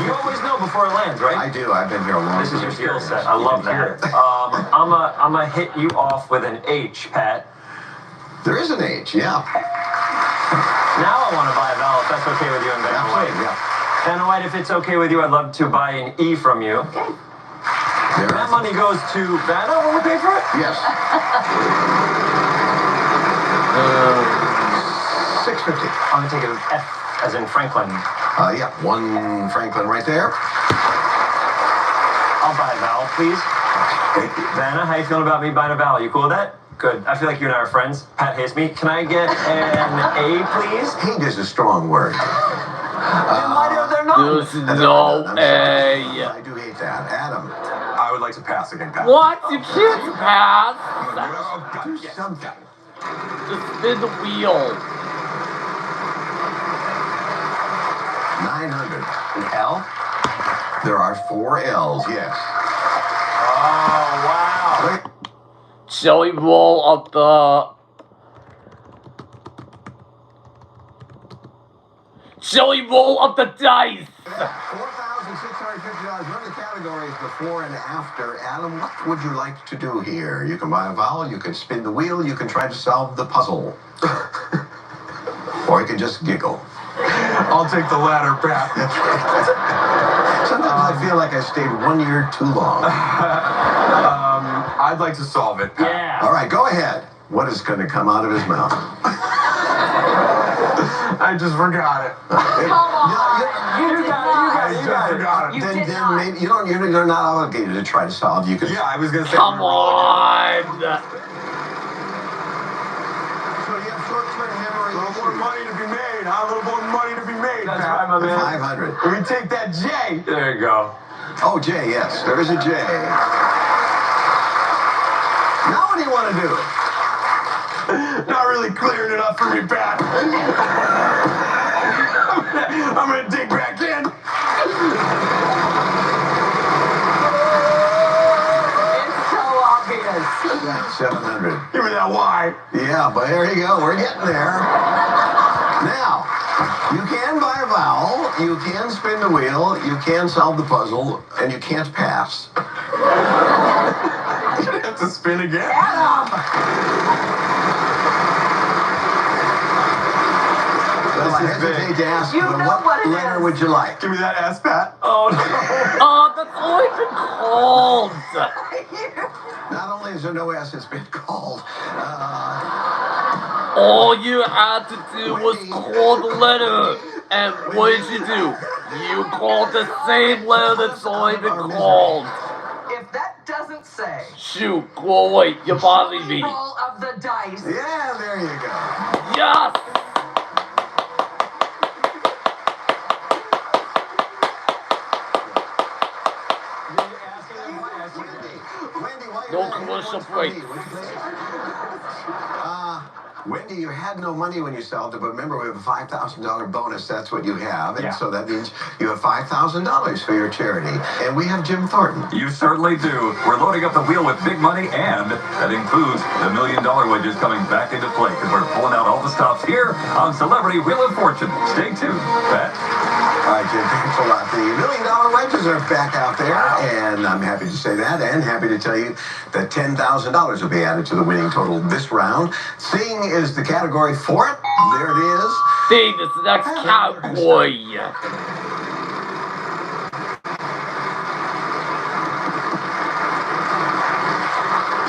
You always know before it lands, right? I do. I've been here a long time. This is your skill set. I love that. I'm gonna hit you off with an H, Pat. There is an H, yeah. Now I want to buy a vowel, if that's okay with you and Vanna White. Yeah. Vanna White, if it's okay with you, I'd love to buy an E from you. Okay. That money goes to Vanna when we pay for it? Yes. 650. I'm gonna take an F as in Franklin. Yeah, one Franklin right there. I'll buy a vowel, please. Vanna, how you feeling about me buying a vowel? You cool with that? Good. I feel like you and I are friends. Pat hates me. Can I get an A, please? Hate is a strong word. Then why are there none? There's no A. I do hate that. Adam. I would like to pass again, Pat. What? You can't pass. Do something. Just spin the wheel. 900. An L? There are 4 L's, yes. Oh, wow. Wait. Shall we roll up the... Shall we roll up the dice? $4,650. Run the categories before and after. Adam, what would you like to do here? You can buy a vowel, you can spin the wheel, you can try to solve the puzzle. Or you can just giggle. I'll take the latter, Pat. Sometimes I feel like I stayed 1 year too long. I'd like to solve it, Pat. Yeah. All right, go ahead. What is going to come out of his mouth? I just forgot it. Come on. You got it. You Then did not. maybe you're not obligated to try to solve. You can. Yeah, I was going to say. Come on. So you have short-term memory. A little more money to be made, huh? A little more money to be made, That's Pat. right, my man. 500. Let me take that J. There you go. Oh, J, yes. There is a J. Now what do you want to do? Not really clearing it up for me, Pat. I'm going to dig back in. It's so obvious. 700. Give me that Y. Yeah, but there you go. We're getting there. Now, you can buy a vowel, you can spin the wheel, you can solve the puzzle, and you can't pass. I'm going to have to spin again. Adam! Well, I hesitate to ask, You but know what it letter is. would you like? Give me that S, Pat. Oh, no. Oh, that's always been called. Not only is there no S, it's been called. All you had to do was call the letter. And what did you do? You called the same letter that's already been called. If that doesn't say... Shoot, go away. You're bothering me. Roll of the dice. Yeah, there you go. Yes! No commercial break. Wendy, you had no money when you solved it, but remember we have a $5,000 bonus. That's what you have, and so that means you have $5,000 for your charity. And we have Jim Thornton. You certainly do. We're loading up the wheel with big money, and that includes the $1 million wedges coming back into play because we're pulling out all the stops here on Celebrity Wheel of Fortune. Stay tuned, Pat. All right, Jim, thanks a lot. The $1 million wedges are back out there, and I'm happy to say that, and happy to tell you that $10,000 will be added to the winning total this round. Sing is the category for it. There it is. Sing is the next category.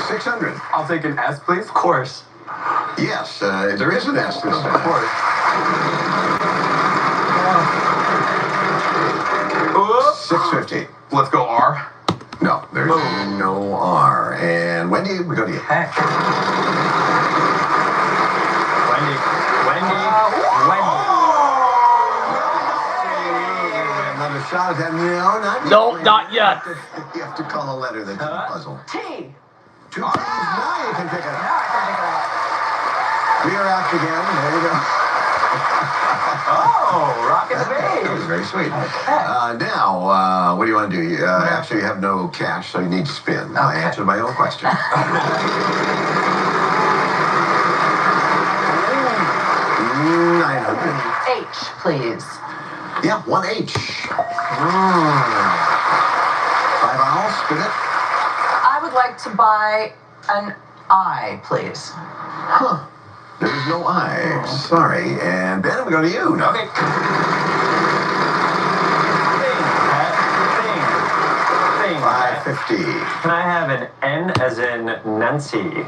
$600. I'll take an S, please. Of course. Yes, there is an S this time. Of course. 650. Let's go R. No, there's no R. And Wendy, we go to you. Heck. Wendy. Another shot at that. No, not yet. No, not yet. You have to call a letter that's in the puzzle. T. 2 T's. Now you can pick it up. Now I can pick it up. We are apt again. There you go. Oh, rocking the That was babe. very sweet. Now, what do you want to do? You actually have no cash, so you need to spin. I answered my own question. 900. H, please. Yeah, 1H. 5 vowels, spin it. I would like to buy an I, please. Huh. There is no I. Sorry. And Ben, I'm going to go to you. No. Okay. Thing. 550. Can I have an N as in Nancy?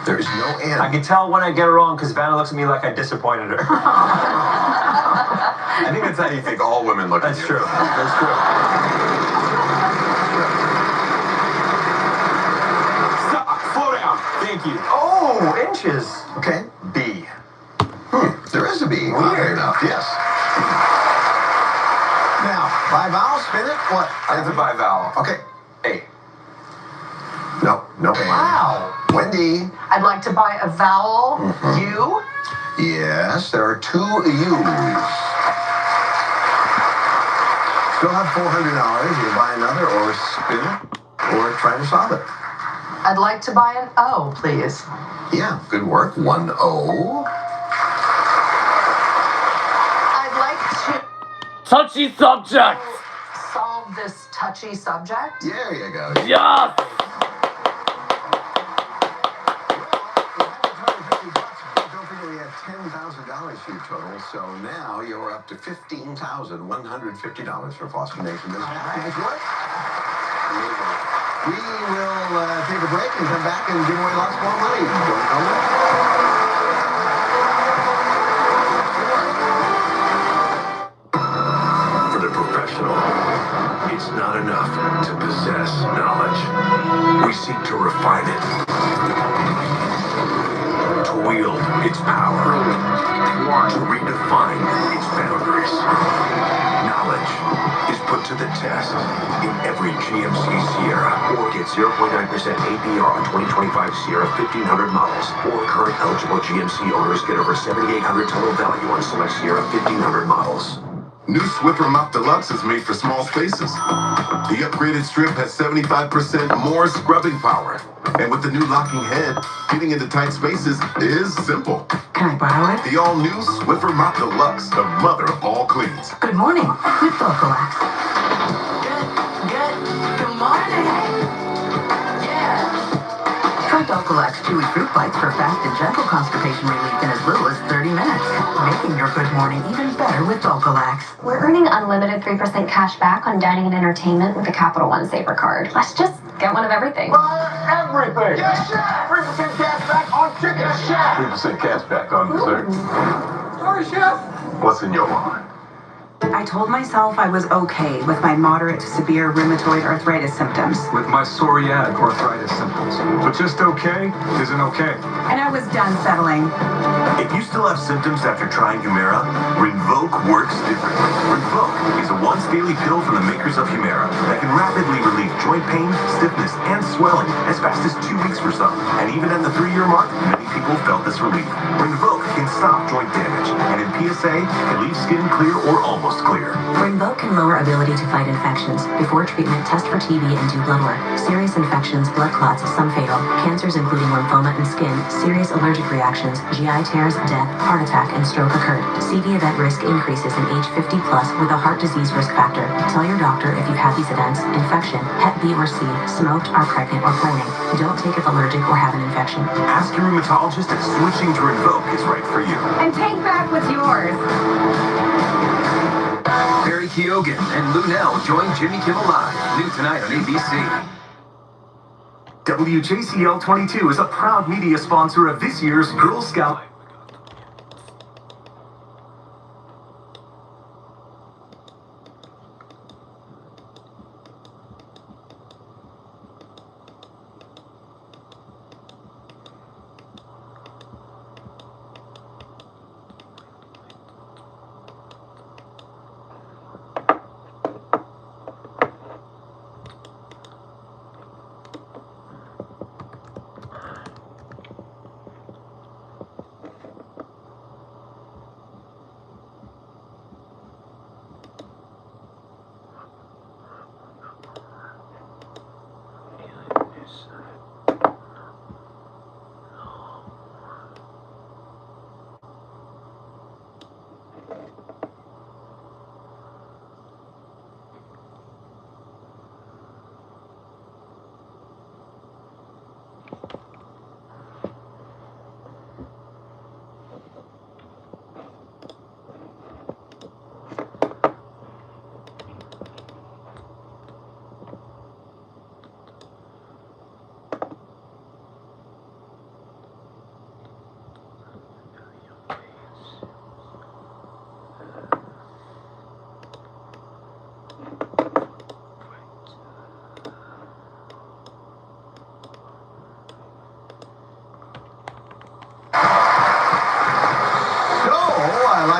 There is no N. I can tell when I get it wrong because Vanna looks at me like I disappointed her. I think that's how you think all women look at you. That's true. That's true. Stop. Slow down. Thank you. Oh, inches. Okay. B. There is a B. Weird enough. Yes. Now, 5 vowels, spin it. What? That's a bi-vowel. Okay. A. No. No A. Wow. Wendy. I'd like to buy a vowel, U. Yes, there are 2 U's. Still have $400. You can buy another, or spin it, or try to solve it. I'd like to buy an O, please. Yeah, good work. 1 O. I'd like to Touchy subject. solve this touchy subject. There you go. Yes. Don't forget we had $10,000 for you total, so now you're up to $15,150 for Foster Nation. This package work? We will take a break and come back and give away lots more money. Don't go away. For the professional, it's not enough to possess knowledge. We seek to refine it, to wield its power, to redefine its boundaries. Knowledge is put to the test in every GMC Sierra. Or get 0.9% APR on 2025 Sierra 1500 models. Or current eligible GMC owners get over $7,800 total value on select Sierra 1500 models. New Swiffer Mop Deluxe is made for small spaces. The upgraded strip has 75% more scrubbing power. And with the new locking head, getting into tight spaces is simple. Can I borrow it? The all-new Swiffer Mop Deluxe, the mother of all cleans. Good morning. With Vocalax. Good morning. Yeah. Try Vocalax chewy fruit bites for fast and gentle constipation relief in as little as 30 minutes. Making your good morning even better with Vocalax. We're earning unlimited 3% cash back on dining and entertainment with the Capital One Saver card. Let's just get one of everything. Everything. Yes, chef. 3% cash back on chicken, chef. 3% cash back on dessert. Sorry, chef. What's in your wallet? I told myself I was okay with my moderate to severe rheumatoid arthritis symptoms. With my psoriatic arthritis symptoms. But just okay isn't okay. And I was done settling. If you still have symptoms after trying Humira, Rinvoq works differently. Rinvoq is a once-daily pill from the makers of Humira that can rapidly relieve joint pain, stiffness, and swelling as fast as 2 weeks for some. And even at the 3-year mark, many people felt this relief. Rinvoq can stop joint damage, and in PSA, can leave skin clear or almost clear. Rinvoq can lower ability to fight infections. Before treatment, test for TB and do blood work. Serious infections, blood clots, some fatal. Cancers including lymphoma and skin, serious allergic reactions, GI tears, death, heart attack, and stroke occurred. CV event risk increases in age 50 plus with a heart disease risk factor. Tell your doctor if you've had these events, infection, Hep B or C, smoked, are pregnant, or planning. Don't take if allergic or have an infection. Ask your rheumatologist if switching to Rinvoq is right for you. And take back what's yours. Barry Keoghan and Lou Nell join Jimmy Kimmel Live. New tonight on ABC. WJCL 22 is a proud media sponsor of this year's Girl Scout.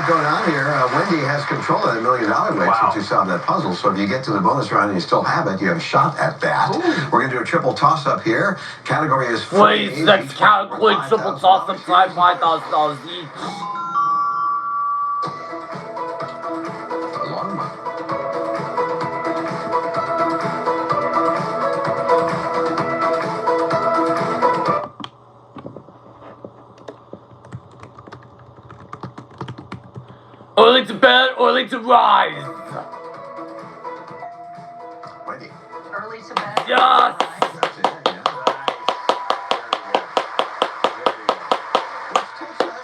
lot going on here. Wendy has control of that $1 million weight since you solved that puzzle. So if you get to the bonus round and you still have it, you have a shot at that. Ooh. We're going to do a triple toss-up here. Category is free. Please, next category, triple toss-up, $5,000 each. Early to bed, early to rise. Wendy. Early to bed. Yes. That's it, yeah. Which takes us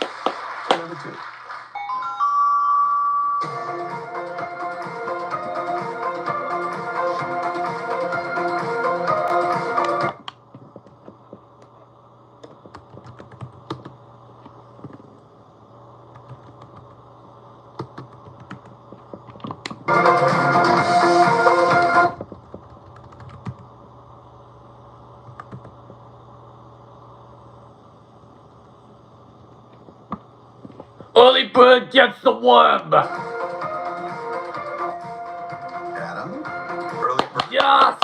to number 2. Early bird gets the worm. Adam. Early bird. Yes.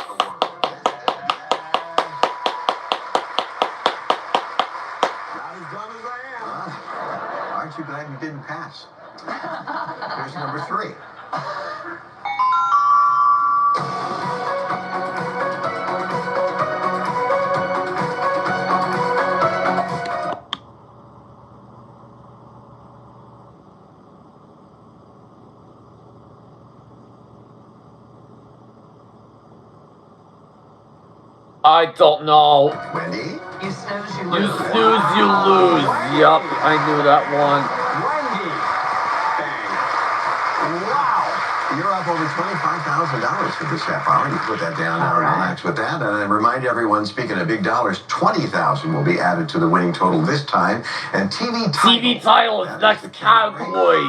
Not as dumb as I am. Aren't you glad you didn't pass? Here's number 3. I don't know. Wendy? You snooze, you You lose. snooze, you lose. Yep, I knew that one. Wendy! Bang. Wow! You're up over $25,000 for this half hour. You can put that down now and relax with that. And I remind everyone, speaking of big dollars, $20,000 will be added to the winning total this time. And TV title is next category.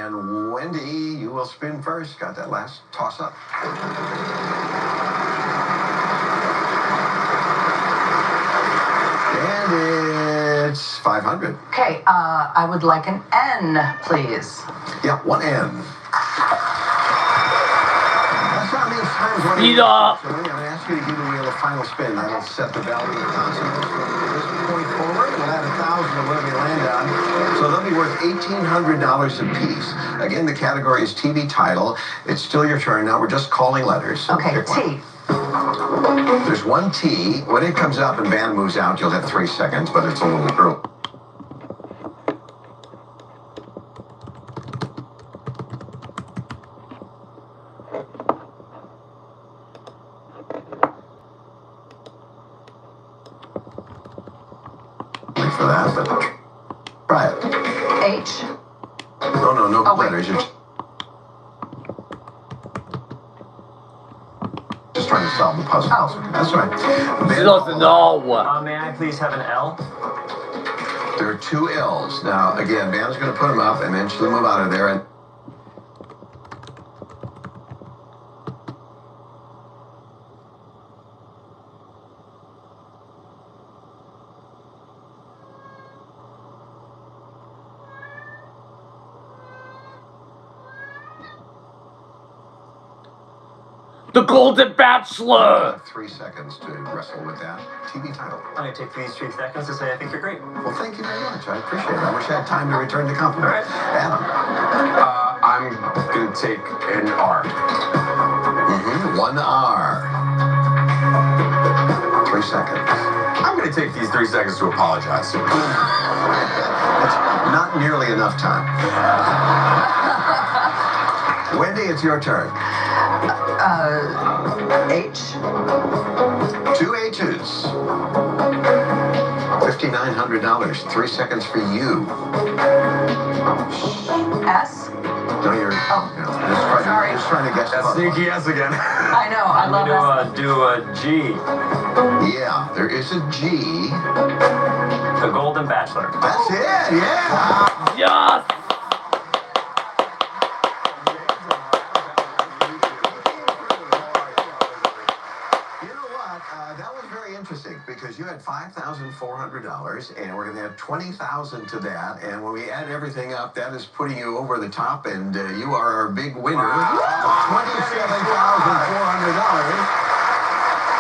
And Wendy, you will spin first. Got that last toss-up. And it's 500. Okay, I would like an N, please. Yeah, 1 N. That sound means time's running. Speed up. So I'm going to ask you to give the wheel a final spin. That'll set the value of the concept. From this point forward, we'll add 1,000 to whatever you land on. So they'll be worth $1,800 apiece. Again, the category is TV title. It's still your turn. Now we're just calling letters. So Okay, T. There's 1 T. When it comes up and band moves out, you'll have 3 seconds, but it's a little early. For that, but try it. H. No letters. You're just trying to solve the puzzle. Oh. That's right. She doesn't know. May I please have an L? There are 2 L's. Now, again, Van's going to put them up, and then she'll move out of there. And The Golden Bachelor. 3 seconds to wrestle with that TV title. I'm going to take these 3 seconds to say I think you're great. Well, thank you very much. I appreciate it. I wish I had time to return the compliment. All right. Adam. I'm going to take an R. 1 R. 3 seconds. I'm going to take these 3 seconds to apologize. That's not nearly enough time. Wendy, it's your turn. H. 2 H's. $5,900. 3 seconds for you. S. No, you're. Oh. Just trying to guess. That's sneaky S again. I know. I love I'm going to do a G. Yeah, there is a G. The Golden Bachelor. That's it. Yeah. Yes. interesting because you had $5,400 and we're going to add $20,000 to that. And when we add everything up, that is putting you over the top, and you are our big winner of $27,400.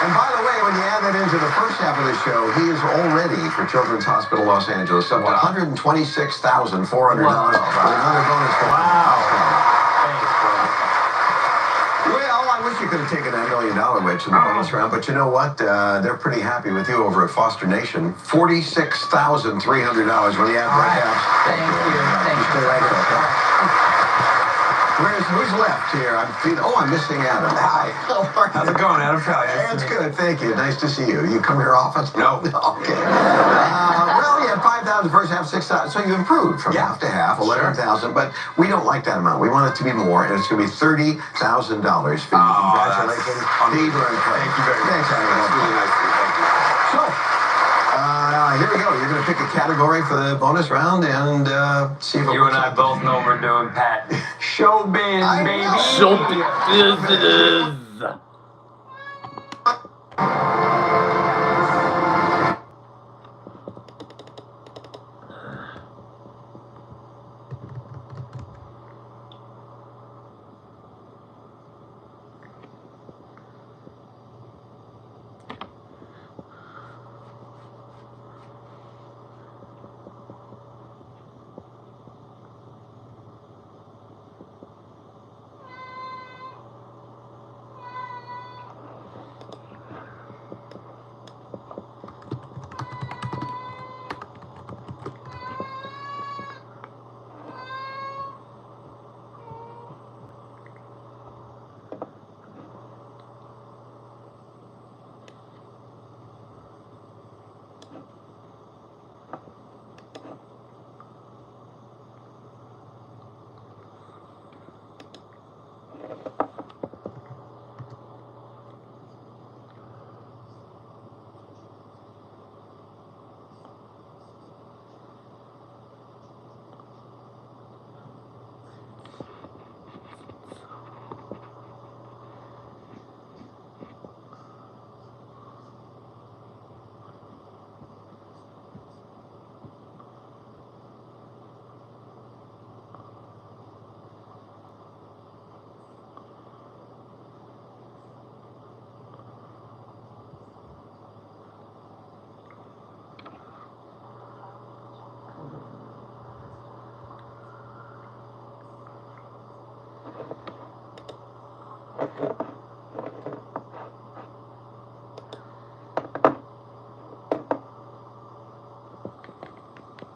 And by the way, when you add that into the first half of the show, he is already, for Children's Hospital Los Angeles, up to $126,400 with another bonus. Wow. Thanks, brother. Well, I wish you could have taken that $1 million wedge in the bonus round, but you know what? They're pretty happy with you over at Foster Nation. $46,300 when you add right halves. Thank you. Thank you. Stay right there, okay? Who's left here? I'm missing Adam. Hi. How's it going, Adam? It's good, thank you. Nice to see you. You come here often? No. Okay. Well, you had 5,000 first half, 6,000. So you improved from half to half, 11,000. But we don't like that amount. We want it to be more, and it's going to be $30,000 for you. Congratulations, Steve and Clay. Thank you very much. Thanks, Adam. That's really nice of you. Thank you. So, here we go. You're going to pick a category for the bonus round and see if You and I both know what we're doing, Pat. Showbiz, baby. Showbiz it is.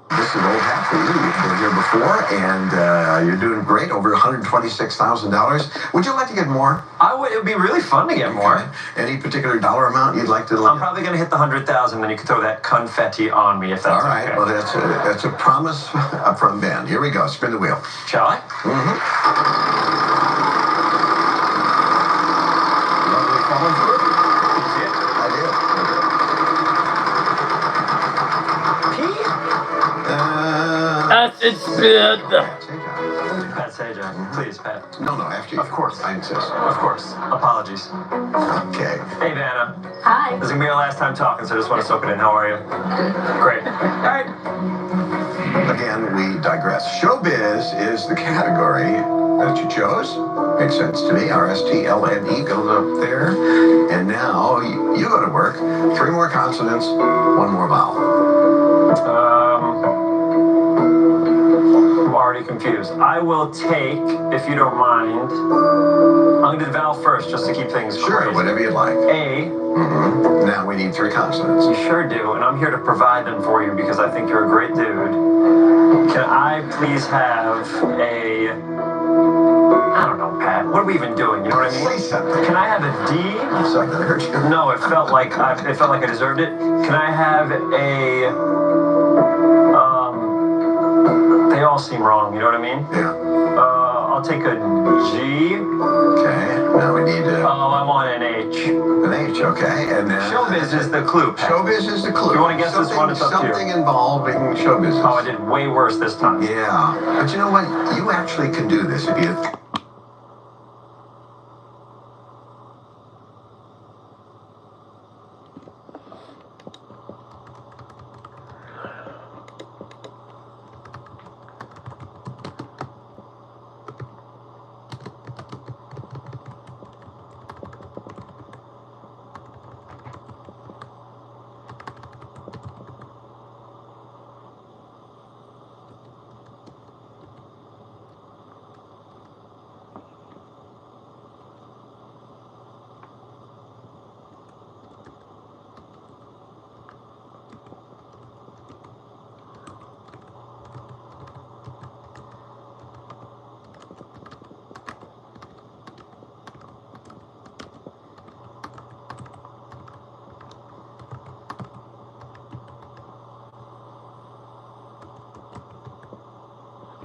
This is old hat for you. You've been here before, and you're doing great. Over $126,000. Would you like to get more? It would be really fun to get more. Any particular dollar amount you'd like to? I'm probably going to hit the 100,000, then you can throw that confetti on me if that's all right. okay. Well, that's a promise from Ben. Here we go. Spin the wheel. Shall I? Mm-hmm. Lovely follow through. Did you see it? I did. It's good. Pat Sajak, please, Pat. No, after you. Of course. I insist. Of course. Apologies. Okay. Hey, Vanna. Hi. This is going to be our last time talking, so I just want to soak it in. How are you? Great. All right. Again, we digress. Showbiz is the category that you chose. Makes sense to me. RSTLNE goes up there. And now you go to work. 3 more consonants, 1 more vowel. I'm already confused. I will take, if you don't mind, I'm going to do the vowel first just to keep things crazy. Whatever you'd like. A. Mm-hmm. Now we need 3 consonants. You sure do, and I'm here to provide them for you because I think you're a great dude. Can I please have a... I don't know, Pat. What are we even doing? You know what I mean? Say something. Can I have a D? I'm sorry, that hurt you. No, it felt like I deserved it. Can I have a... They all seem wrong, you know what I mean? Yeah. I'll take a G. Okay, now we need to... Oh, I want an H. An H, okay. And then... Showbiz is the clue, Pat. Showbiz is the clue. You want to guess this one? It's up to you. Something involving showbiz. Oh, I did way worse this time. Yeah. But you know what? You actually can do this if you...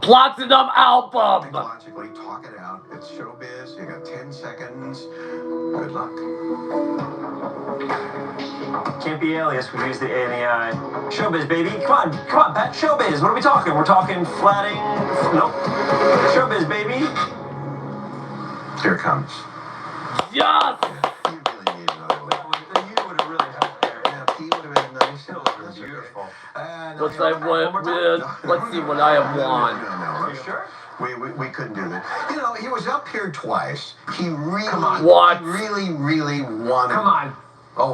Platinum album. Logically, talk it out. It's showbiz. You got 10 seconds. Good luck. Can't be alias. We use the A and the I. Showbiz, baby. Come on, Pat. Showbiz. What are we talking? We're talking flatting. Nope. Showbiz, baby. Here it comes. Yes. You really need another one. You would have really helped there. Yeah, P would have been nice. It was beautiful. Let's see what I have won. No. You sure? We couldn't do that. You know, he was up here twice. He really, What? He really wanted. Come on. Oh,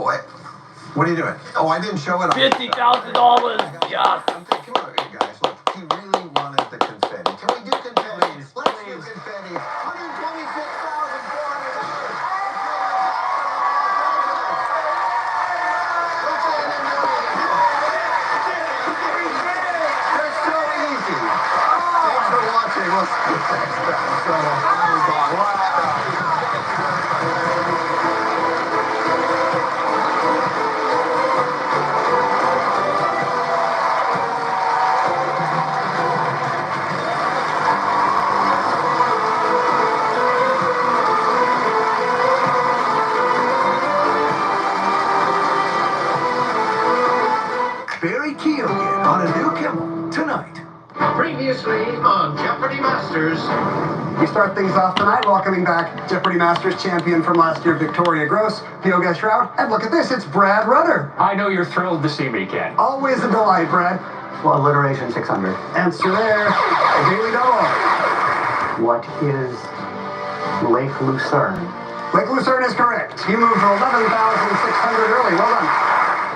what are you doing? Oh, I didn't show it. $50,000. Yes. Come on, guys. Look, he really wanted the confetti. Can we do confetti? Let's do confetti. Barry Keoghan on a new Kimmel tonight. Previously on Jeopardy Masters. We start things off tonight welcoming back Jeopardy Masters champion from last year, Victoria Gross, Pioga Shroud, and look at this, it's Brad Rudder. I know you're thrilled to see me, Ken. Always a delight, Brad. Well, alliteration 600. Answer there, a daily double. What is Lake Lucerne? Lake Lucerne is correct. You moved to 11,600 early. Well done.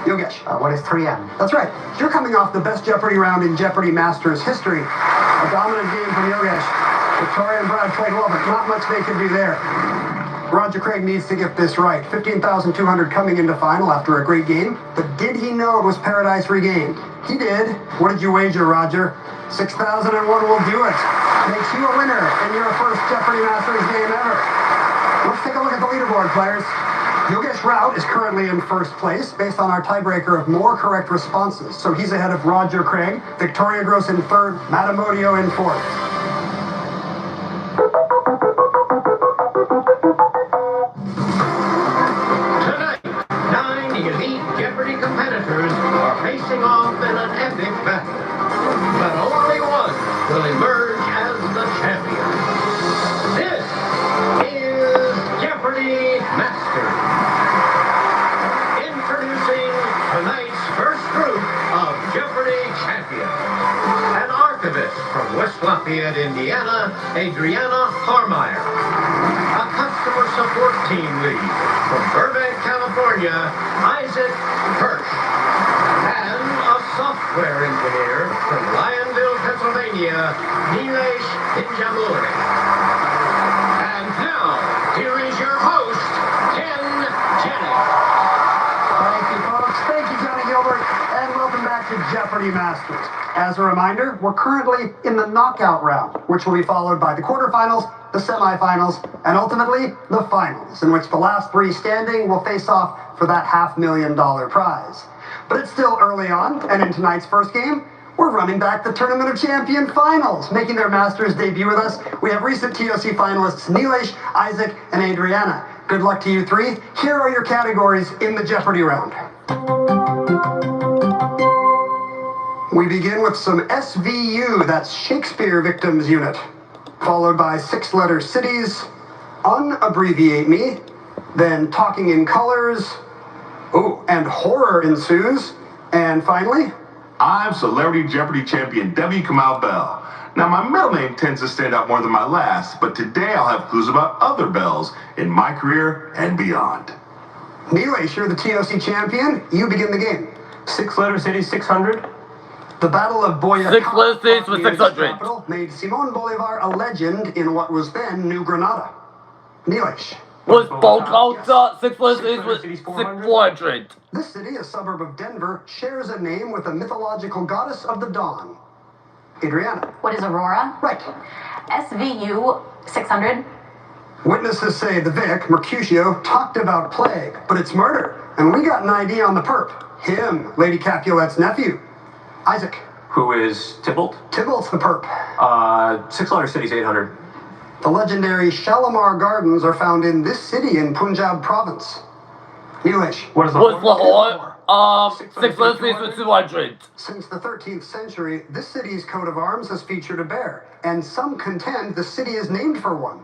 Yogesh. What is 3M? That's right. You're coming off the best Jeopardy round in Jeopardy Masters history. A dominant game from Yogesh. Victoria and Brad played well, but not much they could do there. Roger Craig needs to get this right. 15,200 coming into final after a great game. But did he know it was Paradise Regained? He did. What did you wager, Roger? 6,001 will do it. Makes you a winner in your first Jeopardy Masters game ever. Let's take a look at the leaderboard, players. Yogesh Rout is currently in first place based on our tiebreaker of more correct responses. So he's ahead of Roger Craig, Victoria Gross in third, Matt Amodio in fourth. Tonight, 9 elite Jeopardy competitors are facing off in an epic battle. But only one will emerge as the champion. This is Jeopardy Masters. Introducing tonight's first group of Jeopardy champions. An archivist from West Lafayette, Indiana, Adriana Harmeyer. A customer support team lead from Burbank, California, Isaac Hirsch. And a software engineer from Lionville, Pennsylvania, Nilesh Pinjamuri. And now, here is your host, Ken Jennings. Thank you, folks. Thank you, Johnny Gilbert. And welcome back to Jeopardy Masters. As a reminder, we're currently in the knockout round, which will be followed by the quarterfinals, the semifinals, and ultimately the finals, in which the last three standing will face off for that $500,000 prize. But it's still early on, and in tonight's first game, we're running back the Tournament of Champion finals. Making their Masters debut with us, we have recent TOC finalists Nilesh, Isaac, and Adriana. Good luck to you three. Here are your categories in the Jeopardy round. We begin with some SVU, that's Shakespeare Victims Unit, followed by 6-letter cities, Unabbreviate Me, then Talking in Colors, and horror ensues, and finally, I'm Celebrity Jeopardy champion W. Kamau Bell. Now, my middle name tends to stand out more than my last, but today I'll have clues about other bells in my career and beyond. Nilesh, you're the TOC champion. You begin the game. 6-letter city, 600. The Battle of Boyacá 6 cities with 600 made Simón Bolívar a legend in what was then New Granada. Nilesh. Was Bogota 6 cities with 600? This city, a suburb of Denver, shares a name with the mythological goddess of the dawn. Adriana. What is Aurora? Right. SVU 600. Witnesses say the Vic, Mercutio, talked about plague, but it's murder. And we got an ID on the perp. Him, Lady Capulet's nephew. Isaac. Who is Tybalt? Tybalt's the perp. 6-letter city's 800. The legendary Shalimar Gardens are found in this city in Punjab province. Neelish. What is Lahore? 6-letter cities with 200. Since the 13th century, this city's coat of arms has featured a bear, and some contend the city is named for one.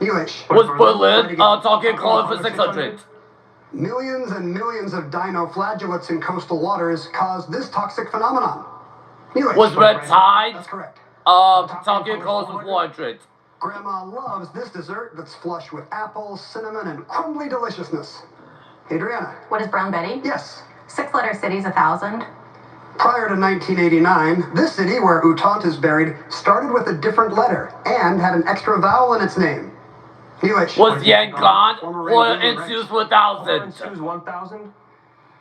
Neelish. Was Berlin talking color for 600? Millions and millions of dinoflagellates in coastal waters caused this toxic phenomenon. Neelish. Was Red Tide? That's correct. Talking colors for 400. Grandma loves this dessert that's flush with apples, cinnamon, and crumbly deliciousness. Adriana. What is Brown Betty? Yes. 6-letter cities, 1,000. Prior to 1989, this city, where Uttant is buried, started with a different letter and had an extra vowel in its name. Neelish. Was Yangon or Ensues 1000? Ensues 1000?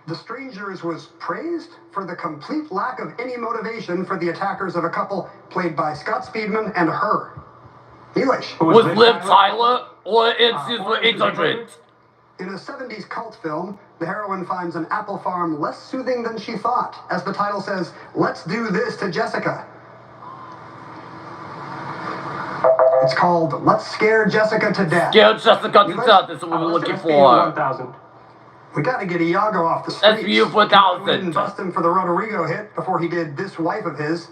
The Strangers was praised for the complete lack of any motivation for the attackers of a couple played by Scott Speedman and her. Neelish. Was Liv Tyler or Ensues 800? In a 70s cult film, the heroine finds an apple farm less soothing than she thought. As the title says, let's do this to Jessica. It's called Let's Scare Jessica to Death. Scare Jessica to Death is what we're looking for. 1000. We gotta get Iago off the streets. SVU 1000. We didn't bust him for the Rodrigo hit before he did this wife of his.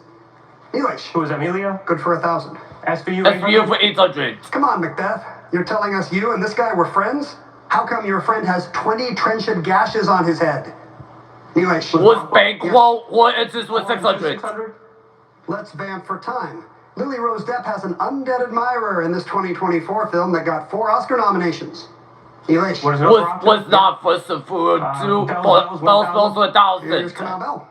Neelish. Who is Amelia? Good for 1,000. SVU for 800. Come on, Macbeth. You're telling us you and this guy were friends? How come your friend has 20 trenched gashes on his head? Neelish. Was Banquo or Ensues 600? Let's vamp for time. Lily Rose Depp has an undead admirer in this 2024 film that got 4 Oscar nominations. Neelish. Was not for some food. 2 bells for 1,000. Here's Kamal Bell.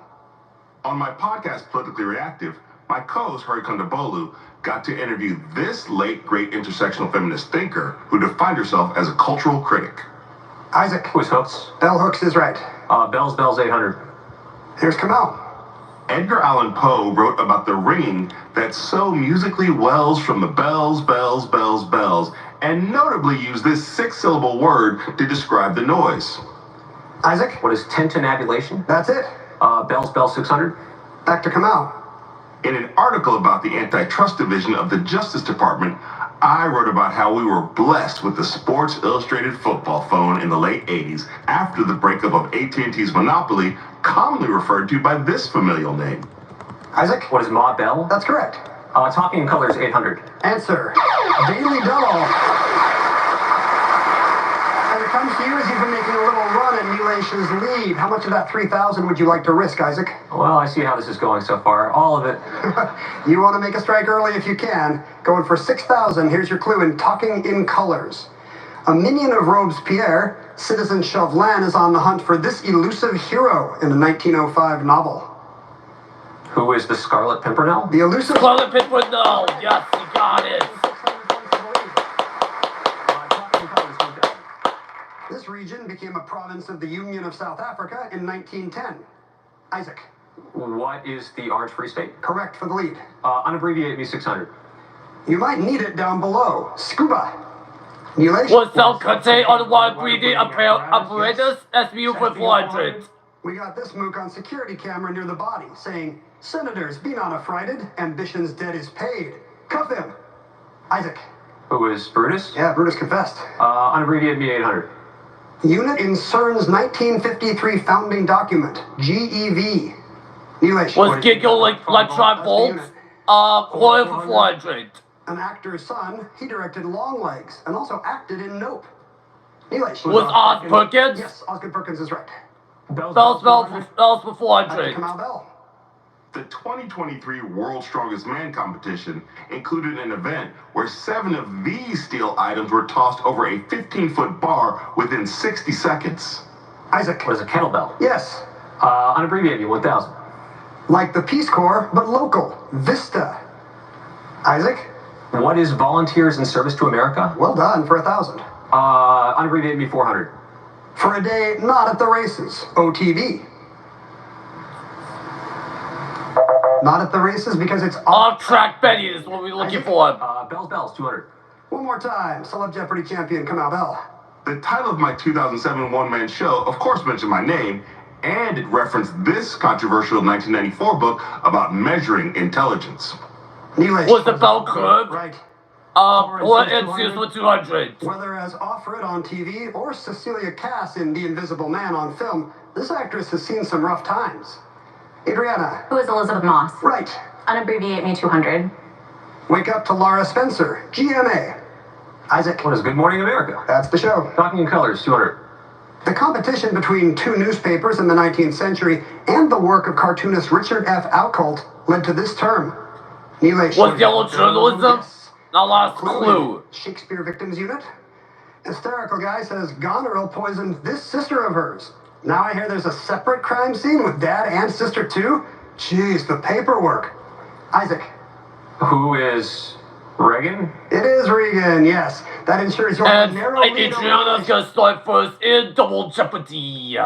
On my podcast, Politically Reactive, my co-host, Hari Kondabolu, got to interview this late, great intersectional feminist thinker who defined herself as a cultural critic. Isaac. Who's Hooks? Bell Hooks is right. Bells 800. Here's Kamal. Edgar Allan Poe wrote about the ringing that so musically wells from the bells, bells, bells, bells, and notably used this 6-syllable word to describe the noise. Isaac? What is tintinnabulation? That's it. Bells 600. Back to Kamal. In an article about the antitrust division of the Justice Department, I wrote about how we were blessed with the Sports Illustrated football phone in the late 80s after the breakup of AT&T's monopoly, commonly referred to by this familial name. Isaac? What is Ma Bell? That's correct. Talking Colors 800. Answer. Daily Double. As it comes to you, as you've been making a little run at Neelish's lead, how much of that 3,000 would you like to risk, Isaac? Well, I see how this is going so far. All of it. You want to make a strike early if you can. Going for 6,000, here's your clue in Talking in Colors. A minion of Robespierre, Citizen Chauvelin is on the hunt for this elusive hero in a 1905 novel. Who is the Scarlet Pimpernel? The elusive... Scarlet Pimpernel! Yes, you got it! This region became a province of the Union of South Africa in 1910. Isaac. What is the Orange Free State? Correct for the lead. Unabbreviate me 600. You might need it down below. Scuba. Neelish? Was self-contained on breathing apparatus SVU for 400. We got this mook on security camera near the body saying, Senators, be not affrighted. Ambition's debt is paid. Cuff him. Isaac. Who is Brutus? Yeah, Brutus confessed. Unabbreviate me 800. Unit in CERN's 1953 founding document, GEV. Neelish. Was Giggle Electron Volt? Oil for 400. An actor's son, he directed Longlegs and also acted in Nope. Neelish. Was Oz Perkins? Yes, Osgood Perkins is right. Bells for 400. Kamal Bell. The 2023 World's Strongest Man competition included an event where 7 of these steel items were tossed over a 15-foot bar within 60 seconds. Isaac. What is a kettlebell? Yes. Unabbreviate me 1000. Like the Peace Corps, but local. Vista. Isaac. What is Volunteers in Service to America? Well done for 1,000. Unabbreviate me 400. For a day not at the races. OTB. Not at the races because it's off-track Betty is what we're looking for. Bells 200. One more time. Celeb Jeopardy champion Kamal Bell. The title of my 2007 one-man show, of course, mentioned my name, And it referenced this controversial 1994 book about measuring intelligence. Was the bell curved? Right. Or it's used for 200. Whether as Offred on TV or Cecilia Cass in The Invisible Man on film, this actress has seen some rough times. Adriana. Who is Elizabeth Moss? Right. Unabbreviate me 200. Wake up to Laura Spencer, GMA. Isaac. What is Good Morning America? That's the show. Talking in Colors, 200. The competition between two newspapers in the 19th century and the work of cartoonist Richard F. Outcault led to this term. Nilesh. Was yellow journalism? Now last clue. Shakespeare Victims Unit. Hysterical guy says Goneril poisoned this sister of hers. Now I hear there's a separate crime scene with dad and sister too? Jeez, the paperwork. Isaac. Who is Reagan? It is Regan, yes. That ensures your narrow lead. Adriana's gonna start first in Double Jeopardy.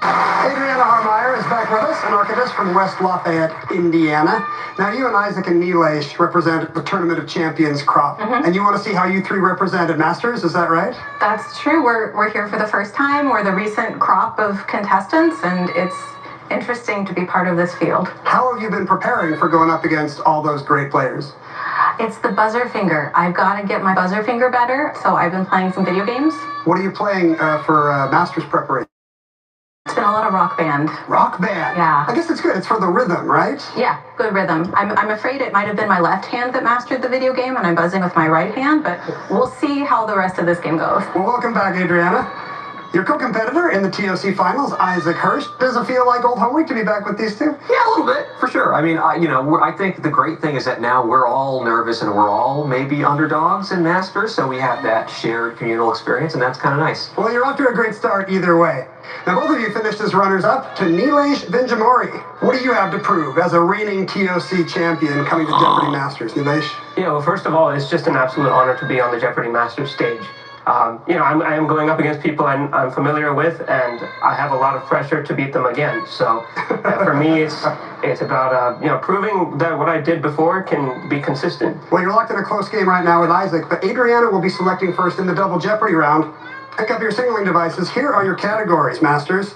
Adriana Harmeyer is back with us, an archivist from West Lafayette, Indiana. Now, you and Isaac and Nilesh represent the Tournament of Champions crop, and you want to see how you three represented Masters, is that right? That's true. We're here for the first time. We're the recent crop of contestants, and interesting to be part of this field. How have you been preparing for going up against all those great players? It's the buzzer finger. I've got to get my buzzer finger better, so I've been playing some video games. What are you playing for Masters preparation? It's been a lot of Rock Band. Rock Band? Yeah. I guess it's good. It's for the rhythm, right? Yeah, good rhythm. I'm afraid it might have been my left hand that mastered the video game, and I'm buzzing with my right hand, but we'll see how the rest of this game goes. Well, welcome back, Adriana. Your co-competitor in the TOC finals, Isaac Hurst. Does it feel like old home week to be back with these two? Yeah, a little bit, for sure. I mean, I think the great thing is that now we're all nervous and we're all maybe underdogs in Masters, so we have that shared communal experience, and that's kind of nice. Well, you're off to a great start either way. Now, both of you finished as runners-up to Nilesh Venjamori. What do you have to prove as a reigning TOC champion coming to Jeopardy Masters, Nilesh? Yeah, well, first of all, it's just an absolute honor to be on the Jeopardy Masters stage. I am going up against people I'm familiar with, and I have a lot of pressure to beat them again. So, for me, it's about proving that what I did before can be consistent. Well, you're locked in a close game right now with Isaac, but Adriana will be selecting first in the double Jeopardy round. Pick up your signaling devices. Here are your categories, Masters.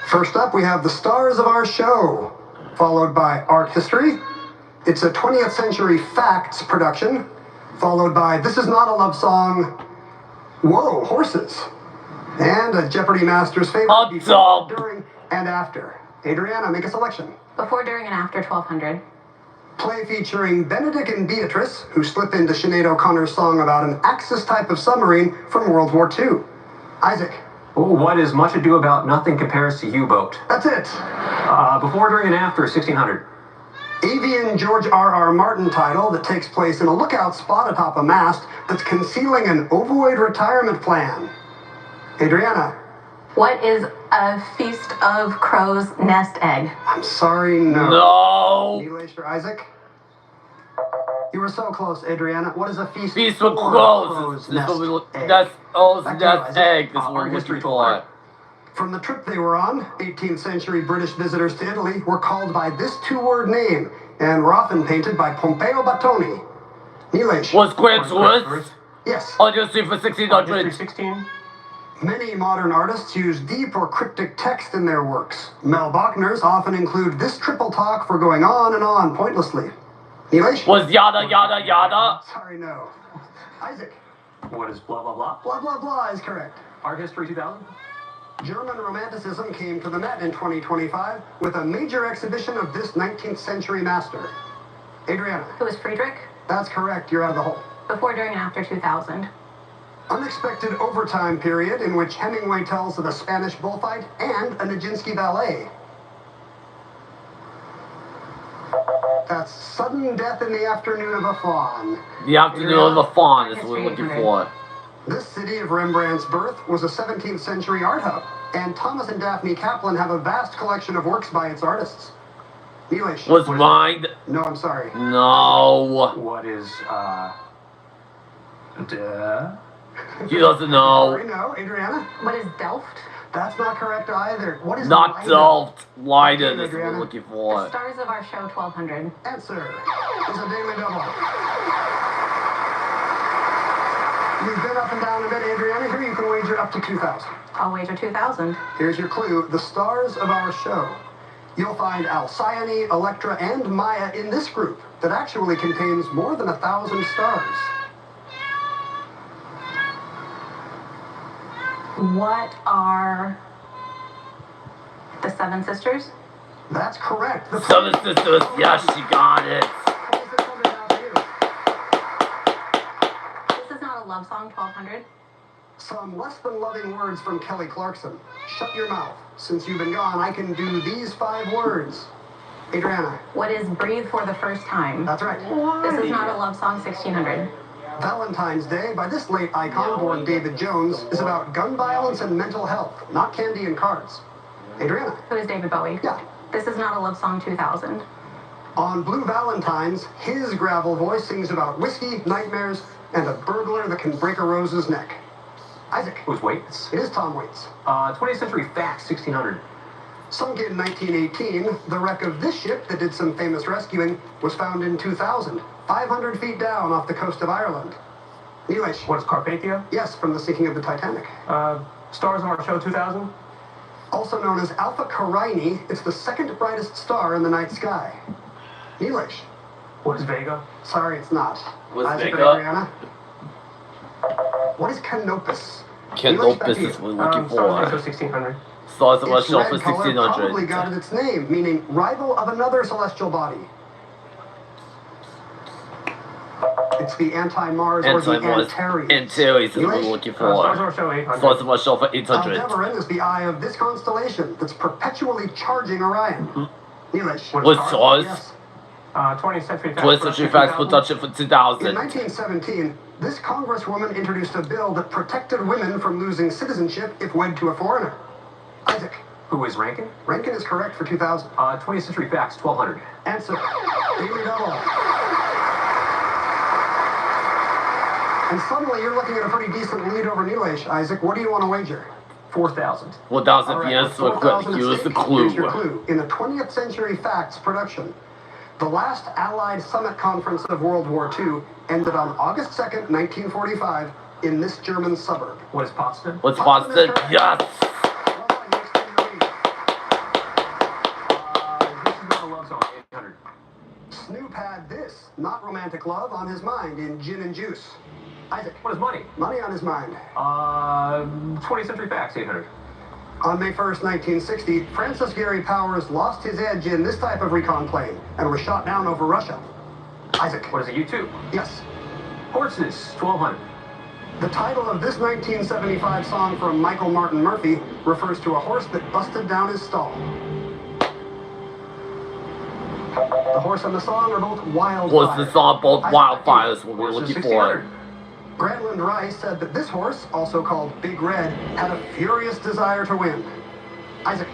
First up, we have the stars of our show, followed by art history. It's a 20th century facts production, followed by This Is Not a Love Song. Whoa, horses. And a Jeopardy Masters favorite before, during, and after. Adriana, make a selection. Before, during, and after 1200. Play featuring Benedict and Beatrice, who slip into Sinead O'Connor's song about an Axis type of submarine from World War II. Isaac. Oh, what is Much Ado About Nothing compares to U-Boat? That's it. Before, during, and after 1600. Avian George R.R. Martin title that takes place in a lookout spot atop a mast that's concealing an ovoid retirement plan. Adriana. What is a Feast of Crows nest egg? I'm sorry, no. No. Nilesh or Isaac? You were so close, Adriana. What is a Feast of Crows nest egg? Nest egg. This Our history taught. From the trip they were on, 18th century British visitors to Italy were called by this two-word name and were often painted by Pompeo Battoni. Nilesh. Was Grant Swiss? Yes. On your street for 1600. 16. Many modern artists use deep or cryptic text in their works. Mel Bachner's often include this triple talk for going on and on pointlessly. Nilesh? Was yada yada yada? Sorry, no. Isaac? What is blah, blah, blah? Blah, blah, blah is correct. Art History 2000? German Romanticism came to the Met in 2025 with a major exhibition of this 19th century master. Adriana. Who was Friedrich? That's correct. You're out of the hole. Before, during, and after 2000. Unexpected overtime period in which Hemingway tells of a Spanish bullfight and a Nijinsky ballet. That's Sudden Death in the Afternoon of a Faun. The Afternoon of a Faun is what we're looking for. This city of Rembrandt's birth was a 17th century art hub, and Thomas and Daphne Kaplan have a vast collection of works by its artists. Nilesh. Was mine? No, I'm sorry. No. What is, He doesn't know. Sorry, no. Adriana? What is Delft? That's not correct either. What is Not Leiden? Delft. Leiden Okay, is what we're Adriana. looking The for. stars of our show 1200. Answer is a daily double. You've been up and down a bit, Adriana. Here you can wager up to 2,000. I'll wager 2000. Here's your clue. The stars of our show. You'll find Alcyone, Electra, and Maya in this group that actually contains more than 1,000 stars. What are the Seven Sisters? That's correct. The Seven Sisters. Yes, she got it. This is not a love song, 1200. Some less than loving words from Kelly Clarkson. Shut your mouth. Since you've been gone, I can do these 5 words. Adriana. What is Breathe for the First Time? That's right. This is not a love song, 1600. Valentine's Day, by this late icon born David Jones, is about gun violence and mental health, not candy and cards. Adriana. Who is David Bowie? Yeah. This is not a love song, 2000. On Blue Valentines, his gravel voice sings about whiskey, nightmares, and a burglar that can break a rose's neck. Isaac. Who's Waits? It is Tom Waits. 20th Century Facts 1600. Sunk in 1918, the wreck of this ship that did some famous rescuing was found in 2000, 500 feet down off the coast of Ireland. Nilesh. What is Carpathia? Yes, from the sinking of the Titanic. Stars of our show 2000. Also known as Alpha Carini, it's the second brightest star in the night sky. Neelish. What is Vega? Sorry, it's not. What's Isaac or Vega? Adriana? What is Canopus? Canopus is what we're looking for. 1600. Stars of our Its shelf for red color probably 1600. got its name, meaning rival of another celestial body. It's the anti-Mars or the Anti-Mars. Antares. Antares is what we're Neelish? looking Stars for. of our show 800. Stars of our shelf for 800. Aldebaran is the eye of this constellation that's perpetually charging Orion. Neelish. What's stars? Yes. 20th century facts. 20th century facts production for In 2000. 1917, this congresswoman introduced a bill that protected women from losing citizenship if wed to a foreigner. Isaac. Who is Rankin? Rankin is correct for 2000. 20th century facts, 1200. Answer. Daily double. And suddenly you're looking at a pretty decent lead over Neelish. Isaac, what do you want to wager? 4,000. 1000 All right, yes, with so 4,000 use at the stake, here's your clue. clue. In the 20th Century Facts production, the last Allied Summit Conference of World War II ended on August 2nd, 1945, in this German suburb. What is Potsdam? What's Boston? Yes! This is not a love song, 800. Snoop had this, not romantic love, on his mind in Gin and Juice. Isaac. What is money? Money on his mind. 20th century facts, 800. On May 1st, 1960, Francis Gary Powers lost his edge in this type of recon plane and was shot down over Russia. Isaac. What is it, U2? Yes. Horses, 1200. The title of this 1975 song from Michael Martin Murphey refers to a horse that busted down his stall. The horse and the song are both wildfires. Was the song both wildfires what we're looking for? Grantland Rice said that this horse, also called Big Red, had a furious desire to win. Isaac.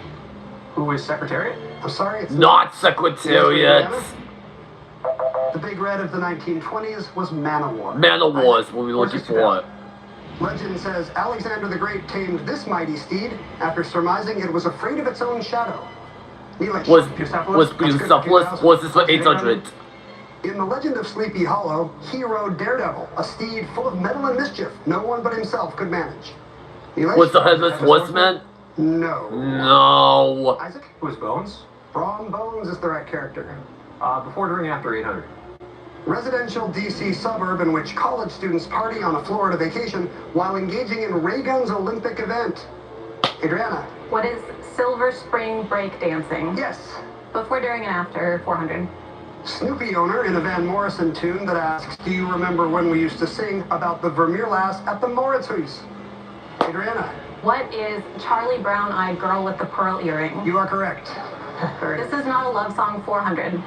Who is Secretariat? I'm sorry, it's Not Secretariat. The Big Red of the 1920s was Man o' War. Man of War is what we're looking for. Legend says Alexander the Great tamed this mighty steed after surmising it was afraid of its own shadow. Neelish. Was Bucephalus? Was this for 800? In the legend of Sleepy Hollow, he rode Daredevil, a steed full of metal and mischief no one but himself could manage. Neelish? Was the Headless Horseman? No. No. Isaac? Who is Bones? Braun Bones is the right character. Before, during, after, 800. Residential DC suburb in which college students party on a Florida vacation while engaging in Ray Gun's Olympic event. Adriana. What is Silver Spring breakdancing? Yes. Before, during, and after 400. Snoopy owner in a Van Morrison tune that asks, do you remember when we used to sing about the Vermeer lass at the Moritzhuis? Adriana. What is Charlie Brown-Eyed Girl with the Pearl Earring? You are correct. This is not a love song 400.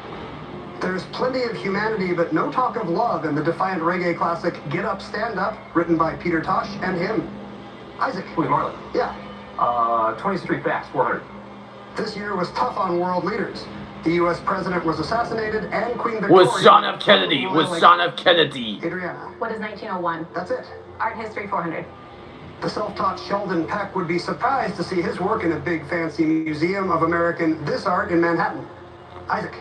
There's plenty of humanity, but no talk of love in the defiant reggae classic Get Up, Stand Up, written by Peter Tosh and him. Isaac. Who is Marley? Yeah. 20th century facts, 400. This year was tough on world leaders. The U.S. president was assassinated and Queen Victoria... Was John F. Kennedy. Was John F. Kennedy. Adriana. What is 1901? That's it. Art history 400. The self-taught Sheldon Peck would be surprised to see his work in a big fancy museum of American this art in Manhattan. Isaac.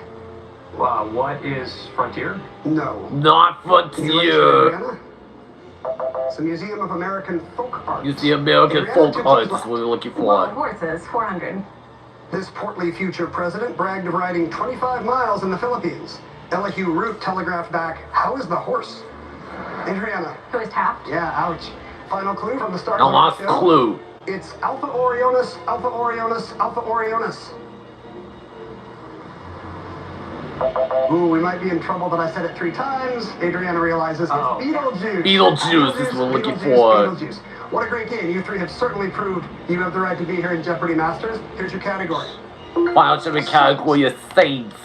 What is Frontier? No. Not Frontier. It's a museum of American folk art. Use the American folk art is what we're looking Wild for. horses 400. This portly future president bragged of riding 25 miles in the Philippines. Elihu Root telegraphed back, how is the horse? Adriana. Who is Taft? Yeah, ouch. Final clue from the start The of last the show. clue. It's Alpha Orionis, Alpha Orionis, Alpha Orionis. Ooh, we might be in trouble, but I said it 3 times. Adriana realizes it's Beetlejuice. Beetlejuice is what we're looking for. Beetlejuice. What a great game. You 3 have certainly proved you have the right to be here in Jeopardy Masters. Here's your category. Final Jeopardy category is Saints.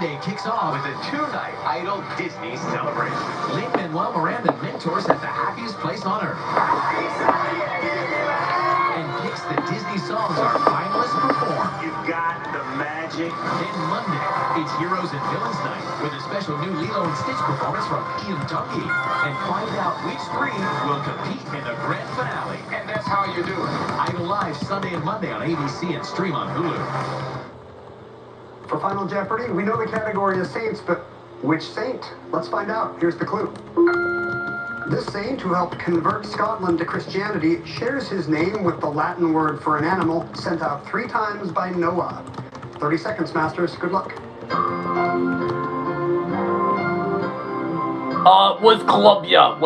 Monday kicks off with a 2-night Idol Disney celebration. Lin-Manuel Miranda mentors at the happiest place on earth and picks the Disney songs our finalists perform. You've got the magic. Then Monday, it's Heroes and Villains Night with a special new Lilo and Stitch performance from Ian Dungy. And find out which three will compete in the grand finale. And that's how you do it. Idol Live Sunday and Monday on ABC and stream on Hulu. For Final Jeopardy, we know the category is saints, but which saint? Let's find out. Here's the clue. This saint, who helped convert Scotland to Christianity, shares his name with the Latin word for an animal sent out 3 times by Noah. 30 seconds, Masters. Good luck. Was Columbia.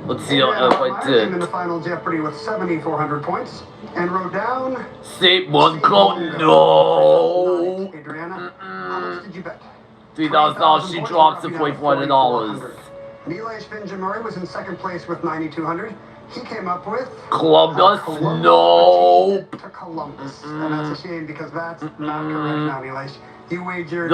Let's see if I Came in did. the Final Jeopardy with 7,400 points and wrote down Saint Monaco, no. Adriana, how much did you bet? $3,000. She drops to $4,400. Nilesh Vinjamuri was in second place with 9,200. He came up with Columbus, no. to Columbus, and that's a shame because that's not correct now, Nilesh. You wagered.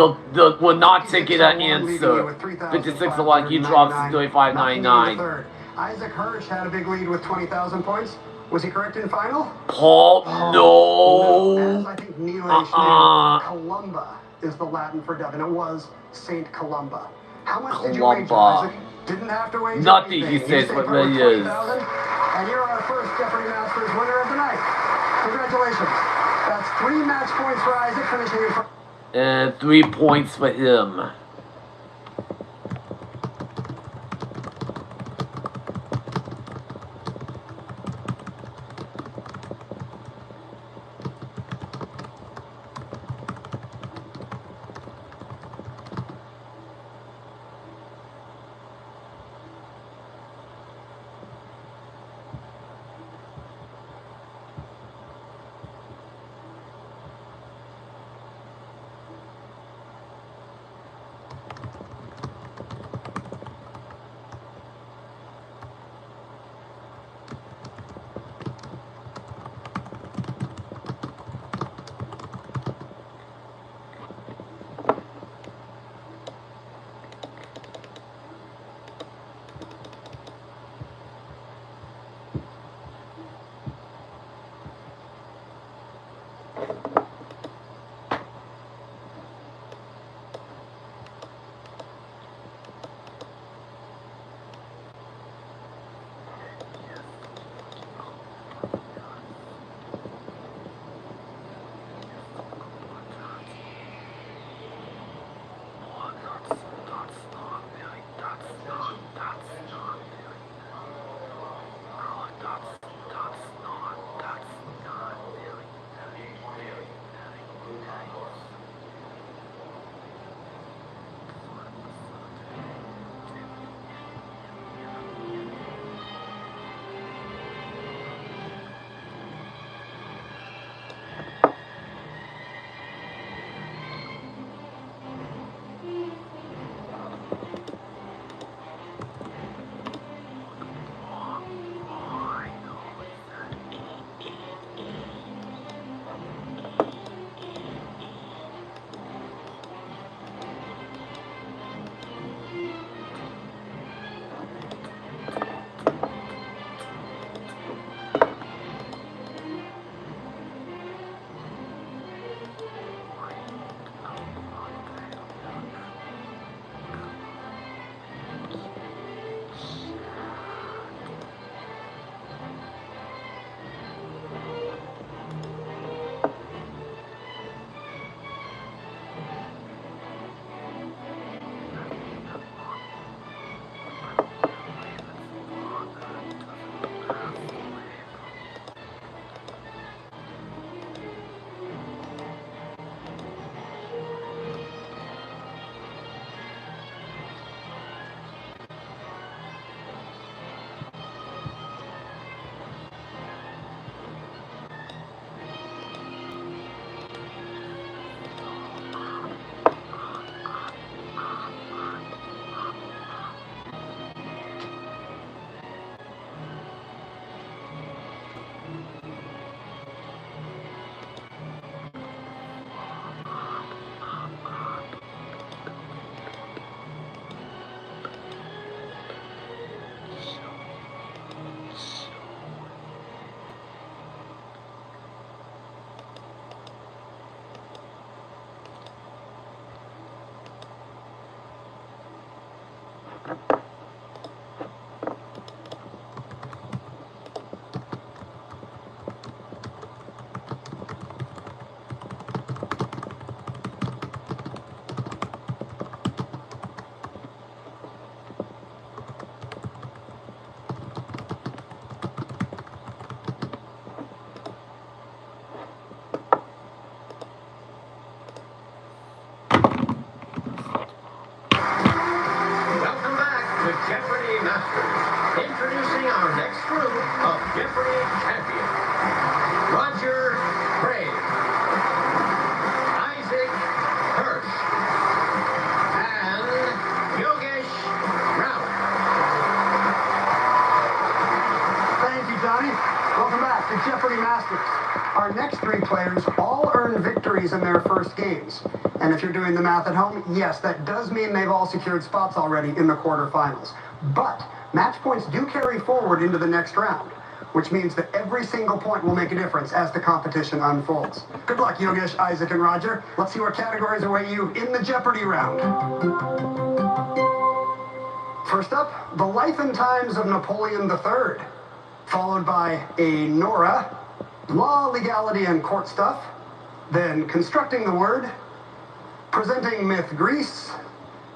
We're not taking that answer. 56 to 1. He drops to 35.99. Isaac Hirsch had a big lead with 20,000 points. Was he correct in final? Paul, no. As I think Nilesh knew, Columba is the Latin for dove, and it was Saint Columba. How much did you wager, Isaac? Didn't have to wager nothing, anything. he says, You what stayed really put with is. 20,000, and you're our first Jeopardy Masters winner of the night. Congratulations. That's 3 match points for Isaac, finishing in front. And 3 points for him. Welcome back to Jeopardy Masters. Introducing our next group of Jeopardy champions. Roger Craig, Isaac Hirsch, and Yogesh Rao. Thank you, Johnny. Welcome back to Jeopardy Masters. Our next three players all earned victories in their first games. And if you're doing the math at home, yes, that does mean they've all secured spots already in the quarterfinals. But match points do carry forward into the next round, which means that every single point will make a difference as the competition unfolds. Good luck, Yogesh, Isaac, and Roger. Let's see what categories await you in the Jeopardy round. First up, the life and times of Napoleon III, followed by a Nora, law, legality, and court stuff, then constructing the word, presenting myth Greece,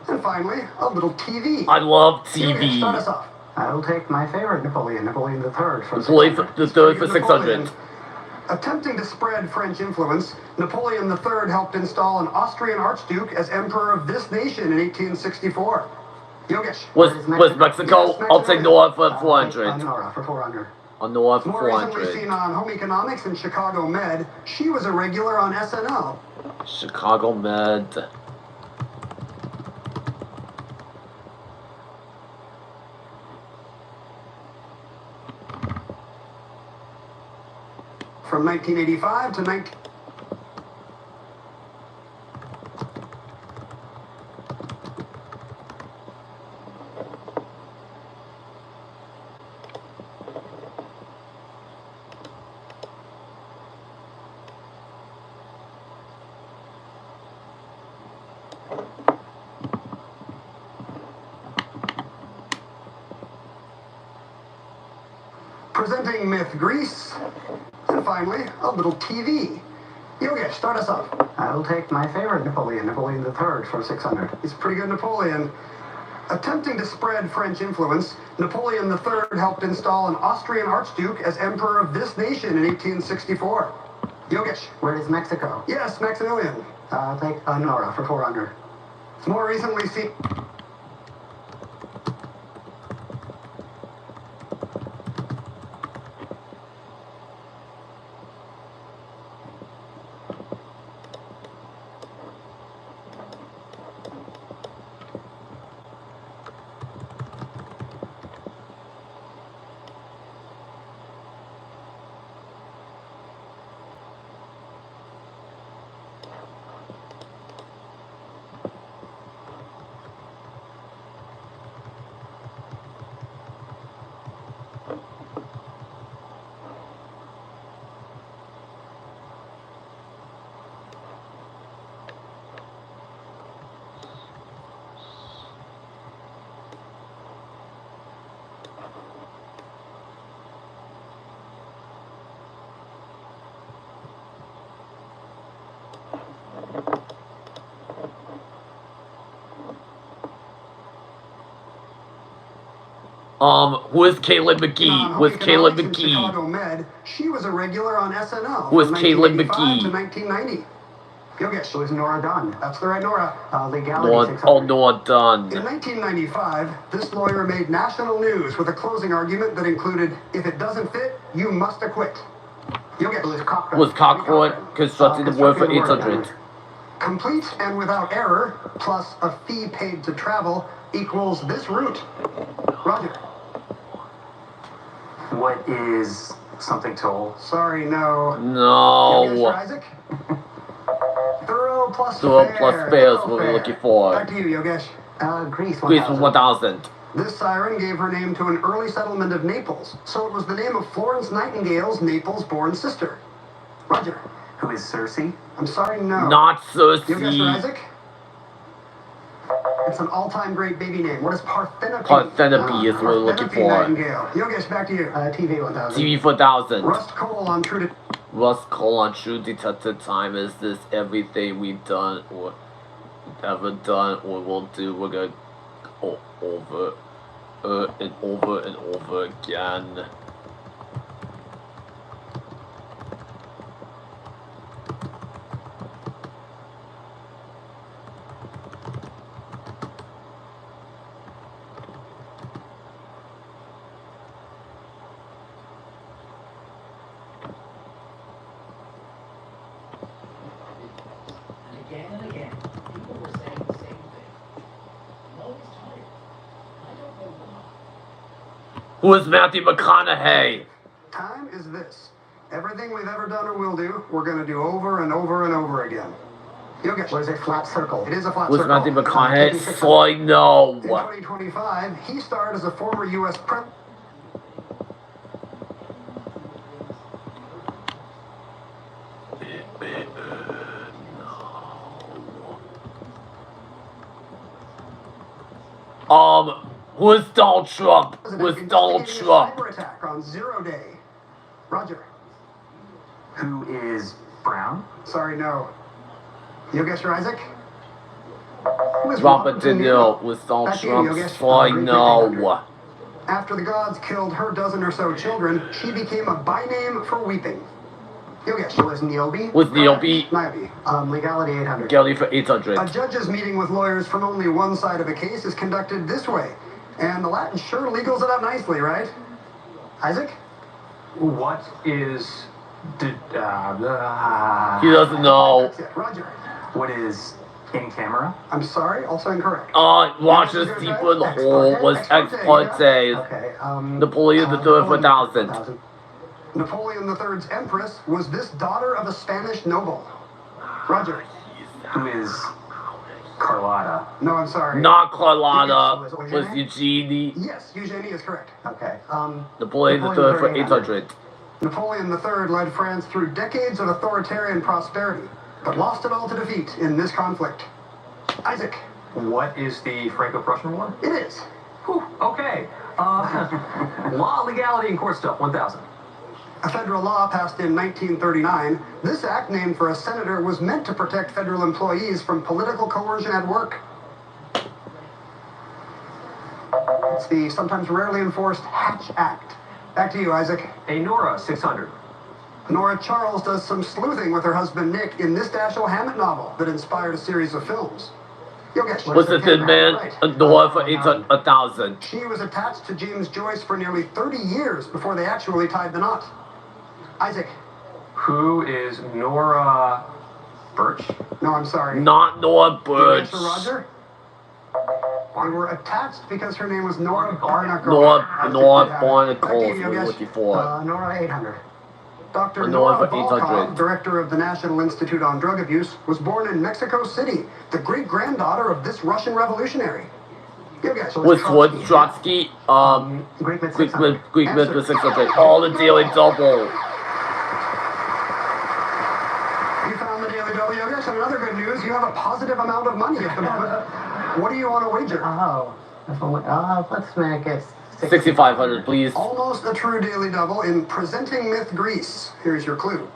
and finally, a little TV. I love Yogesh, TV. start us off. I'll take my favorite Napoleon III for Napoleon the Third for 600. Attempting to spread French influence, Napoleon III helped install an Austrian Archduke as emperor of this nation in 1864. Yogesh. Was Mexico? Yes, I'll take Nora for 400. Nora for 400. A Nora for More recently 400. seen on Home Economics and Chicago Med, she was a regular on SNL. Chicago Med. From 1985 to 19... Presenting myth Greece, and finally, a little TV. Yogesh, start us off. I'll take my favorite Napoleon III for 600. He's pretty good, Napoleon. Attempting to spread French influence, Napoleon III helped install an Austrian Archduke as emperor of this nation in 1864. Yogesh. Where is Mexico? Yes, Maximilian. I'll take Nora for 400. More recently seen... Who is Caleb McGee? Who is Caleb McGee? Chicago Med, she was a regular on SNL. Who is from Caleb 1985 McGee? to 1990. Yogesh. Who is Nora Dunn? That's the right Nora. Legality Nora, 600. oh, Nora Dunn. In 1995, this lawyer made national news with a closing argument that included, if it doesn't fit, you must acquit. Yogesh. Was Cockroach constructing the word for 800? Complete and without error, plus a fee paid to travel, equals this route. Roger. What is something toll? Sorry, no. No. Yogesh or Isaac? Thorough plus Thorough fair. plus fair is what we're looking for. Back to you, Yogesh. Greece 1000. Greece for 1000. This siren gave her name to an early settlement of Naples, so it was the name of Florence Nightingale's Naples-born sister. Roger. Who is Circe? I'm sorry, no. Not Cersei. Yogesh or Isaac? It's an all-time great baby name. What is Parthenope? Parthenope is what we're looking for. Nightingale. Yogesh, back to you. TV 1000. TV 4000. Rust Cole on True Rust Cole on True Detective Time. Is this everything we've done or ever done or will do? We're gonna go over and over and over again. Again and again, people were saying the same thing. I'm always tired. I don't know why. Who is Matthew McConaughey? Time is this. Everything we've ever done or will do, we're going to do over and over and over again. Yogesh. What is a flat circle? It is a flat Who's circle. Matthew McConaughey? So I know. In 2025, he starred as a former U.S. president. Who is Donald Trump? Who is Donald Trump? Cyber attack on 0 day. Roger. Who is Brown? Sorry, no. Yogesh or Isaac? Who is Robert De Niro with Donald Back to you, Trump. Yogesh. So I know. After the gods killed her dozen or so children, she became a byname for weeping. Yogesh. Was Niobe? With Niobe. Niobe. Legality 800. Legality for 800. A judge's meeting with lawyers from only one side of a case is conducted this way. And the Latin sure legals it up nicely, right? Isaac? What is... He doesn't know. Roger. What is in camera? I'm sorry, also incorrect. Watches deeper in the hole was ex parte. Napoleon III 4000. Napoleon III's empress was this daughter of a Spanish noble. Roger. Who is Carlotta? No, I'm sorry. Not Carlotta. Was Eugenie. Yes, Eugenie is correct. Okay. Napoleon III for 800. Napoleon III led France through decades of authoritarian prosperity, but lost it all to defeat in this conflict. Isaac. What is the Franco-Prussian War? It is. Whew, okay. Law, legality, and court stuff, 1000. A federal law passed in 1939. This act, named for a senator, was meant to protect federal employees from political coercion at work. It's the sometimes rarely enforced Hatch Act. Back to you, Isaac. A Nora, 600. Nora Charles does some sleuthing with her husband Nick in this Dashiell Hammett novel that inspired a series of films. Yogesh. What's the Thin Man? A Nora for 1,000. She was attached to James Joyce for nearly 30 years before they actually tied the knot. Isaac. Who is Nora Birch? No, I'm sorry. Not Nora Birch. Roger? They were attached because her name was Nora Barnacle. Nora Barnacle is what we're looking for. Nora 800. Dr. Nora Nora for Volkov, 800. director of the National Institute on Drug Abuse, was born in Mexico City, the great-granddaughter of this Russian revolutionary. With what? Trotsky? Greek Myth for 600. All the Daily Double. You found the Daily Double, Yogesh, and another good news, you have a positive amount of money at the moment. What do you want to wager? Let's make it 6,500, please. Almost a true Daily Double in Presenting Myth Greece. Here's your clue.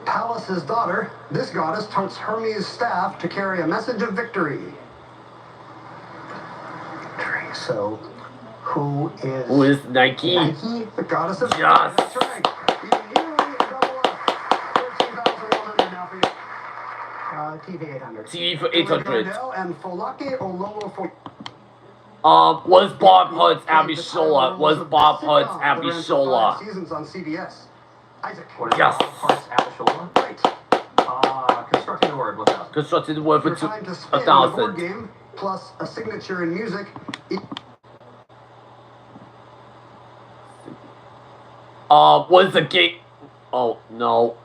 Pallas's daughter, this goddess totes Hermes' staff to carry a message of victory. So, who is... Who is Nike? Nike, the goddess of... Yes. That's right. You nearly double up. 13,100 now for you. TV 800. TV for 800. And Folake Olowo for... Was Bob Hunt's Abishola? Was Bob Hunt's Abishola? Seasons on CBS. Isaac. Yes. Parts Abishola? Right. Constructing the word, 1000. Constructed the word for Your time to spin on the board 1,000. game, plus a signature in music. Was the game... Oh, no.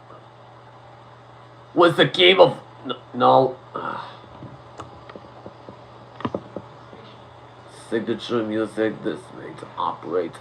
Was the game of... No. Signature music, this way to operate.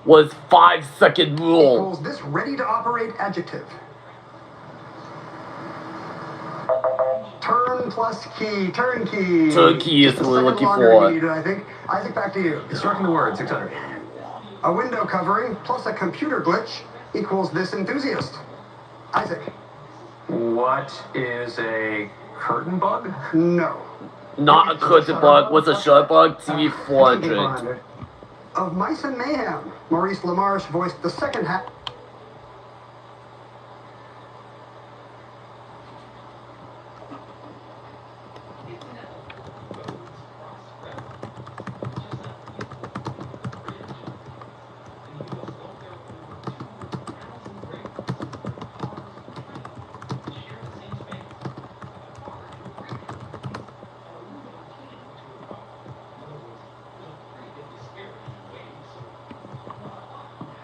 Was 5-second rule. Equals this ready-to-operate adjective. Turn plus key. Turnkey. Turnkey is Just a what we're second looking longer for. you needed, I think. Isaac, back to you. Constructing the word, 600. A window covering plus a computer glitch equals this enthusiast. Isaac. What is a curtain bug? No. Not a curtain bug. What's a shutter bug? TV 400. Of Mice and Mayhem, Maurice LaMarche voiced the second half.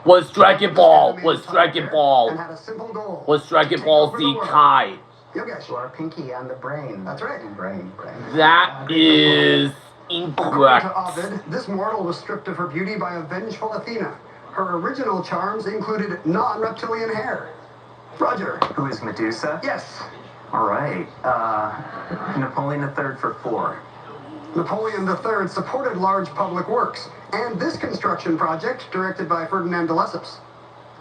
Was Dragon Ball. Was Dragon Ball. And had a simple goal. Was Dragon Ball Z Kai. Yogesh. Or pinky on the brain. That's right. Brain. That is According incorrect. to Ovid, this mortal was stripped of her beauty by a vengeful Athena. Her original charms included non-reptilian hair. Roger. Who is Medusa? Yes. All right. Napoleon III for 4. Napoleon III supported large public works, and this construction project, directed by Ferdinand de Lesseps.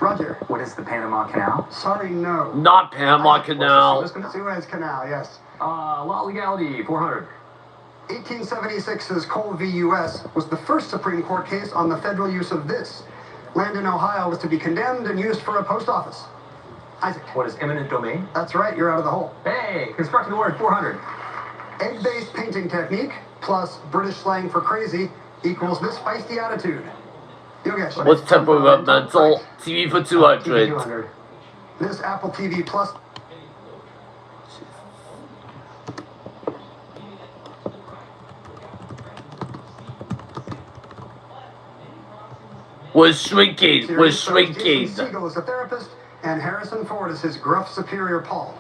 Roger. What is the Panama Canal? Sorry, no. Not Panama Canal. Suez Canal, yes. Law legality, 400. 1876's Cole v. U.S. was the first Supreme Court case on the federal use of this. Land in Ohio was to be condemned and used for a post office. Isaac. What is eminent domain? That's right, you're out of the hole. Hey, constructing the word, 400. Egg-based painting technique plus British slang for crazy equals this feisty attitude. Yogesh. Was temperamental. TV for 200. 200. This Apple TV Plus. Was shrinking. Was shrinking. Jason Segel is a therapist, and Harrison Ford is his gruff superior Paul.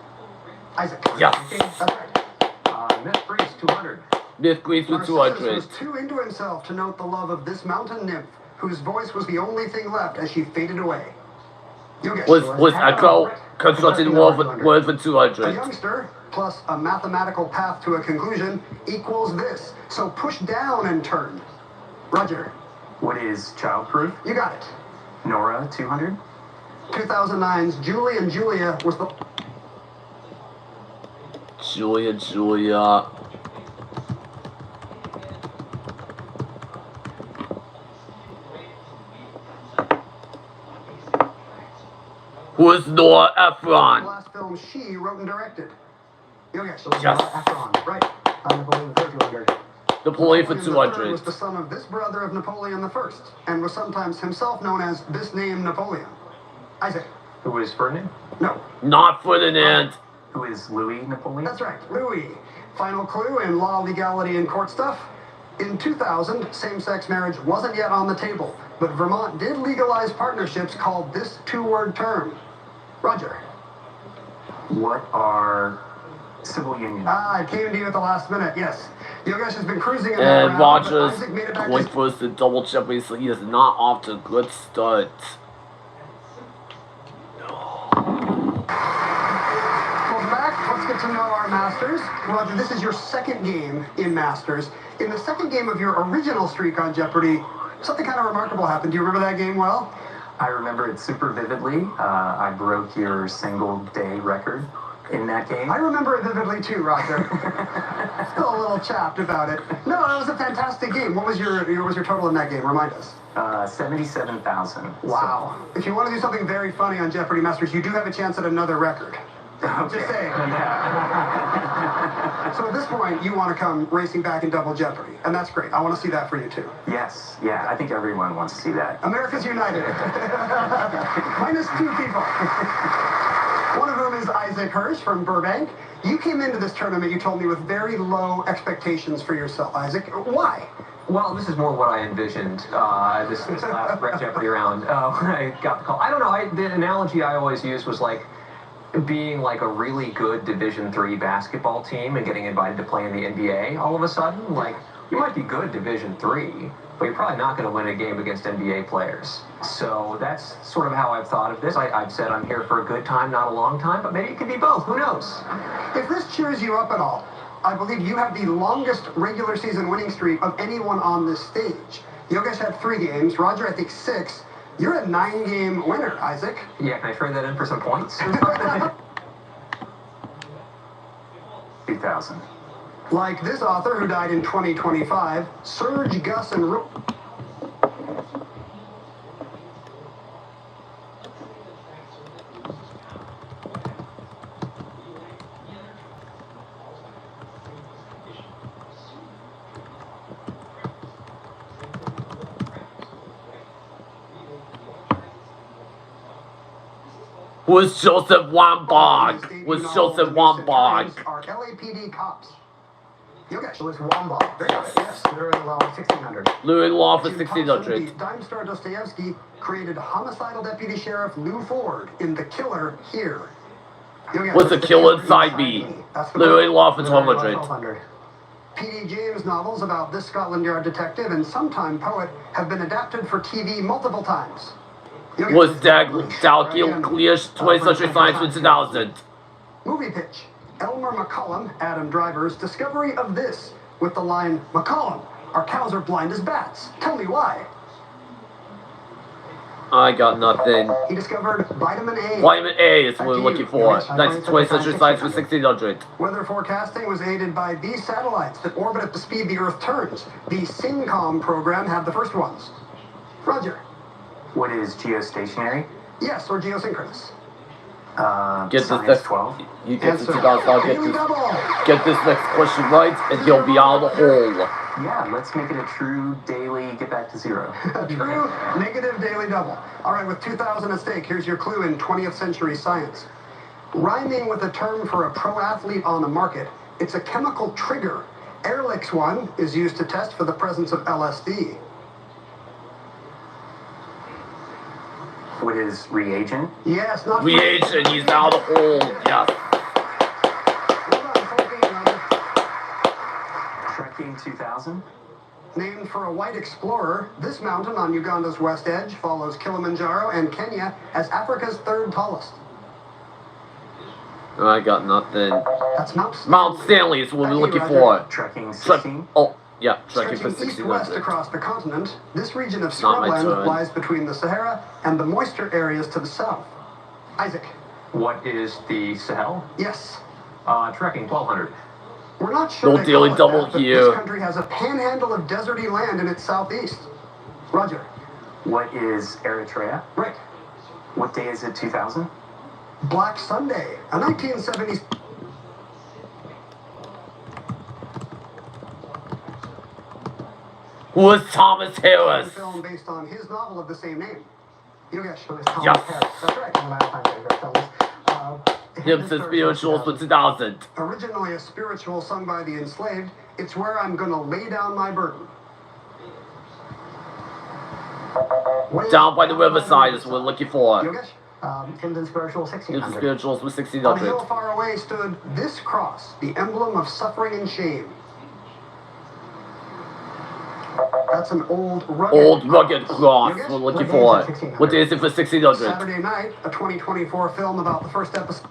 Isaac. Yes. That's right. Myth Grease, 200. Myth Grease for Narcissus 200. was too into himself to note the love of this mountain nymph, whose voice was the only thing left as she faded away. Yogesh. Was Echo constructing word for A 200. youngster plus a mathematical path to a conclusion equals this. So push down and turn. Roger. What is childproof? You got it. Nora, 200. 2009's Julie and Julia was the... Julia. Who is Nora Ephron? last film she wrote and directed. Yogesh. Yes. Ephron. Right. Napoleon III, 200. Napoleon for III 200. was the son of this brother of Napoleon I, and was sometimes himself known as this name Napoleon. Isaac. Who is Ferdinand? No. Not Ferdinand. Who is Louis Napoleon? That's right, Louis. Final clue in law, legality, and court stuff. In 2000, same-sex marriage wasn't yet on the table, but Vermont did legalize partnerships called this two-word term. Roger. What are civil unions? It came to you at the last minute, yes. Yogesh has been cruising in that And round, but Rogers Isaac made it back going to... first in double jeopardy, so he is not off to a good start. Welcome back. Let's get to know our Masters. Roger, this is your second game in Masters. In the second game of your original streak on Jeopardy, something kind of remarkable happened. Do you remember that game well? I remember it super vividly. I broke your single-day record in that game. I remember it vividly too, Roger. Still a little chapped about it. No, it was a fantastic game. What was your total in that game? Remind us. 77,000. Wow. If you want to do something very funny on Jeopardy Masters, you do have a chance at another record. Okay. Just saying. So at this point, you want to come racing back in Double Jeopardy, and that's great. I want to see that for you too. Yes, yeah, I think everyone wants to see that. America's united. Minus 2 people. One of whom is Isaac Hirsch from Burbank. You came into this tournament, you told me, with very low expectations for yourself, Isaac. Why? Well, this is more what I envisioned this last Jeopardy round when I got the call. I don't know. The analogy I always used was like being like a really good Division III basketball team and getting invited to play in the NBA all of a sudden. Like, You might be good Division III, but you're probably not going to win a game against NBA players. So that's sort of how I've thought of this. I've said I'm here for a good time, not a long time, but maybe it could be both. Who knows? If this cheers you up at all, I believe you have the longest regular season winning streak of anyone on this stage. Yogesh had 3 games, Roger I think 6. You're a 9-game winner, Isaac. Yeah, can I trade that in for some points? 2000. Like this author who died in 2025, Serge, Gus, and Was Joseph Wambach? Was Joseph Wambach? Are LAPD cops. Yogesh. It was Wambach. Yes, Louis Law 1600. Louis Law for 1600. Dime Star Dostoevsky created homicidal deputy sheriff Lou Ford in The Killer Here. What's the killer inside me? Louis Law for 1200. P.D. James novels about this Scotland Yard detective and sometime poet have been adapted for TV multiple times. Was Dalgleish 20th Century Science for 2000. Movie pitch. Elmer McCollum, Adam Driver's discovery of this with the line, "McCollum, our cows are blind as bats. Tell me why." I got nothing. He discovered vitamin A. Vitamin A is what we're looking for. That's 20th Century Science for 1600. Weather forecasting was aided by these satellites that orbit at the speed the Earth turns. The SYNCOM program had the first ones. Roger. What is geostationary? Yes, or geosynchronous. Get this next 12. You get this get this next question right, and he'll be out of the hole. Yeah, let's make it a true daily get back to 0. A true negative daily double. All right, with 2,000 at stake, here's your clue in 20th century science. Rhyming with a term for a pro athlete on the market, it's a chemical trigger. Airlicks one is used to test for the presence of LSD. What is reagent? Yes, not reagent. He's out of the hole. Yes. Trekking 2000. Named for a white explorer, this mountain on Uganda's west edge follows Kilimanjaro and Kenya as Africa's 3rd tallest. I got nothing. That's Mount Stanley is what we're looking for. Trekking 16. Oh, yeah, trekking for Stretching 1600. east-west across the continent, this region of Not my scrubland turn. lies between the Sahara and the moister areas to the south. Isaac. What is the Sahel? Yes. Trekking 1200. We're not sure No they daily call it double that, but here. This country has a panhandle of deserty land in its southeast. Roger. What is Eritrea? Right. What day is it, 2000? Black Sunday, a 1970s... Who was Thomas Harris? film based on his novel of the same name. Yogesh. Yes. That's right. One of my all-time favorite films. Gibson Spirituals for 2000. Originally a spiritual sung by the enslaved, it's where I'm gonna lay down my burden. Down by the riverside is what we're looking for. Yogesh? Hymns Spiritual Gibson 1600. Spirituals for On a 1600. hill far away stood this cross, the emblem of suffering and shame. That's an old rugged cross we're looking for. What is it for 1600? Saturday Night, a 2024 film about the first episode.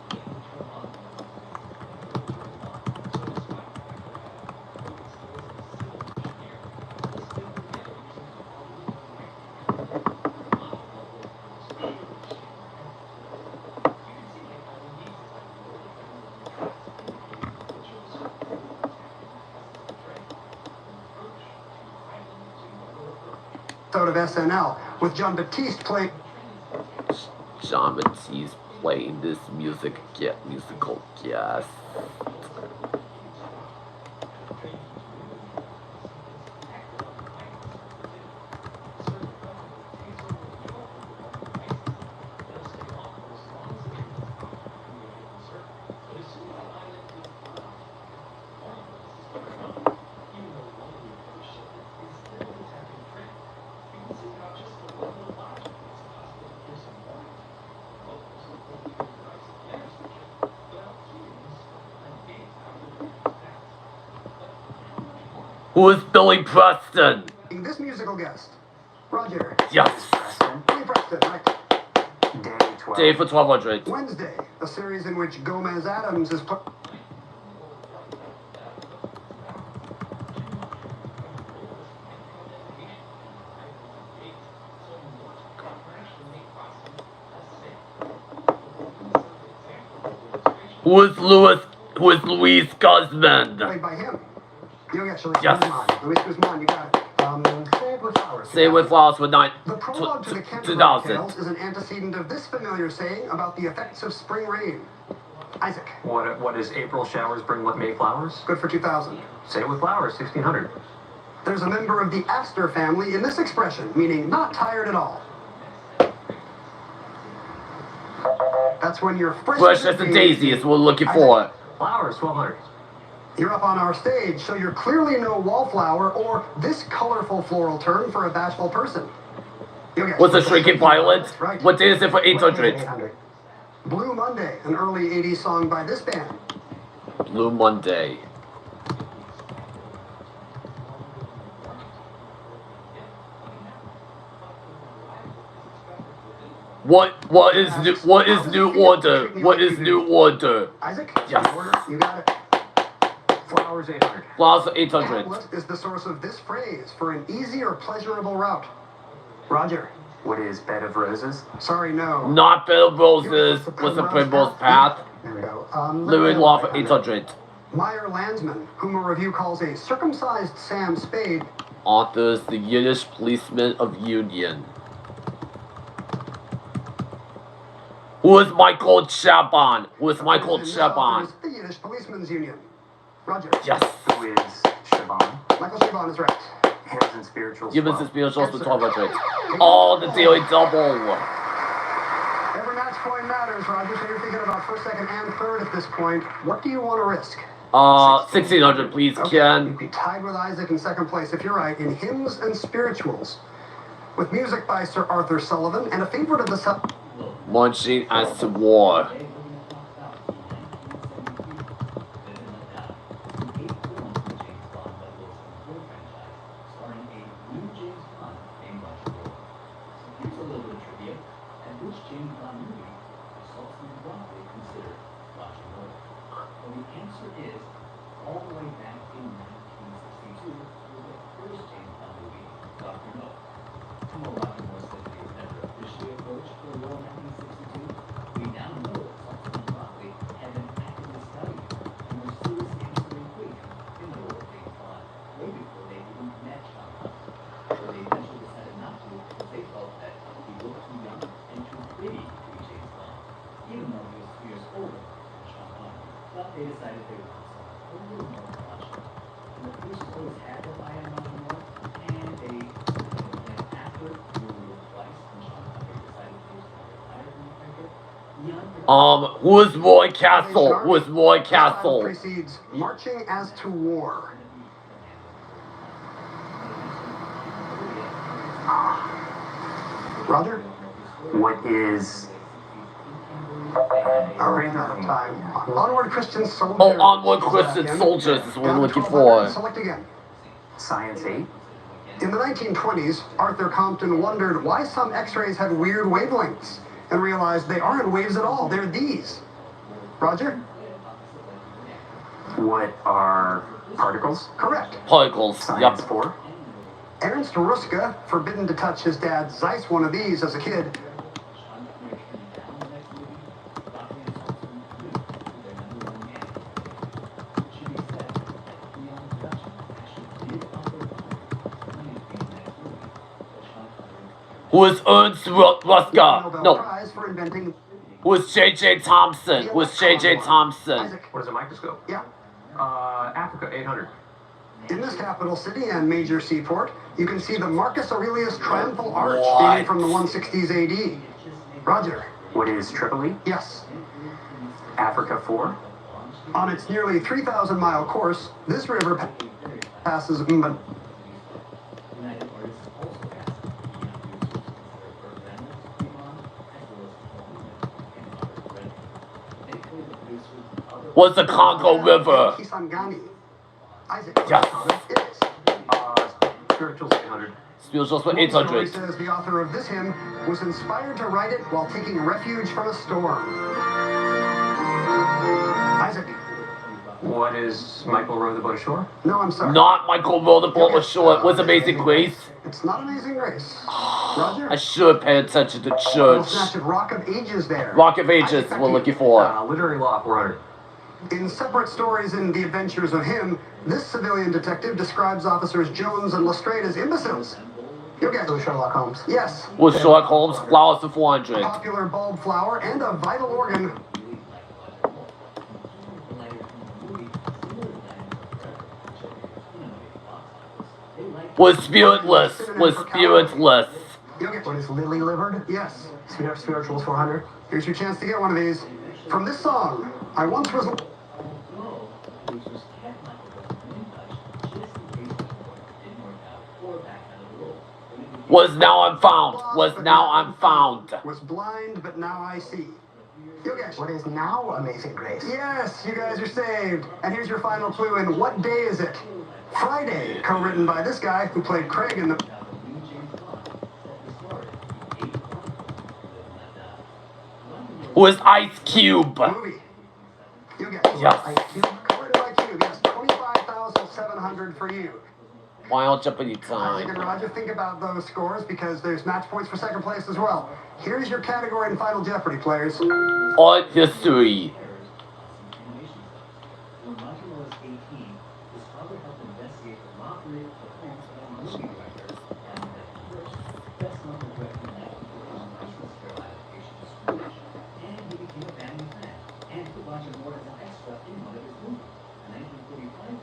Of SNL with Jean-Baptiste playing. Jean-Baptiste playing this musical guest. Who is Billy Preston? This musical guest. Roger. Yes. Billy Preston, right. Day 12. Day for 1200. Wednesday, a series in which Gomez Adams is put. Who is Luis Guzman? Played by him. You actually. Yes. Luis Guzman, you got it. Say it with flowers. Say with flowers for The prologue to the Canterbury 2000. Tales is an antecedent of this familiar saying about the effects of spring rain. Isaac. What is April showers bring May flowers? Good for 2000. Say it with flowers, 1600. There's a member of the Astor family in this expression, meaning not tired at all. That's when you're Fresh as a daisy is what we're looking for. Flowers, 1200. You're up on our stage, so you're clearly no wallflower or this colorful floral term for a bashful person. What's a shrinking violet? Right. What day is it for 800? Blue Monday, an early 80s song by this band. Blue Monday. What is New Order? What is New Order? Isaac? Yes. You got it. Flowers, 800. Flowers 800. What is the source of this phrase for an easy or pleasurable route? Roger. What is bed of roses? Sorry, no. Not Bed of Roses. What's the Primrose Path? There we go. Louis Law for 800. Meyer Landsman, whom a review calls a circumcised Sam Spade. Authors, the Yiddish Policeman of Union. Who is Michael Chabon? Who is Michael Chabon? The Yiddish Policeman's Union. Roger. Yes. Who is Chabon? Michael Chabon is right. Hymns and spirituals. Give us the spirituals for 1200. Oh, the daily double. Every match point matters, Roger, so you're thinking about first, second, and third at this point. What do you want to risk? 1600, please, Ken. You'd be tied with Isaac in second place, if you're right, in hymns and spirituals. With music by Sir Arthur Sullivan and a favorite of the Munching as to war. Who is Roy Castle? Who is Roy Castle? Precedes marching as to war. Roger? What is... Time. Onward Christian Soldiers. Oh, Onward Christian Soldiers is what we're looking for. Select again. Science 8. In the 1920s, Arthur Compton wondered why some X-rays had weird wavelengths and realized they aren't waves at all, they're these. Roger? What are particles? Correct. Particles, Science yep. 4. Ernst Ruska, forbidden to touch his dad's Zeiss one of these as a kid. Who is Ernst Ruska? No. Prize for inventing. Who is J.J. Thompson? Who is J.J. Thompson? What is a microscope? Yeah. Africa, 800. In this capital city and major seaport, you can see the Marcus Aurelius Triumphal Arch What? dating from the 160s AD. Roger. What is Tripoli? Yes. Africa, 4. On its nearly 3,000-mile course, this river passes What's the Congo River? Kisangani. Isaac. Yes. It is. Spirituals 800. Spirituals for One story 800. says the author of this hymn was inspired to write it while taking refuge from a storm. Isaac. What is Michael Row the Boat Ashore? No, I'm sorry. Not Michael Row the Boat Ashore. It was Amazing Grace. It's not Amazing Grace. Roger? I should pay attention to Little church. snatch of Rock of Ages there. Rock of Ages, we're looking for. Literary Law 400. In separate stories in The Adventures of Him, this civilian detective describes officers Jones and Lestrade as imbeciles. You guess. Sherlock Holmes. Yes. With Sherlock Holmes, Flowers for 400. Popular bulb flower and a vital organ. Was spiritless. Was spiritless. What is lily livered? Yes. Spirituals 400. Here's your chance to get one of these. From this song, I once was. Was now I'm found. Was now I'm found. Was blind, but now I see. You guys. What is now Amazing Grace? Yes, you guys are saved. And here's your final clue in What Day Is It? Friday, co-written by this guy who played Craig in the... Was Ice Cube. Movie. You guys. Yes. Ice Cube, co-written by Cube. Yes, 25,700 for you. Wild Jeopardy Isaac time. and Roger, think about those scores because there's match points for second place as well. Here's your category in Final Jeopardy, players. Art history.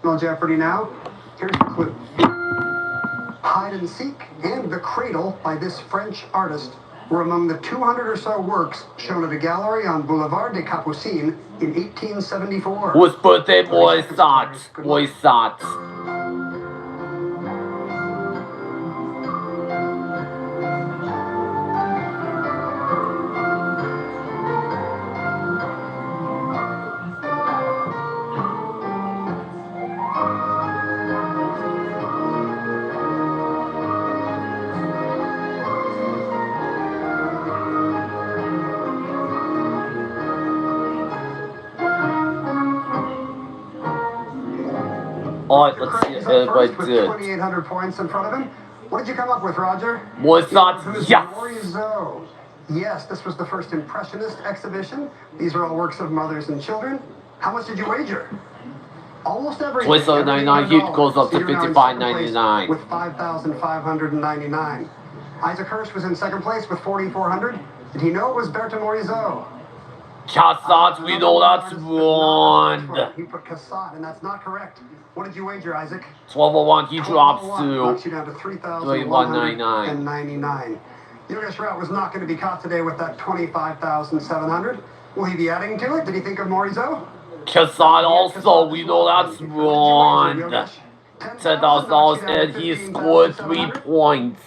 Final Jeopardy now. Here's your clue. Hide and Seek and The Cradle by this French artist were among the 200 or so works shown at a gallery on Boulevard des Capucines in 1874. Whose birthday boy thought? Boy thought. Alright, let's see if everybody With did. 2,800 points in front of him. What did you come up with, Roger? More thoughts? Who's Yes. Morizot? Yes, this was the first Impressionist exhibition. These are all works of mothers and children. How much did you wager? Almost everything. $27.99 here goes up to So you're now in second place $55.99. with 5,599. Isaac Hirsch was in second place with 4,400. Did he know it was Bertha Morizot? Cassat, we know that's wrong. He put Cassat, and that's not correct. What did you wager, Isaac? 1201, he drops Knocks to you down to 3,199. 3,199. Yogesh Rout was not going to be caught today with that 25,700. Will he be adding to it? Did he think of Morizot? Cassat also, we know that's wrong. $10,000 and he scored 3 points.